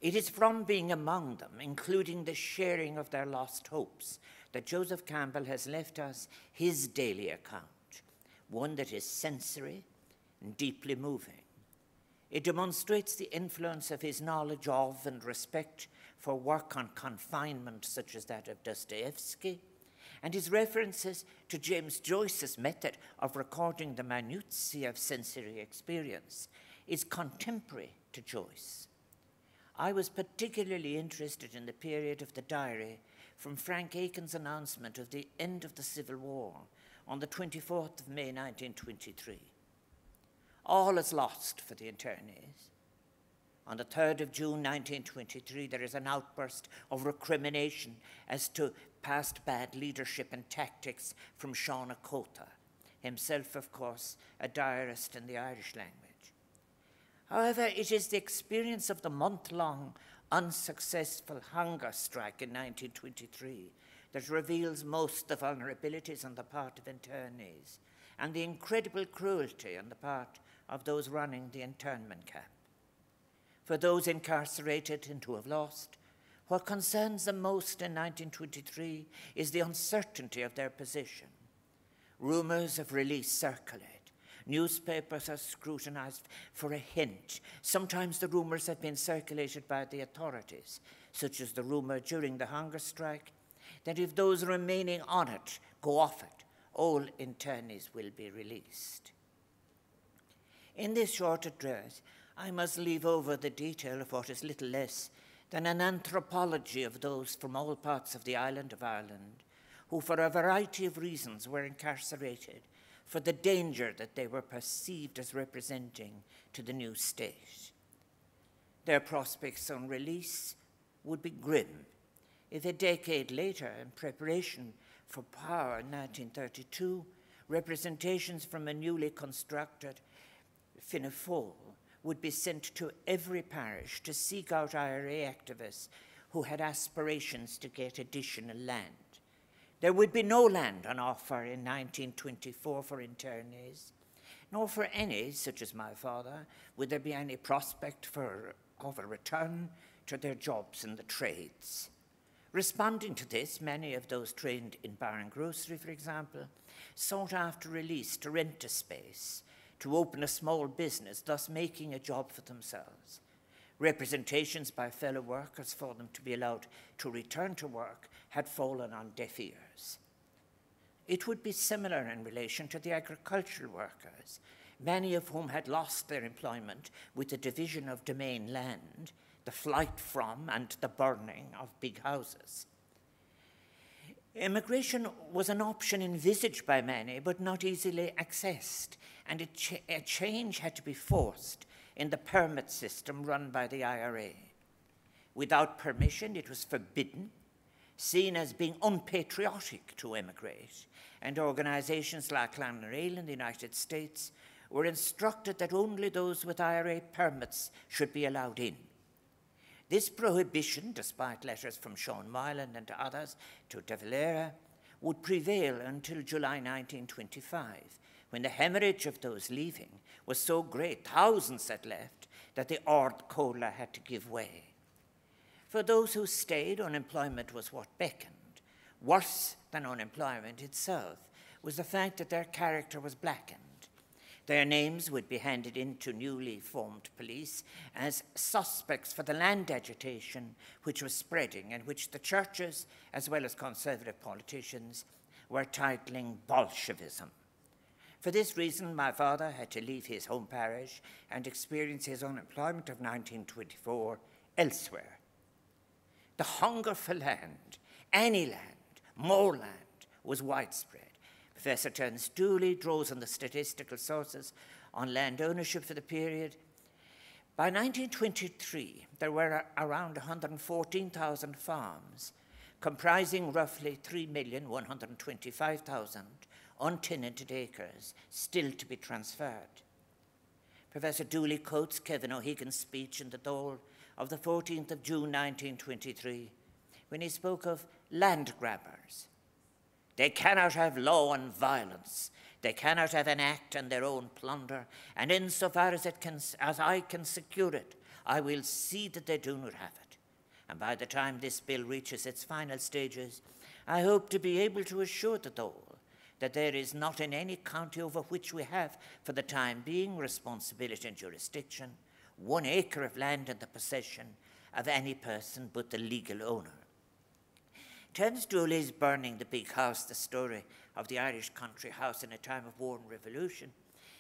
It is from being among them, including the sharing of their lost hopes, that Joseph Campbell has left us his daily account, one that is sensory and deeply moving. It demonstrates the influence of his knowledge of and respect for work on confinement such as that of Dostoevsky, and his references to James Joyce's method of recording the minutiae of sensory experience is contemporary to Joyce. I was particularly interested in the period of the diary from Frank Aiken's announcement of the end of the Civil War on the 24th of May 1923. All is lost for the internees. On the 3rd of June 1923, there is an outburst of recrimination as to past bad leadership and tactics from Sean Cota, himself, of course, a diarist in the Irish language. However, it is the experience of the month-long, unsuccessful hunger strike in 1923 that reveals most the vulnerabilities on the part of internees and the incredible cruelty on the part of those running the internment camp. For those incarcerated and who have lost, what concerns them most in 1923 is the uncertainty of their position. Rumours of release circulate. Newspapers are scrutinized for a hint. Sometimes the rumours have been circulated by the authorities, such as the rumour during the hunger strike, that if those remaining on it go off it, all internees will be released. In this short address, I must leave over the detail of what is little less than an anthropology of those from all parts of the island of Ireland who, for a variety of reasons, were incarcerated for the danger that they were perceived as representing to the new state. Their prospects on release would be grim if a decade later, in preparation for power in 1932, representations from a newly constructed Fianna Fáil would be sent to every parish to seek out IRA activists who had aspirations to get additional land. There would be no land on offer in 1924 for internees, nor for any, such as my father, would there be any prospect of a return to their jobs in the trades. Responding to this, many of those trained in bar and grocery, for example, sought after release to rent a space, to open a small business, thus making a job for themselves. Representations by fellow workers for them to be allowed to return to work had fallen on deaf ears. It would be similar in relation to the agricultural workers, many of whom had lost their employment with the division of domain land, the flight from and the burning of big houses. Immigration was an option envisaged by many, but not easily accessed, and a change had to be forced in the permit system run by the IRA. Without permission, it was forbidden, seen as being unpatriotic to emigrate, and organizations like Landlordism in the United States were instructed that only those with IRA permits should be allowed in. This prohibition, despite letters from Sean Moylan and others to De Valera, would prevail until July 1925, when the hemorrhage of those leaving was so great, thousands had left, that the Ard Cola had to give way. For those who stayed, unemployment was what beckoned. Worse than unemployment itself was the fact that their character was blackened. Their names would be handed in to newly formed police as suspects for the land agitation which was spreading and which the churches, as well as conservative politicians, were titling Bolshevism. For this reason, my father had to leave his home parish and experience his unemployment of 1924 elsewhere. The hunger for land, any land, more land, was widespread. Professor Terence Dooley draws on the statistical sources on land ownership for the period. By 1923, there were around 114,000 farms, comprising roughly 3,125,000 untenanted acres still to be transferred. Professor Dooley quotes Kevin O'Higgins' speech in the Dáil of the 14th of June 1923, when he spoke of land grabbers. They cannot have law and violence. They cannot have an act and their own plunder. And insofar as I can secure it, I will see that they do not have it. And by the time this bill reaches its final stages, I hope to be able to assure the Dáil that there is not in any county over which we have, for the time being, responsibility and jurisdiction, 1 acre of land in the possession of any person but the legal owner. Terence Dooley's Burning the Big House, the story of the Irish country house in a time of war and revolution,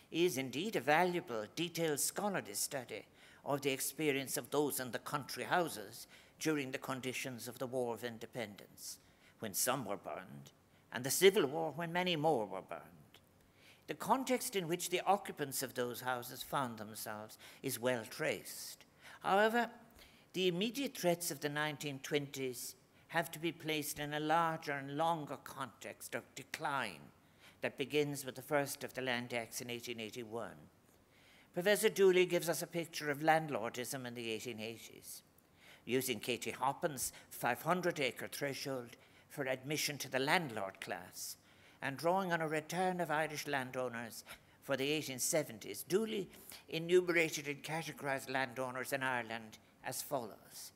is indeed a valuable, detailed scholarly study of the experience of those in the country houses during the conditions of the War of Independence, when some were burned, and the Civil War, when many more were burned. The context in which the occupants of those houses found themselves is well traced. However, the immediate threats of the 1920s have to be placed in a larger and longer context of decline that begins with the first of the Land Acts in 1881. Professor Dooley gives us a picture of landlordism in the 1880s, using Katie Hoppin's 500-acre threshold for admission to the landlord class, and drawing on a return of Irish landowners for the 1870s. Dooley enumerated and categorized landowners in Ireland as follows: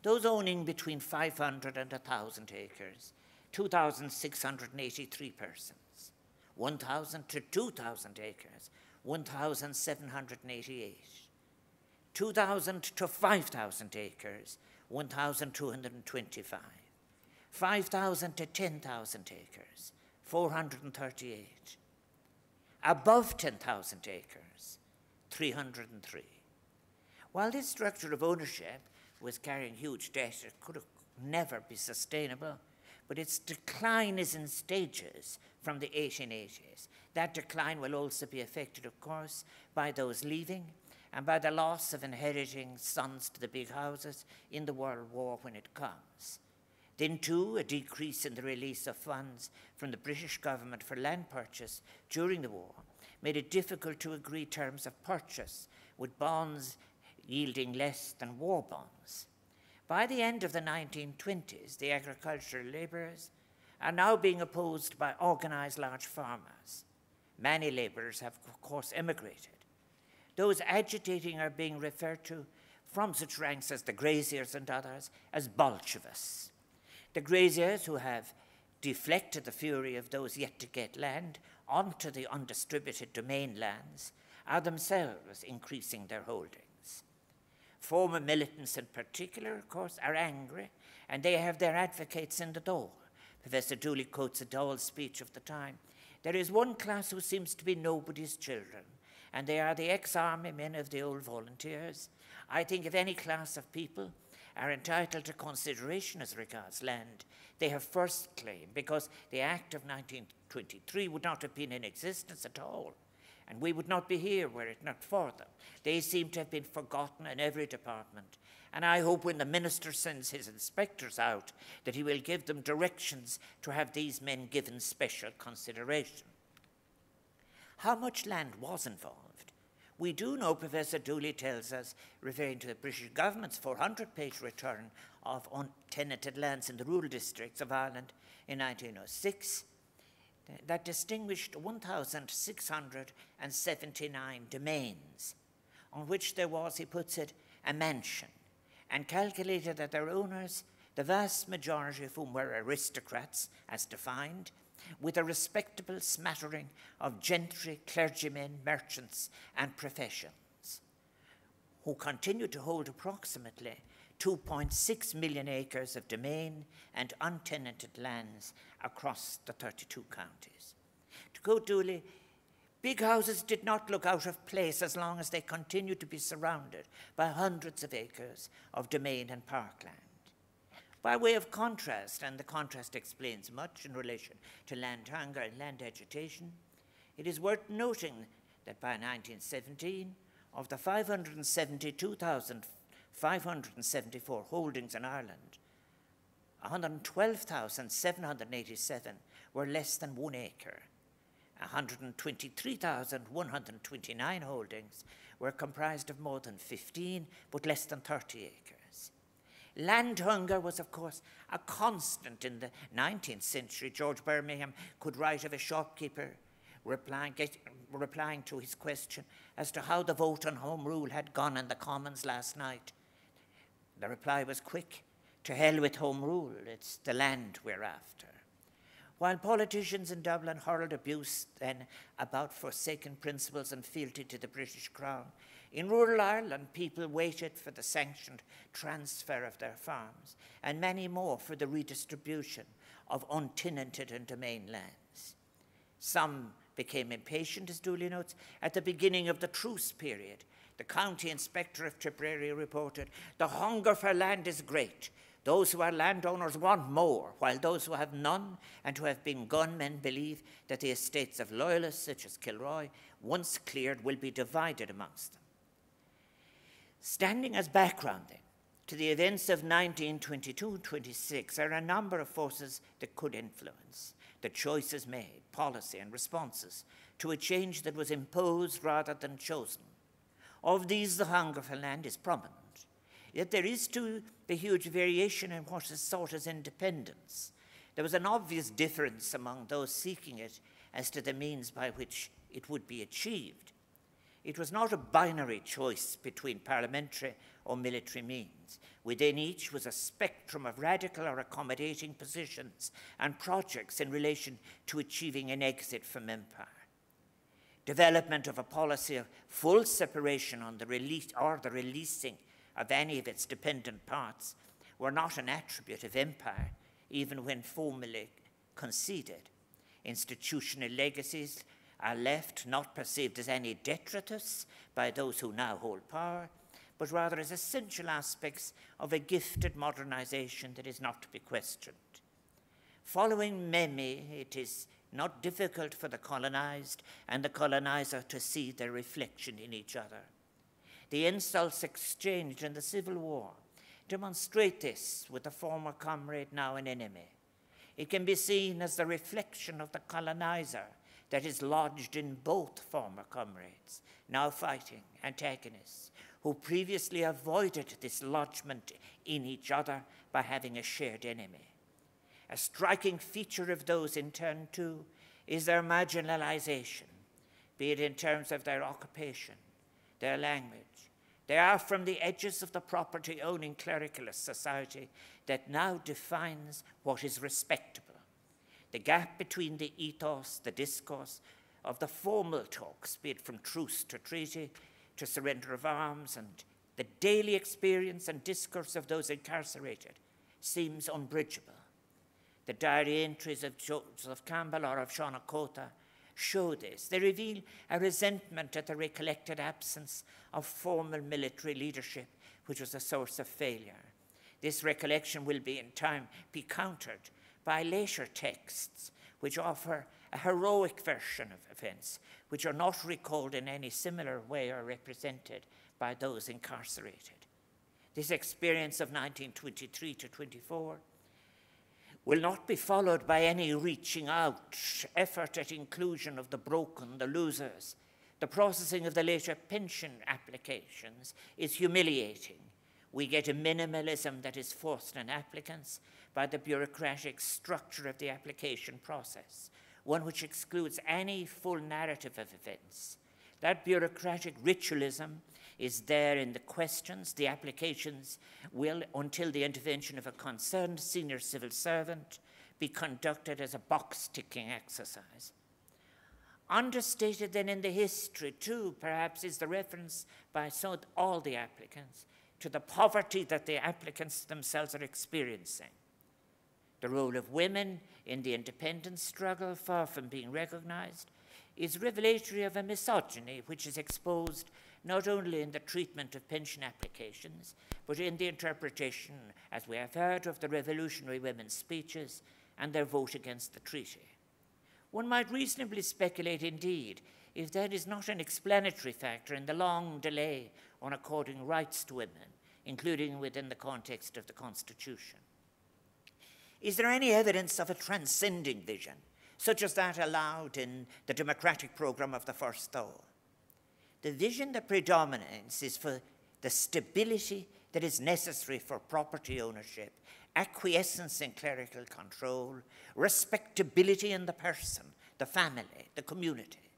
those owning between 500 and 1,000 acres, 2,683 persons; 1,000 to 2,000 acres, 1,788; 2,000 to 5,000 acres, 1,225; 5,000 to 10,000 acres, 438; above 10,000 acres, 303. While this structure of ownership was carrying huge debt, it could never be sustainable, but its decline is in stages from the 1880s. That decline will also be affected, of course, by those leaving and by the loss of inheriting sons to the big houses in the World War when it comes. Then, too, a decrease in the release of funds from the British government for land purchase during the war made it difficult to agree terms of purchase, with bonds yielding less than war bonds. By the end of the 1920s, the agricultural labourers are now being opposed by organised large farmers. Many labourers have, of course, emigrated. Those agitating are being referred to from such ranks as the graziers and others as Bolshevists. The graziers, who have deflected the fury of those yet to get land onto the undistributed domain lands, are themselves increasing their holdings. Former militants in particular, of course, are angry, and they have their advocates in the Dáil. Professor Dooley quotes a Dáil speech of the time: "There is one class who seems to be nobody's children, and they are the ex-army men of the old volunteers. I think if any class of people are entitled to consideration as regards land, they have first claim, because the Act of 1923 would not have been in existence at all, and we would not be here were it not for them. They seem to have been forgotten in every department, and I hope when the minister sends his inspectors out that he will give them directions to have these men given special consideration." How much land was involved? We do know, Professor Dooley tells us, referring to the British government's 400-page return of untenanted lands in the rural districts of Ireland in 1906, that distinguished 1,679 domains, on which there was, he puts it, a mansion, and calculated that their owners, the vast majority of whom were aristocrats, as defined, with a respectable smattering of gentry, clergymen, merchants, and professions, who continued to hold approximately 2.6 million acres of domain and untenanted lands across the 32 counties. To quote Dooley, "Big houses did not look out of place as long as they continued to be surrounded by hundreds of acres of domain and parkland." By way of contrast, and the contrast explains much in relation to land hunger and land agitation, it is worth noting that by 1917, of the 572,574 holdings in Ireland, 112,787 were less than 1 acre. 123,129 holdings were comprised of more than 15, but less than 30 acres. Land hunger was, of course, a constant in the 19th century. George Birmingham could write of a shopkeeper replying to his question as to how the vote on Home Rule had gone in the Commons last night. The reply was quick: "To hell with Home Rule, it's the land we're after." While politicians in Dublin hurled abuse then about forsaken principles and fealty to the British Crown, in rural Ireland people waited for the sanctioned transfer of their farms, and many more for the redistribution of untenanted and domain lands. Some became impatient, as Dooley notes, at the beginning of the truce period. The county inspector of Tipperary reported, "The hunger for land is great. Those who are landowners want more, while those who have none and who have been gunmen believe that the estates of loyalists such as Kilroy, once cleared, will be divided amongst them." Standing as background, then, to the events of 1922-26 are a number of forces that could influence the choices made, policy and responses to a change that was imposed rather than chosen. Of these, the hunger for land is prominent. Yet there is too the huge variation in what is sought as independence. There was an obvious difference among those seeking it as to the means by which it would be achieved. It was not a binary choice between parliamentary or military means. Within each was a spectrum of radical or accommodating positions and projects in relation to achieving an exit from empire. Development of a policy of full separation on the release or the releasing of any of its dependent parts were not an attribute of empire, even when formally conceded. Institutional legacies are left not perceived as any detritus by those who now hold power, but rather as essential aspects of a gifted modernization that is not to be questioned. Following Memmi, it is not difficult for the colonized and the colonizer to see their reflection in each other. The insults exchanged in the Civil War demonstrate this with a former comrade, now an enemy. It can be seen as the reflection of the colonizer that is lodged in both former comrades, now fighting antagonists, who previously avoided this lodgment in each other by having a shared enemy. A striking feature of those in turn, too, is their marginalization, be it in terms of their occupation, their language. They are from the edges of the property-owning clericalist society that now defines what is respectable. The gap between the ethos, the discourse of the formal talks, be it from truce to treaty, to surrender of arms, and the daily experience and discourse of those incarcerated seems unbridgeable. The diary entries of Joseph Campbell or of Seán Cóta show this. They reveal a resentment at the recollected absence of formal military leadership, which was a source of failure. This recollection will be in time be countered by later texts which offer a heroic version of events which are not recalled in any similar way or represented by those incarcerated. This experience of 1923 to 24 will not be followed by any reaching out effort at inclusion of the broken, the losers. The processing of the later pension applications is humiliating. We get a minimalism that is forced on applicants by the bureaucratic structure of the application process, one which excludes any full narrative of events. That bureaucratic ritualism is there in the questions. The applications will, until the intervention of a concerned senior civil servant, be conducted as a box-ticking exercise. Understated then in the history, too, perhaps, is the reference by all the applicants to the poverty that the applicants themselves are experiencing. The role of women in the independence struggle, far from being recognized, is revelatory of a misogyny which is exposed not only in the treatment of pension applications, but in the interpretation, as we have heard, of the revolutionary women's speeches and their vote against the treaty. One might reasonably speculate, indeed, if that is not an explanatory factor in the long delay on according rights to women, including within the context of the Constitution. Is there any evidence of a transcending vision, such as that allowed in the democratic program of the First Dáil? The vision that predominates is for the stability that is necessary for property ownership, acquiescence in clerical control, respectability in the person, the family, the community.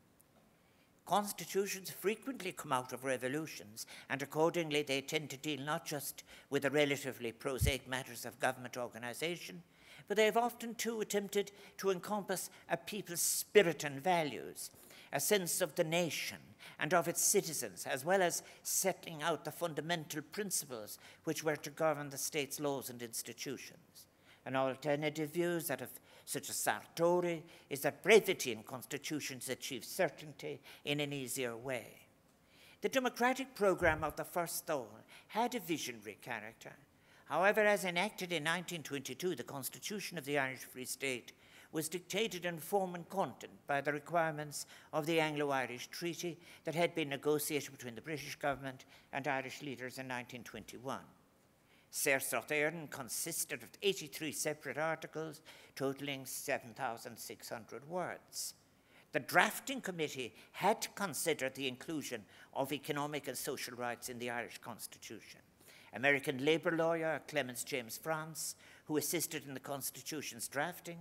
Constitutions frequently come out of revolutions, and accordingly they tend to deal not just with the relatively prosaic matters of government organization, but they have often too attempted to encompass a people's spirit and values, a sense of the nation and of its citizens, as well as setting out the fundamental principles which were to govern the state's laws and institutions. An alternative view, such as Sartori, is that brevity in constitutions achieves certainty in an easier way. The democratic programme of the First Dáil had a visionary character. However, as enacted in 1922, the Constitution of the Irish Free State was dictated in form and content by the requirements of the Anglo-Irish Treaty that had been negotiated between the British government and Irish leaders in 1921. Saoirse Éireann consisted of 83 separate articles, totaling 7,600 words. The drafting committee had considered the inclusion of economic and social rights in the Irish Constitution. American labor lawyer Clemens James France, who assisted in the Constitution's drafting,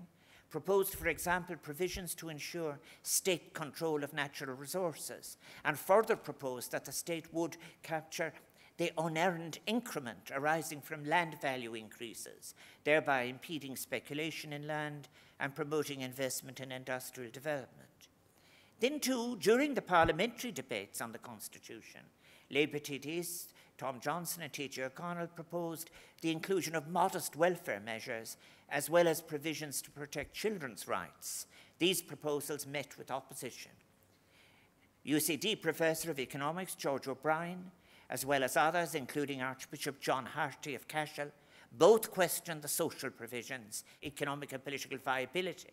proposed, for example, provisions to ensure state control of natural resources, and further proposed that the state would capture the unearned increment arising from land value increases, thereby impeding speculation in land and promoting investment in industrial development. Then, too, during the parliamentary debates on the Constitution, Labour TDs Tom Johnson and T.J. O'Connell proposed the inclusion of modest welfare measures as well as provisions to protect children's rights. These proposals met with opposition. UCD Professor of Economics George O'Brien, as well as others, including Archbishop John Harty of Cashel, both questioned the social provisions' economic and political viability,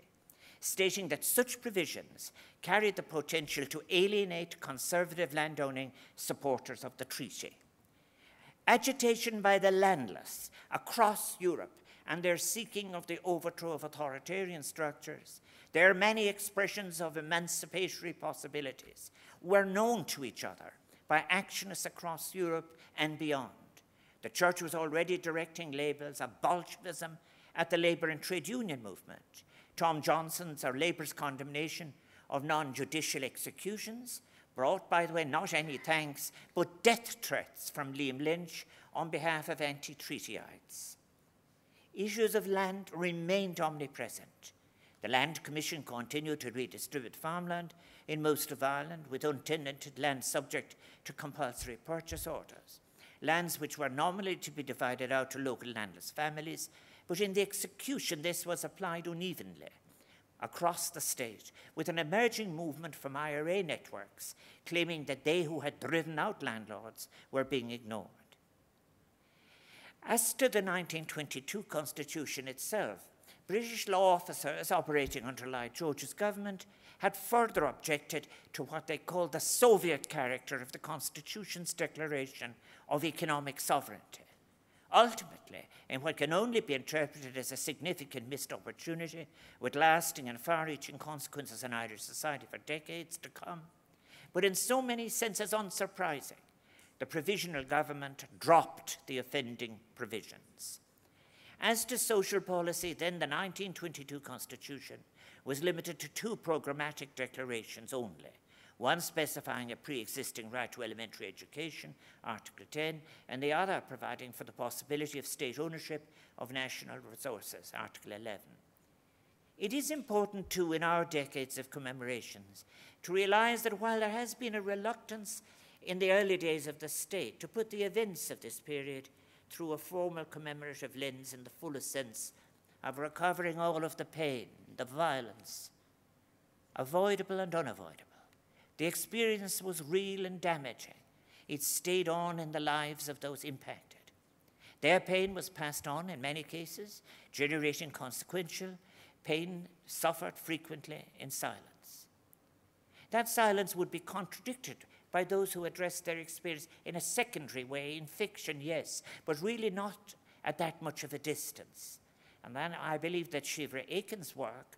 stating that such provisions carried the potential to alienate conservative landowning supporters of the treaty. Agitation by the landless across Europe and their seeking of the overthrow of authoritarian structures, their many expressions of emancipatory possibilities, were known to each other by actionists across Europe and beyond. The Church was already directing labels of Bolshevism at the labour and trade union movement. Tom Johnson's or Labour's condemnation of non-judicial executions brought, by the way, not any thanks, but death threats from Liam Lynch on behalf of anti-treatyites. Issues of land remained omnipresent. The Land Commission continued to redistribute farmland in most of Ireland, with untenanted land subject to compulsory purchase orders. Lands which were normally to be divided out to local landless families, but in the execution this was applied unevenly across the state, with an emerging movement from IRA networks claiming that they who had driven out landlords were being ignored. As to the 1922 Constitution itself, British law officers operating under Lloyd George's government had further objected to what they called the Soviet character of the Constitution's declaration of economic sovereignty. Ultimately, in what can only be interpreted as a significant missed opportunity with lasting and far-reaching consequences in Irish society for decades to come, but in so many senses unsurprising, the provisional government dropped the offending provisions. As to social policy, then the 1922 Constitution was limited to two programmatic declarations only, one specifying a pre-existing right to elementary education, Article 10, and the other providing for the possibility of state ownership of national resources, Article 11. It is important, too, in our decades of commemorations, to realize that while there has been a reluctance in the early days of the state to put the events of this period through a formal commemorative lens in the fullest sense of recovering all of the pain, the violence, avoidable and unavoidable, the experience was real and damaging. It stayed on in the lives of those impacted. Their pain was passed on in many cases, generating consequential pain suffered frequently in silence. That silence would be contradicted by those who addressed their experience in a secondary way, in fiction, yes, but really not at that much of a distance. And then I believe that Shivra Aiken's work,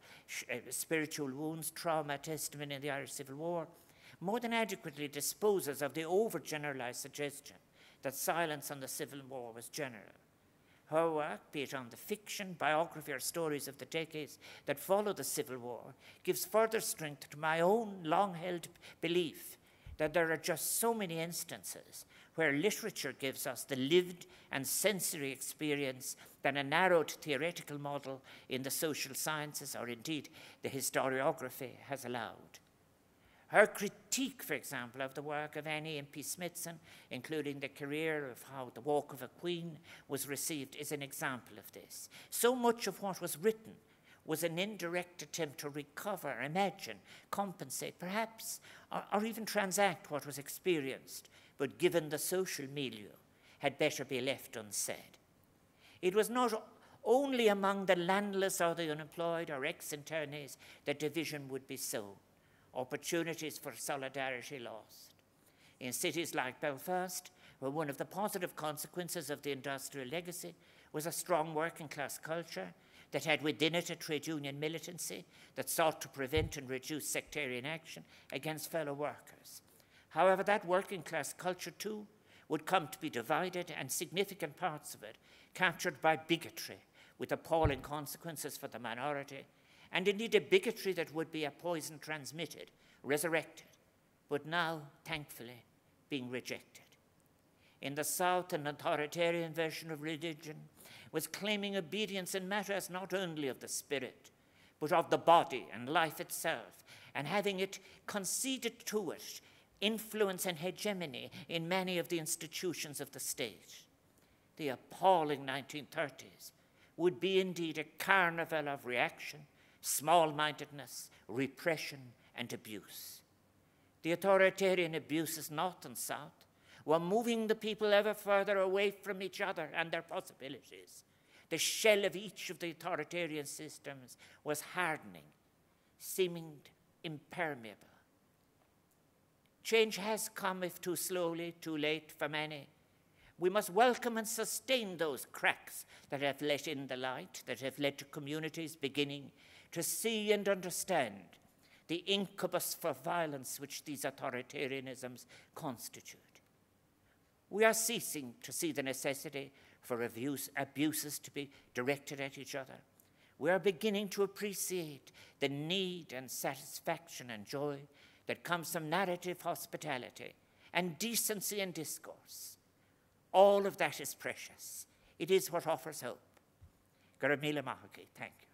Spiritual Wounds, Trauma, Testimony in the Irish Civil War, more than adequately disposes of the overgeneralized suggestion that silence on the Civil War was general. Her work, be it on the fiction, biography, or stories of the decades that follow the Civil War, gives further strength to my own long-held belief that there are just so many instances where literature gives us the lived and sensory experience than a narrowed theoretical model in the social sciences or indeed the historiography has allowed. Her critique, for example, of the work of Annie and P. Smithson, including the career of how the Walk of a Queen was received, is an example of this. So much of what was written was an indirect attempt to recover, imagine, compensate, perhaps, or even transact what was experienced, but given the social milieu, had better be left unsaid. It was not only among the landless or the unemployed or ex-internees that division would be sown, opportunities for solidarity lost. In cities like Belfast, where one of the positive consequences of the industrial legacy was a strong working class culture that had within it a trade union militancy that sought to prevent and reduce sectarian action against fellow workers. However, that working class culture too would come to be divided, and significant parts of it captured by bigotry with appalling consequences for the minority, and indeed a bigotry that would be a poison transmitted, resurrected, but now, thankfully, being rejected. In the South, an authoritarian version of religion was claiming obedience in matters not only of the spirit, but of the body and life itself, and having it conceded to it influence and hegemony in many of the institutions of the state. The appalling 1930s would be indeed a carnival of reaction, small-mindedness, repression, and abuse. The authoritarian abuses north and south were moving the people ever further away from each other and their possibilities. The shell of each of the authoritarian systems was hardening, seeming impermeable. Change has come, if too slowly, too late for many. We must welcome and sustain those cracks that have let in the light, that have led to communities beginning to see and understand the incubus for violence which these authoritarianisms constitute. We are ceasing to see the necessity for abuses to be directed at each other. We are beginning to appreciate the need and satisfaction and joy that comes from narrative hospitality and decency and discourse. All of that is precious. It is what offers hope. Garamila Mahaki, thank you.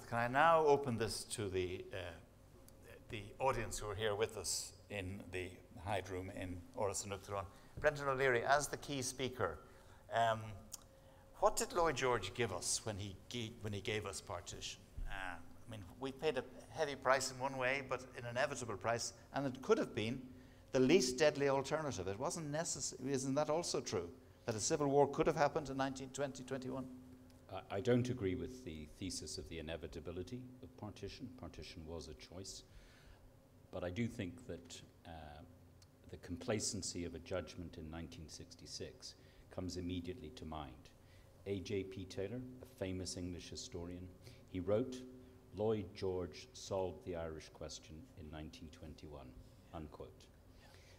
Can I now open this to the audience who are here with us in the Hyde Room in Oras and Uachtaráin? Brendan O'Leary, as the key speaker, what did Lloyd George give us when he gave us partition? I mean, we paid a heavy price in one way, but an inevitable price, and it could have been the least deadly alternative. It wasn't necessary. Isn't that also true, that a civil war could have happened in 1920-21? I don't agree with the thesis of the inevitability of partition. Partition was a choice. But I do think that the complacency of a judgment in 1966 comes immediately to mind. A.J.P. Taylor, a famous English historian, he wrote, "Lloyd George solved the Irish question in 1921, unquote.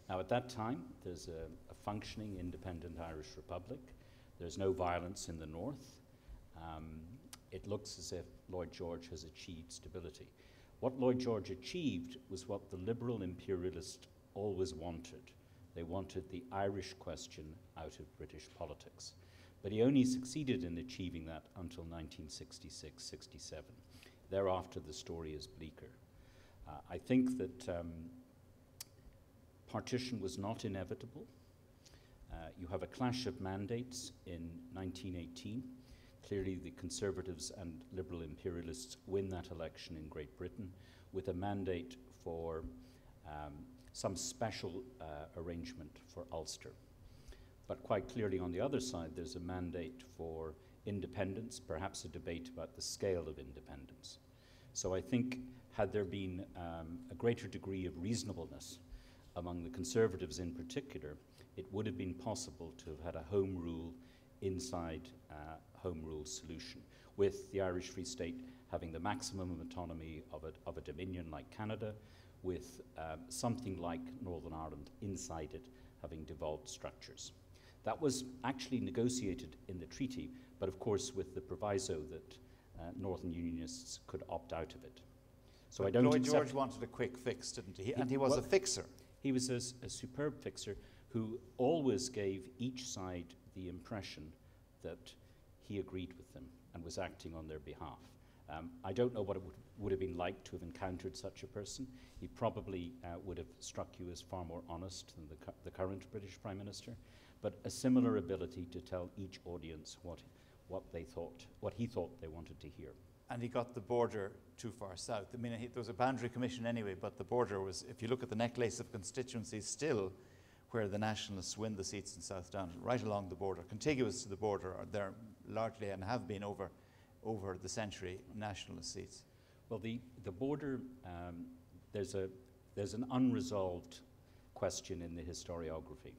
Now at that time, there's a functioning independent Irish Republic. There's no violence in the north. It looks as if Lloyd George has achieved stability. What Lloyd George achieved was what the liberal imperialists always wanted. They wanted the Irish question out of British politics. But he only succeeded in achieving that until 1966-67. Thereafter, the story is bleaker. I think that partition was not inevitable. You have a clash of mandates in 1918. Clearly, the Conservatives and Liberal imperialists win that election in Great Britain with a mandate for some special arrangement for Ulster. But quite clearly on the other side, there's a mandate for independence, perhaps a debate about the scale of independence. So I think had there been a greater degree of reasonableness among the Conservatives in particular, it would have been possible to have had a home rule inside home rule solution, with the Irish Free State having the maximum autonomy of a dominion like Canada, with something like Northern Ireland inside it having devolved structures. That was actually negotiated in the treaty, but of course with the proviso that Northern Unionists could opt out of it. So I don't Lloyd accept... George wanted a quick fix, didn't he? And he was a fixer. He was a superb fixer who always gave each side the impression that he agreed with them and was acting on their behalf. I don't know what it would have been like to have encountered such a person. He probably would have struck you as far more honest than the current British Prime Minister, but a similar ability to tell each audience what he thought they wanted to hear. And he got the border too far south. I mean, there was a boundary commission anyway, but the border was, if you look at the necklace of constituencies, still where the Nationalists win the seats in South Down, right along the border, contiguous to the border, are there largely and have been over the century Nationalist seats. Well, the border, there's an unresolved question in the historiography.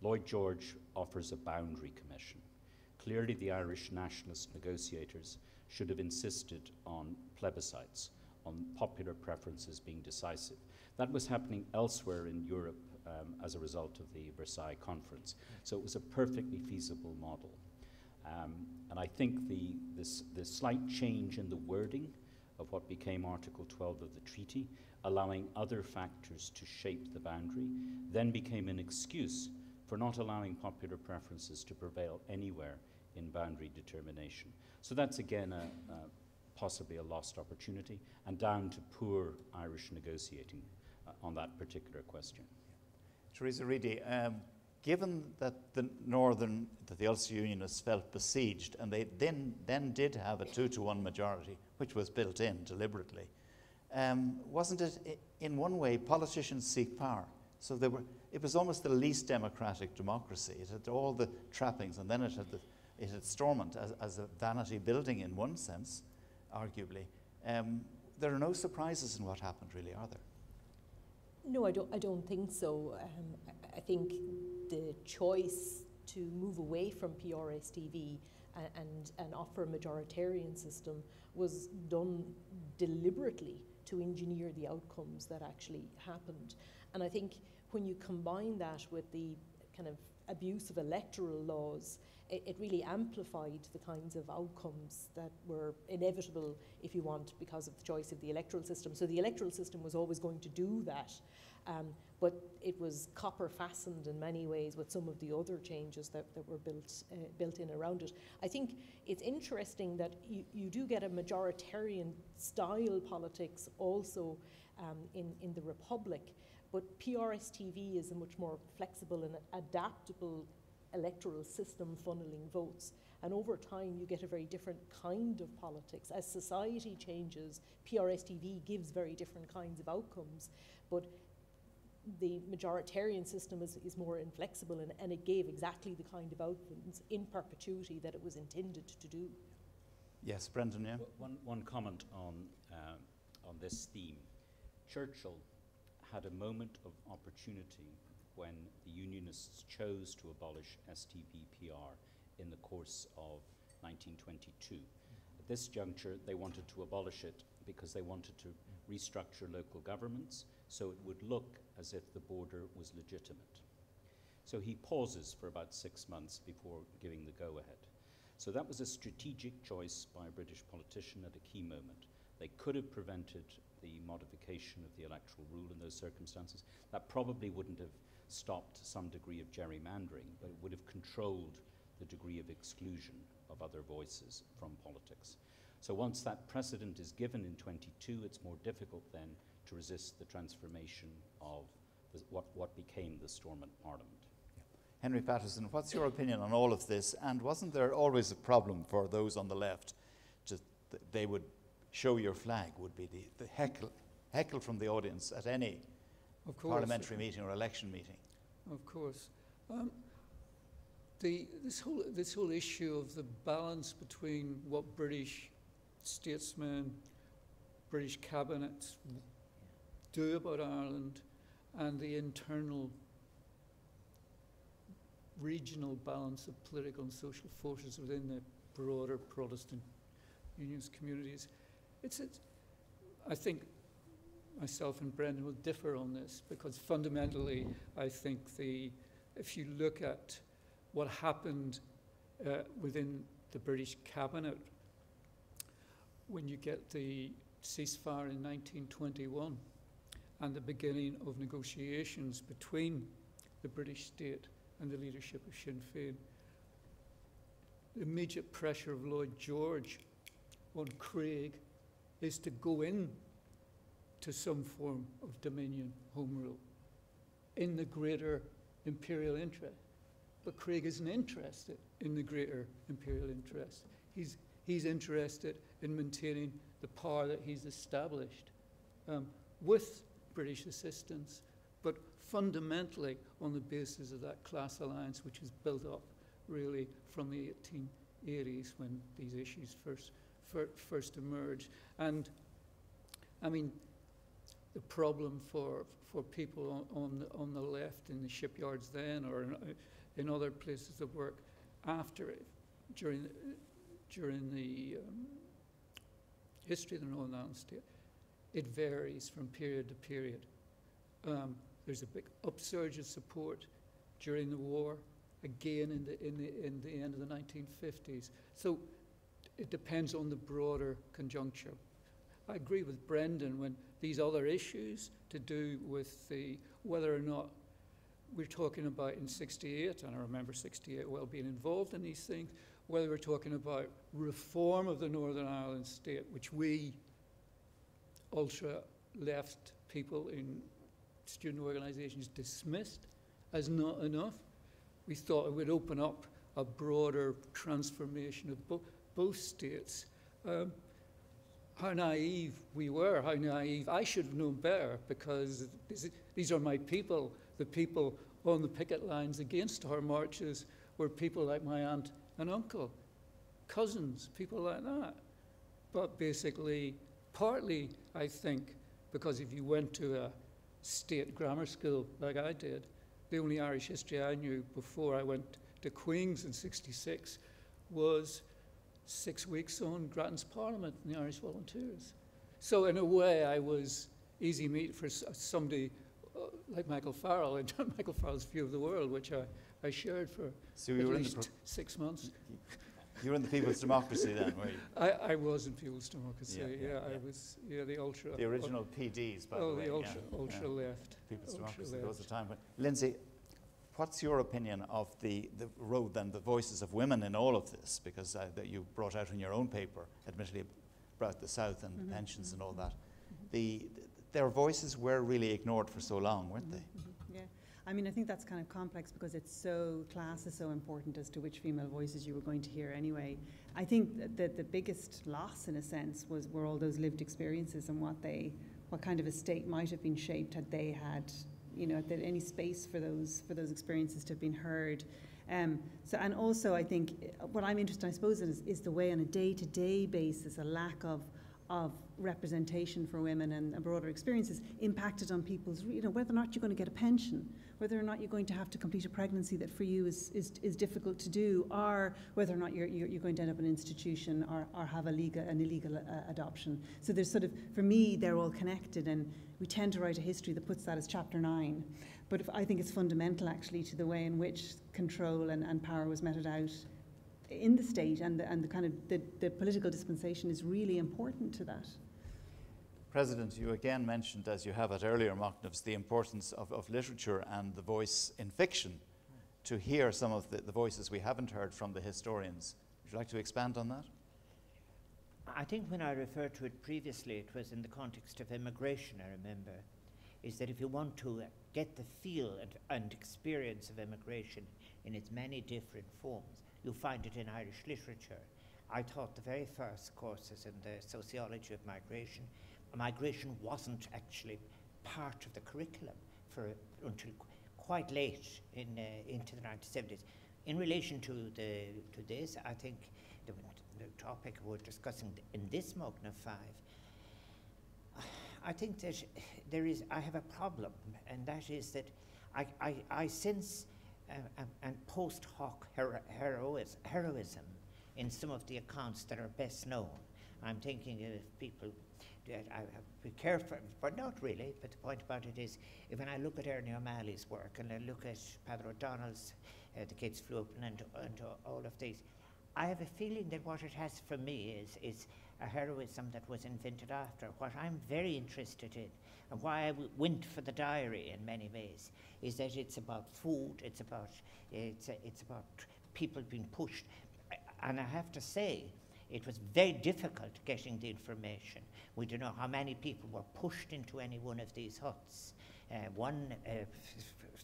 Lloyd George offers a boundary commission. Clearly, the Irish nationalist negotiators should have insisted on plebiscites, on popular preferences being decisive. That was happening elsewhere in Europe as a result of the Versailles Conference. So it was a perfectly feasible model. And I think the slight change in the wording of what became Article 12 of the treaty, allowing other factors to shape the boundary, then became an excuse for not allowing popular preferences to prevail anywhere in boundary determination. So that's again possibly a lost opportunity, and down to poor Irish negotiating on that particular question. Teresa Reedy, given that the Ulster Unionists felt besieged, and they then did have a 2-to-1 majority, which was built in deliberately, wasn't it in one way politicians seek power? So it was almost the least democratic democracy. It had all the trappings, and then it had Stormont as a vanity building in one sense, arguably. There are no surprises in what happened, really, are there? No, I don't think so. I think the choice to move away from PRSTV and offer a majoritarian system was done deliberately to engineer the outcomes that actually happened. And I think when you combine that with the kind of abuse of electoral laws, it really amplified the kinds of outcomes that were inevitable, if you want, because of the choice of the electoral system. So the electoral system was always going to do that, but it was copper fastened in many ways with some of the other changes that were built in around it. I think it's interesting that you do get a majoritarian style politics also in the Republic, but PRSTV is a much more flexible and adaptable electoral system funneling votes. And over time, you get a very different kind of politics. As society changes, PRSTV gives very different kinds of outcomes, but the majoritarian system is more inflexible, and it gave exactly the kind of outcomes in perpetuity that it was intended to do. Yes, Brendan, yeah? One comment on this theme. Churchill had a moment of opportunity when the Unionists chose to abolish STV-PR in the course of 1922. At this juncture, they wanted to abolish it because they wanted to restructure local governments so it would look as if the border was legitimate. So he pauses for about 6 months before giving the go-ahead. So that was a strategic choice by a British politician at a key moment. They could have prevented the modification of the electoral rule in those circumstances. That probably wouldn't have stopped some degree of gerrymandering, but it would have controlled the degree of exclusion of other voices from politics. So once that precedent is given in 22, it's more difficult then to resist the transformation of what became the Stormont Parliament. Henry Patterson, what's your opinion on all of this? And wasn't there always a problem for those on the left? They would show your flag, would be the heckle from the audience at any parliamentary meeting or election meeting. Of course. This whole issue of the balance between what British statesmen, British cabinets do about Ireland and the internal regional balance of political and social forces within the broader Protestant unionist communities. I think myself and Brendan will differ on this, because fundamentally I think if you look at what happened within the British cabinet when you get the ceasefire in 1921 and the beginning of negotiations between the British state and the leadership of Sinn Féin. The immediate pressure of Lloyd George on Craig is to go in to some form of dominion, home rule, in the greater imperial interest. But Craig isn't interested in the greater imperial interest. He's interested in maintaining the power that he's established with British assistance, but fundamentally on the basis of that class alliance which was built up really from the 1880s when these issues first emerged. And I mean, the problem for people on the left in the shipyards then, or in other places of work after it, during the history of the Northern Ireland state, it varies from period to period. There's a big upsurge of support during the war, again in the end of the 1950s. So it depends on the broader conjuncture. I agree with Brendan when these other issues to do with whether or not we're talking about in 68, and I remember 68 well being involved in these things, whether we're talking about reform of the Northern Ireland state, which we ultra-left people in student organisations dismissed as not enough. We thought it would open up a broader transformation of both states. How naive we were, how naive. I should have known better, because these are my people. The people on the picket lines against our marches were people like my aunt and uncle, cousins, people like that. But basically, partly, I think, because if you went to a state grammar school like I did, the only Irish history I knew before I went to Queen's in '66 was 6 weeks on Grattan's Parliament and the Irish Volunteers. So in a way, I was easy meat for somebody like Michael Farrell, and Michael Farrell's view of the world, which I shared for at least 6 months. You were in the People's Democracy then, were you? I was in People's Democracy, I was, the ultra... The original PDs, by the way. Oh, the ultra left. People's Democracy, there was a time when... Lindsay, what's your opinion of the road then, the voices of women in all of this? Because that you brought out in your own paper, admittedly about the South and pensions and all that. Their voices were really ignored for so long, weren't they? Yeah, I mean, I think that's kind of complex because class is so important as to which female voices you were going to hear anyway. I think that the biggest loss, in a sense, were all those lived experiences and what kind of a state might have been shaped had they had, any space for those experiences to have been heard. And also I think what I'm interested in, I suppose, is the way on a day-to-day basis a lack of representation for women and broader experiences impacted on people's, whether or not you're going to get a pension, whether or not you're going to have to complete a pregnancy that for you is difficult to do, or whether or not you're going to end up in an institution or have an illegal adoption. So there's sort of, for me, they're all connected, and we tend to write a history that puts that as chapter 9. But I think it's fundamental actually to the way in which control and power was meted out in the state, and the kind of the political dispensation is really important to that. President, you again mentioned, as you have at earlier Machnamhs, the importance of literature and the voice in fiction to hear some of the voices we haven't heard from the historians. Would you like to expand on that? I think when I referred to it previously, it was in the context of immigration, I remember, is that if you want to get the feel and experience of immigration in its many different forms, you find it in Irish literature. I taught the very first courses in the sociology of migration. Migration wasn't actually part of the curriculum until quite late into the 1970s. In relation to this, I think the topic we're discussing in this Machnamh 5, I think that I have a problem, and that is that I sense and post hoc heroism in some of the accounts that are best known. I'm thinking of people that I have to be careful, but not really. But the point about it is, when I look at Erner O'Malley's work and I look at Padre O'Donnell's The Kids Flew Open and all of these, I have a feeling that what it has for me is a heroism that was invented after. What I'm very interested in, and why I went for the diary in many ways, is that it's about food, it's about people being pushed. And I have to say, it was very difficult getting the information. We don't know how many people were pushed into any one of these huts. One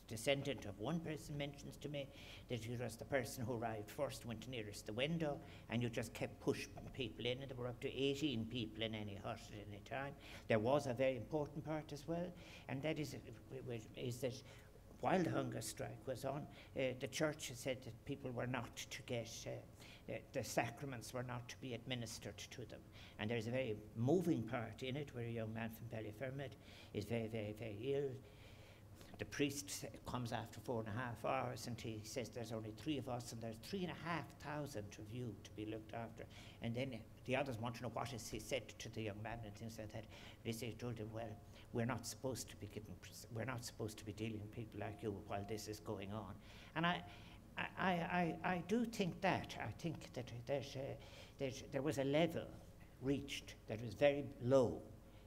descendant of one person mentions to me that he was the person who arrived first, went nearest the window, and you just kept pushing people in, and there were up to 18 people in any hut at any time. There was a very important part as well, and that is that while the hunger strike was on, the church said that people were not to get, the sacraments were not to be administered to them. And there's a very moving part in it where a young man from Ballyfermot is very, very, very ill. The priest comes after 4.5 hours and he says there's only 3 of us and there's 3,500 of you to be looked after. And then the others want to know what is he said to the young man and things like that. They told him, well, we're not supposed to be dealing with people like you while this is going on. And I do think that. I think that there was a level reached that was very low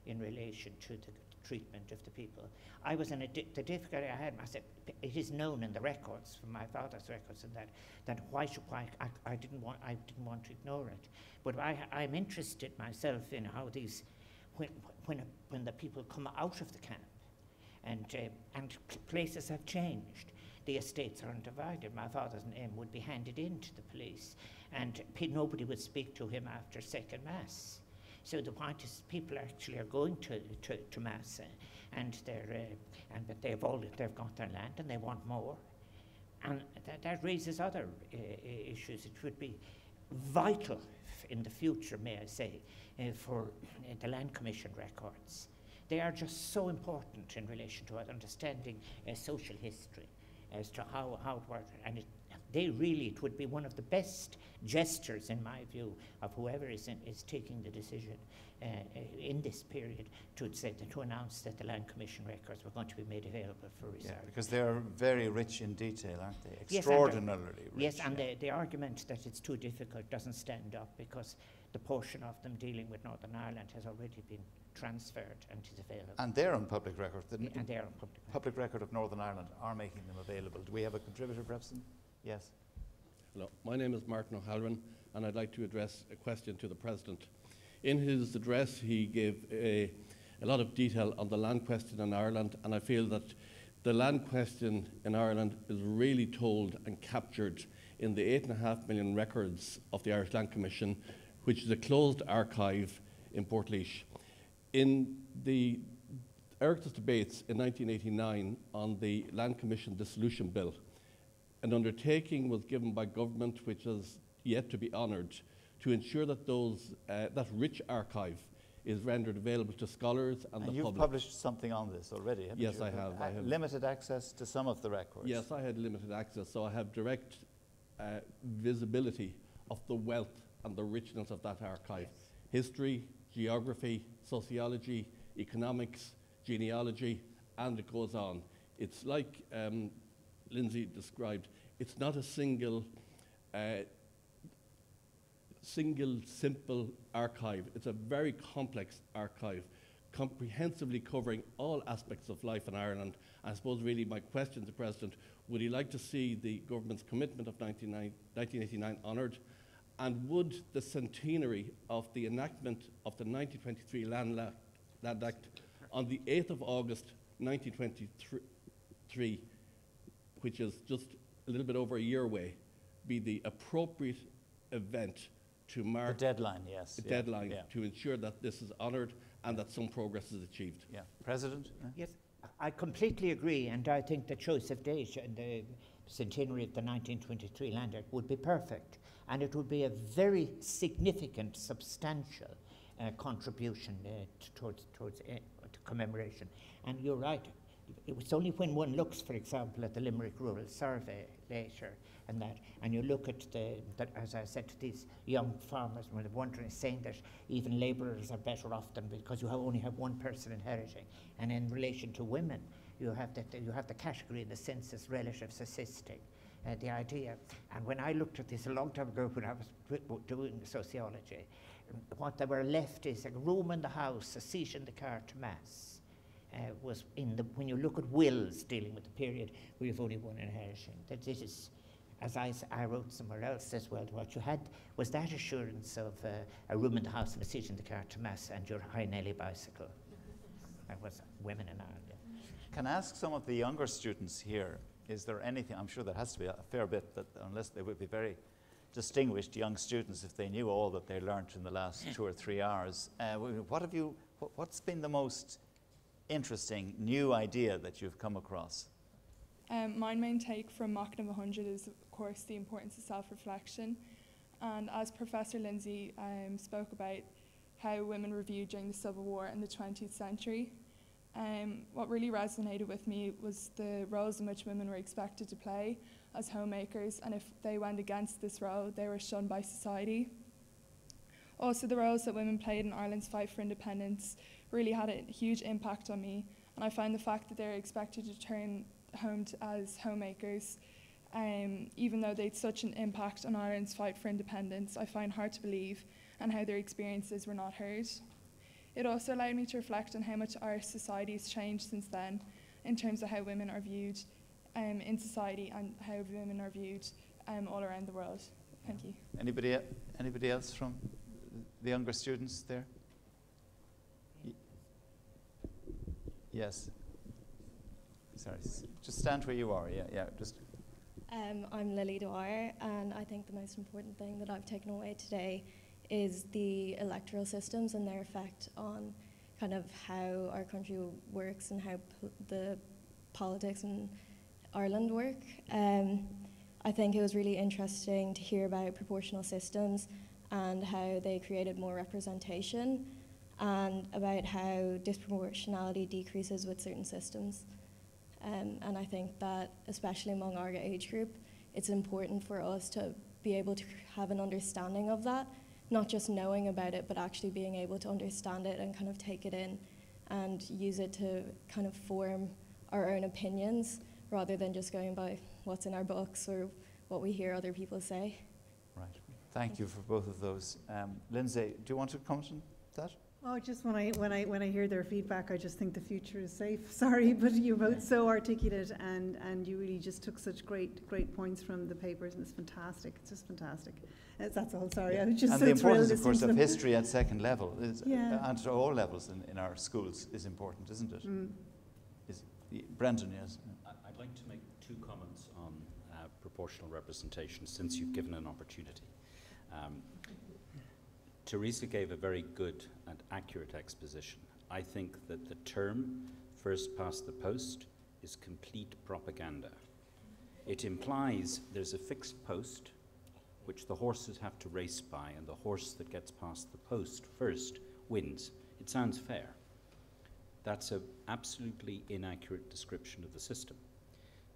in relation to the treatment of the people. I was in the difficulty I had myself. It is known in the records from my father's records, and that I didn't want to ignore it. But I'm interested myself in how these, when the people come out of the camp, and places have changed. The estates aren't divided. My father's name would be handed in to the police, and nobody would speak to him after second mass. So the point is, people actually are going to mass, and but they've got their land and they want more, and that raises other issues. It would be vital in the future, may I say, for the Land Commission records. They are just so important in relation to understanding social history as to how it works, and it would be one of the best gestures, in my view, of whoever is taking the decision in this period to announce that the Land Commission records were going to be made available for research. Yeah, because they are very rich in detail, aren't they? Yes, extraordinarily rich. Yes, and the argument that it's too difficult doesn't stand up, because the portion of them dealing with Northern Ireland has already been transferred and is available. And they're on public record. And they're on public record of Northern Ireland are making them available. Do we have a contributor, perhaps? Yes. Hello, my name is Martin O'Halloran, and I'd like to address a question to the President. In his address, he gave a lot of detail on the land question in Ireland, and I feel that the land question in Ireland is really told and captured in the 8.5 million records of the Irish Land Commission, which is a closed archive in Portlaoise. In the Oireachtas debates in 1989 on the Land Commission Dissolution Bill, an undertaking was given by government, which is yet to be honoured, to ensure that that rich archive is rendered available to scholars and the public. You've published something on this already, haven't you? Yes, I have. Limited access to some of the records. Yes, I had limited access, so I have direct visibility of the wealth and the richness of that archive. Yes. History, geography, sociology, economics, genealogy, and it goes on. It's like Lindsay described, it's not a single simple archive. It's a very complex archive, comprehensively covering all aspects of life in Ireland. I suppose really my question to the President, would he like to see the government's commitment of 1989 honoured? And would the centenary of the enactment of the 1923 Land Act on the 8th of August 1923, which is just a little bit over a year away, be the appropriate event to mark the deadline, yes. The deadline to ensure that this is honoured and that some progress is achieved. Yeah. President? Yes, I completely agree, and I think the choice of date and the centenary of the 1923 Land Act would be perfect, and it would be a very significant, substantial contribution towards commemoration. And you're right, it was only when one looks, for example, at the Limerick Rural Survey later, and you look at as I said to these young farmers, when they're wondering, saying that even labourers are better off than, because you only have one person inheriting. And in relation to women, you have the category in the census relatives assisting, the idea. And when I looked at this a long time ago when I was doing sociology, what they were left is a room in the house, a seat in the car to mass. Was in the, when you look at wills dealing with the period where you've only one inheriting, that this is, as I wrote somewhere else as well, what you had was that assurance of a room in the house and a seat in the car to mass and your high Nelly bicycle. That was women in Ireland. Can I ask some of the younger students here, is there anything, I'm sure there has to be a fair bit, that unless they would be very distinguished young students if they knew all that they learnt in the last 2 or 3 hours. What's been the most interesting new idea that you've come across? My main take from Machnamh 100 is, of course, the importance of self-reflection. And as Professor Lindsay spoke about how women were viewed during the Civil War in the 20th century, what really resonated with me was the roles in which women were expected to play as homemakers, and if they went against this role, they were shunned by society. Also, the roles that women played in Ireland's fight for independence really had a huge impact on me, and I find the fact that they were expected to return home as homemakers, even though they had such an impact on Ireland's fight for independence, I find hard to believe, and how their experiences were not heard. It also allowed me to reflect on how much our society has changed since then, in terms of how women are viewed in society and how women are viewed all around the world. Thank you. Anybody else from the younger students there? Yes. Sorry, just stand where you are. Yeah. Just. I'm Lily Dwyer, and I think the most important thing that I've taken away today is the electoral systems and their effect on kind of how our country works and how the politics in Ireland work. I think it was really interesting to hear about proportional systems and how they created more representation, and about how disproportionality decreases with certain systems. And I think that, especially among our age group, it's important for us to be able to have an understanding of that, not just knowing about it, but actually being able to understand it and kind of take it in and use it to kind of form our own opinions, rather than just going by what's in our books or what we hear other people say. Right. Thank you for both of those. Lindsay, do you want to comment on that? Oh, just when I hear their feedback, I just think the future is safe. Sorry, but you're both so articulate, and you really just took such great points from the papers, and it's fantastic. It's just fantastic. That's all. Sorry, yeah. I was just and so the importance, of course, of history at second level is, and at all levels in our schools is important, isn't it? Mm. Brendan, yes. I'd like to make 2 comments on proportional representation, since you've given an opportunity. Teresa gave a very good and accurate exposition. I think that the term first past the post is complete propaganda. It implies there's a fixed post which the horses have to race by, and the horse that gets past the post first wins. It sounds fair. That's an absolutely inaccurate description of the system,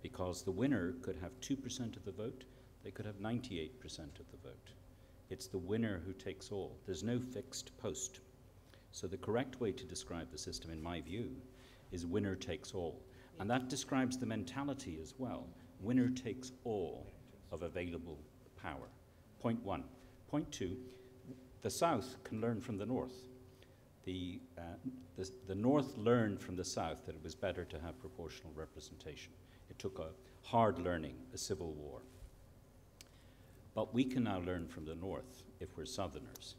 because the winner could have 2% of the vote, they could have 98% of the vote. It's the winner who takes all. There's no fixed post. So the correct way to describe the system, in my view, is winner takes all. And that describes the mentality as well. Winner takes all of available power. Point 1. Point 2, the South can learn from the North. The North learned from the South that it was better to have proportional representation. It took a hard learning, a civil war. But we can now learn from the North if we're Southerners.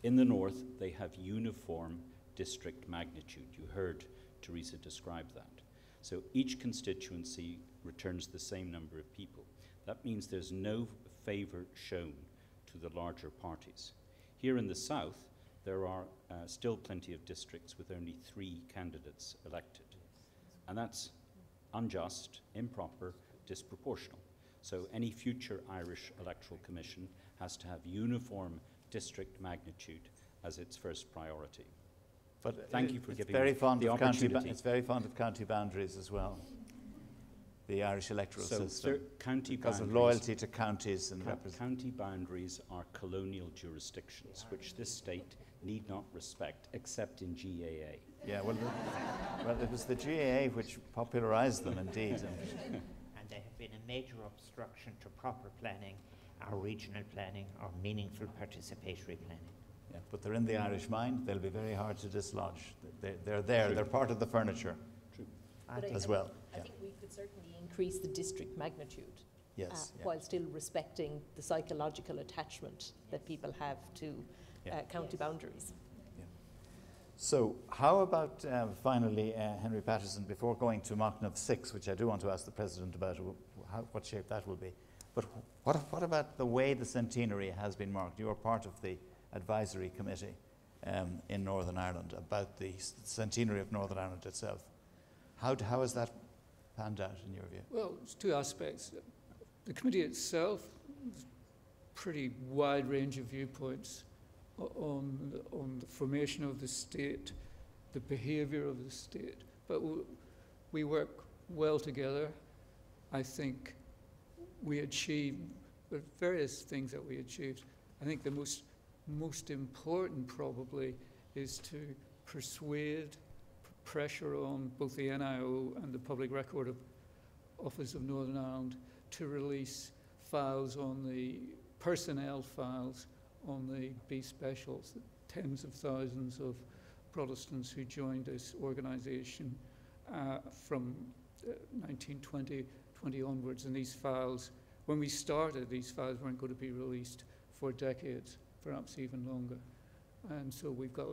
In the North, they have uniform district magnitude. You heard Teresa describe that. So each constituency returns the same number of people. That means there's no favour shown to the larger parties. Here in the South, there are still plenty of districts with only 3 candidates elected. And that's unjust, improper, disproportional. So any future Irish Electoral Commission has to have uniform district magnitude as its first priority. But thank you for giving very me fond the of opportunity. It's very fond of county boundaries as well, the Irish electoral system, because of loyalty to counties and county boundaries are colonial jurisdictions, which this state need not respect, except in GAA. Yeah, well, it was the GAA which popularised them, indeed. And they have been major obstruction to proper planning, or regional planning, or meaningful participatory planning. Yeah, but they're in the Irish mind. They'll be very hard to dislodge. They're there. True. They're part of the furniture. True. As well. I think we could certainly increase the district magnitude. Yes. While still respecting the psychological attachment that people have to county boundaries. Yeah. So how about finally, Henry Patterson, before going to Machnamh 6, which I do want to ask the President about what shape that will be, but what about the way the centenary has been marked? You are part of the advisory committee in Northern Ireland about the centenary of Northern Ireland itself. How has that panned out in your view? Well, it's two aspects. The committee itself, pretty wide range of viewpoints on the formation of the state, the behaviour of the state. But we work well together. I think we achieved various things that we achieved. I think the most important probably is to persuade, pressure on both the NIO and the Public Record Office of Northern Ireland to release files on the personnel files on the B specials, tens of thousands of Protestants who joined this organisation from 1920 onwards. And these files, when we started, these files weren't going to be released for decades, perhaps even longer. And so we've got,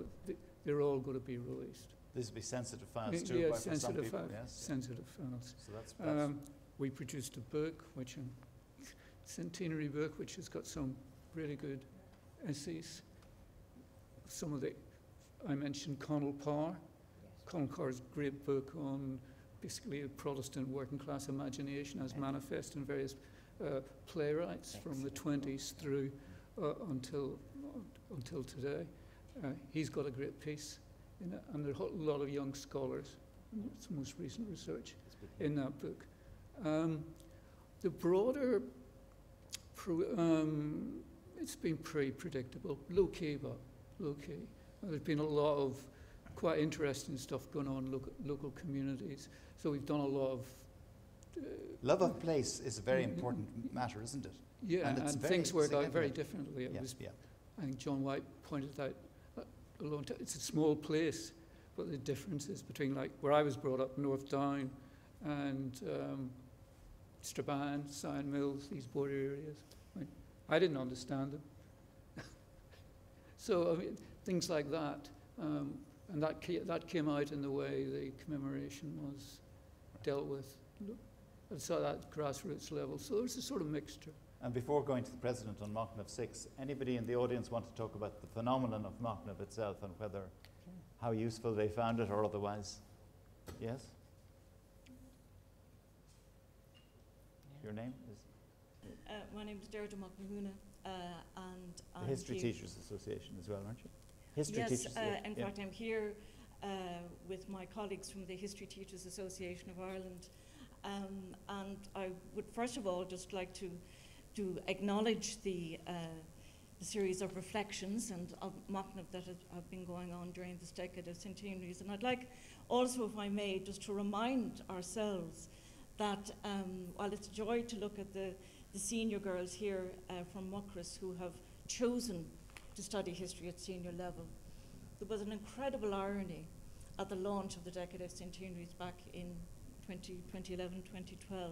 they're all going to be released. This would be sensitive files too, yeah, for some sensitive people. files. Yes. Sensitive files. So that's we produced a book, centenary book, which has got some really good essays. Some of I mentioned Conal Parr. Conal Parr's great book on basically a Protestant working class imagination as manifest in various playwrights from the 20s through until today. He's got a great piece in it, and there are a lot of young scholars. It's the most recent research in that book. The broader, it's been pretty predictable, low-key, but low-key. There's been a lot of quite interesting stuff going on in local communities. So we've done a lot of... love of place is a very important matter, isn't it? Yeah, and things work out very differently. I think John White pointed out a long time, it's a small place, but the differences between like where I was brought up, North Down, and Strabane, Sion Mills, these border areas. I didn't understand them. So I mean, things like that, and that came out in the way the commemoration was dealt with. I saw that at grassroots level. So there's a sort of mixture. And before going to the President on Machnamh 6, anybody in the audience want to talk about the phenomenon of Machnamh itself and how useful they found it or otherwise? Yes? Your name is? My name is Derda Machnamh, and the History Teachers Association as well, aren't you? History Teachers. In fact, I'm here with my colleagues from the History Teachers Association of Ireland, and I would first of all just like to acknowledge the series of reflections and of Machnamh that have been going on during this decade of centenaries. And I'd like also, if I may, just to remind ourselves that while it's a joy to look at the senior girls here from Muckross who have chosen to study history at senior level, there was an incredible irony at the launch of the decade of centenaries back in 2011, 2012,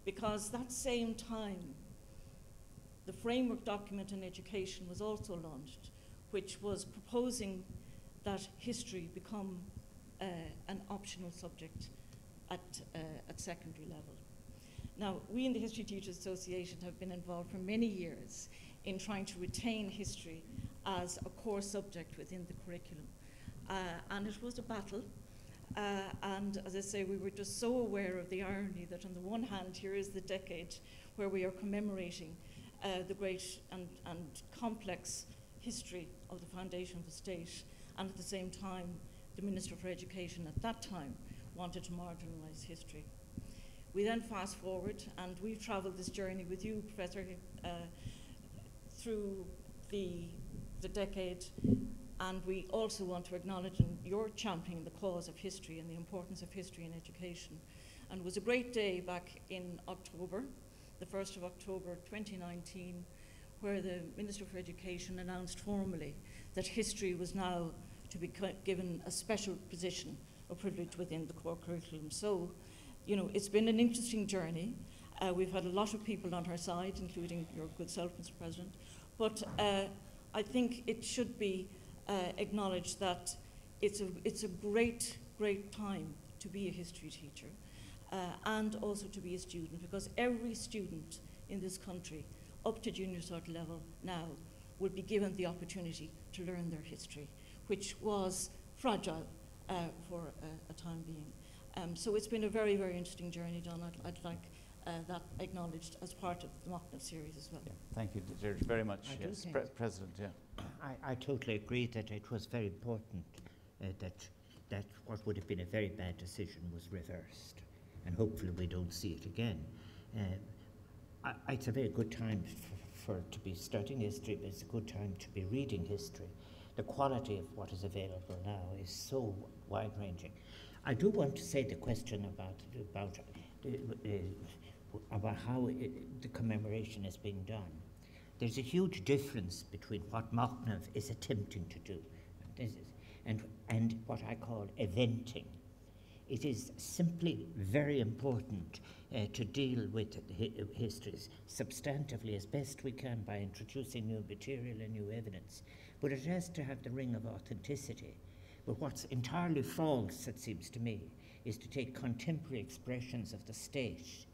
because that same time the framework document on education was also launched, which was proposing that history become an optional subject at secondary level. Now, we in the History Teachers Association have been involved for many years in trying to retain history as a core subject within the curriculum. And it was a battle. And as I say, we were just so aware of the irony that on the one hand, here is the decade where we are commemorating the great and complex history of the foundation of the state, and at the same time, the Minister for Education at that time wanted to marginalise history. We then fast forward, and we've travelled this journey with you, Professor, through the decade, and we also want to acknowledge your championing the cause of history and the importance of history in education. And it was a great day back in October, the 1st of October 2019, where the Minister for Education announced formally that history was now to be given a special position of privilege within the core curriculum. So, you know, it's been an interesting journey. We've had a lot of people on our side, including your good self, Mr. President. But I think it should be acknowledged that it's a great, great time to be a history teacher and also to be a student, because every student in this country up to junior cert level now will be given the opportunity to learn their history, which was fragile for a time being. So it's been a very, very interesting journey, John. I'd like that acknowledged as part of the Machnamh series as well. Yeah. Thank you, George, very much. Yes, President, yeah. I totally agree that it was very important that what would have been a very bad decision was reversed, and hopefully we don't see it again. It's a very good time to be studying history, but it's a good time to be reading history. The quality of what is available now is so wide-ranging. I do want to say the question about how the commemoration is being done. There's a huge difference between what Machnamh is attempting to do and what I call eventing. It is simply very important to deal with histories substantively as best we can by introducing new material and new evidence. But it has to have the ring of authenticity. But what's entirely false, it seems to me, is to take contemporary expressions of the state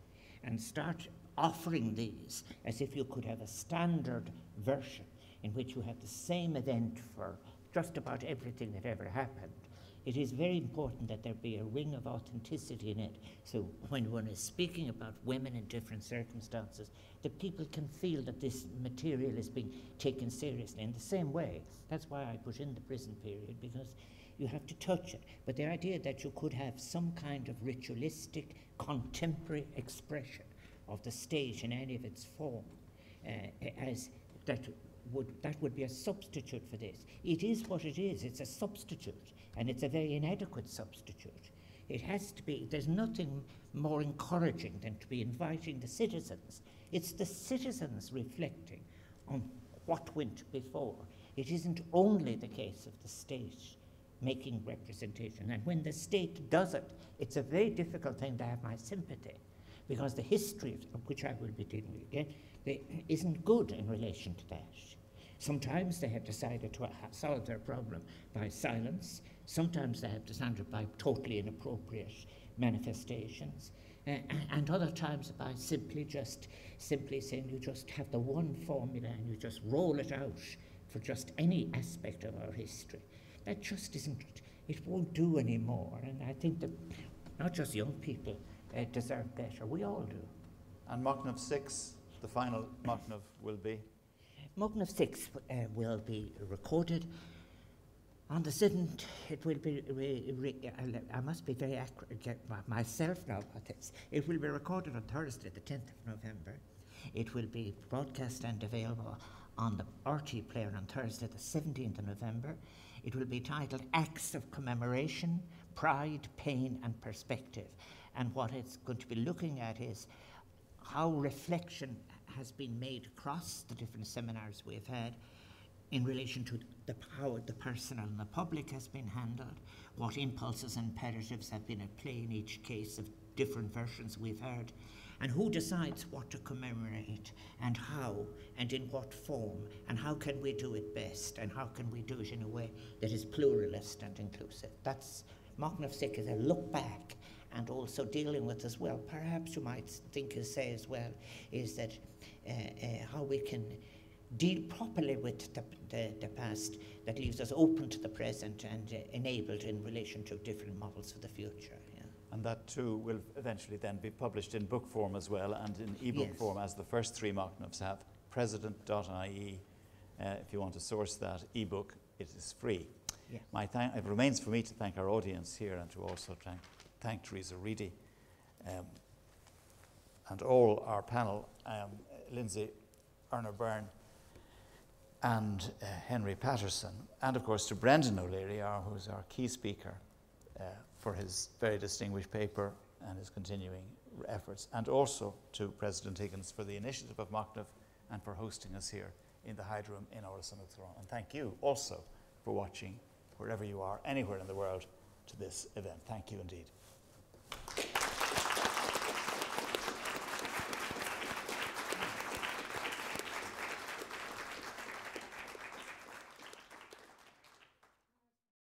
and start offering these as if you could have a standard version in which you have the same event for just about everything that ever happened. It is very important that there be a ring of authenticity in it, so when one is speaking about women in different circumstances, that people can feel that this material is being taken seriously in the same way. That's why I put in the prison period, because you have to touch it. But the idea that you could have some kind of ritualistic, contemporary expression of the state in any of its form, that would be a substitute for this. It is what it is. It's a substitute, and it's a very inadequate substitute. It has to be. There's nothing more encouraging than to be inviting the citizens. It's the citizens reflecting on what went before. It isn't only the case of the state making representation. And when the state does it, it's a very difficult thing to have my sympathy, because the history of which I will be dealing with again isn't good in relation to that. Sometimes they have decided to solve their problem by silence. Sometimes they have decided by totally inappropriate manifestations. And other times by simply saying you just have the one formula and you just roll it out for just any aspect of our history. That just isn't, it won't do anymore. And I think that not just young people deserve better, we all do. And Machnamh 6, the final Machnamh will be? Machnamh 6 will be recorded on the 7th. It will be, I must be very accurate myself now about this. It will be recorded on Thursday, the 10th of November. It will be broadcast and available on the RT player on Thursday, the 17th of November. It will be titled Acts of Commemoration, Pride, Pain and Perspective. And what it's going to be looking at is how reflection has been made across the different seminars we've had in relation to how the personal and the public has been handled, what impulses and imperatives have been at play in each case of different versions we've heard, and who decides what to commemorate and how and in what form, and how can we do it best, and how can we do it in a way that is pluralist and inclusive. That's Machnamh 6 is a look back, and also dealing with as well, perhaps you might say as well, is that how we can deal properly with the past that leaves us open to the present and enabled in relation to different models for the future. Yeah. And that too will eventually then be published in book form as well, and in ebook form, as the first three Machnamhs have. President.ie, if you want to source that ebook, it is free. Yeah. It remains for me to thank our audience here and to also thank Teresa Reedy and all our panel, Lindsay, Erner Byrne and Henry Patterson, and of course to Brendan O'Leary, who's our key speaker for his very distinguished paper, and his continuing efforts, and also to President Higgins for the initiative of Machnamh and for hosting us here in the Hyde Room in Electoral. And thank you also for watching, wherever you are, anywhere in the world, to this event. Thank you indeed.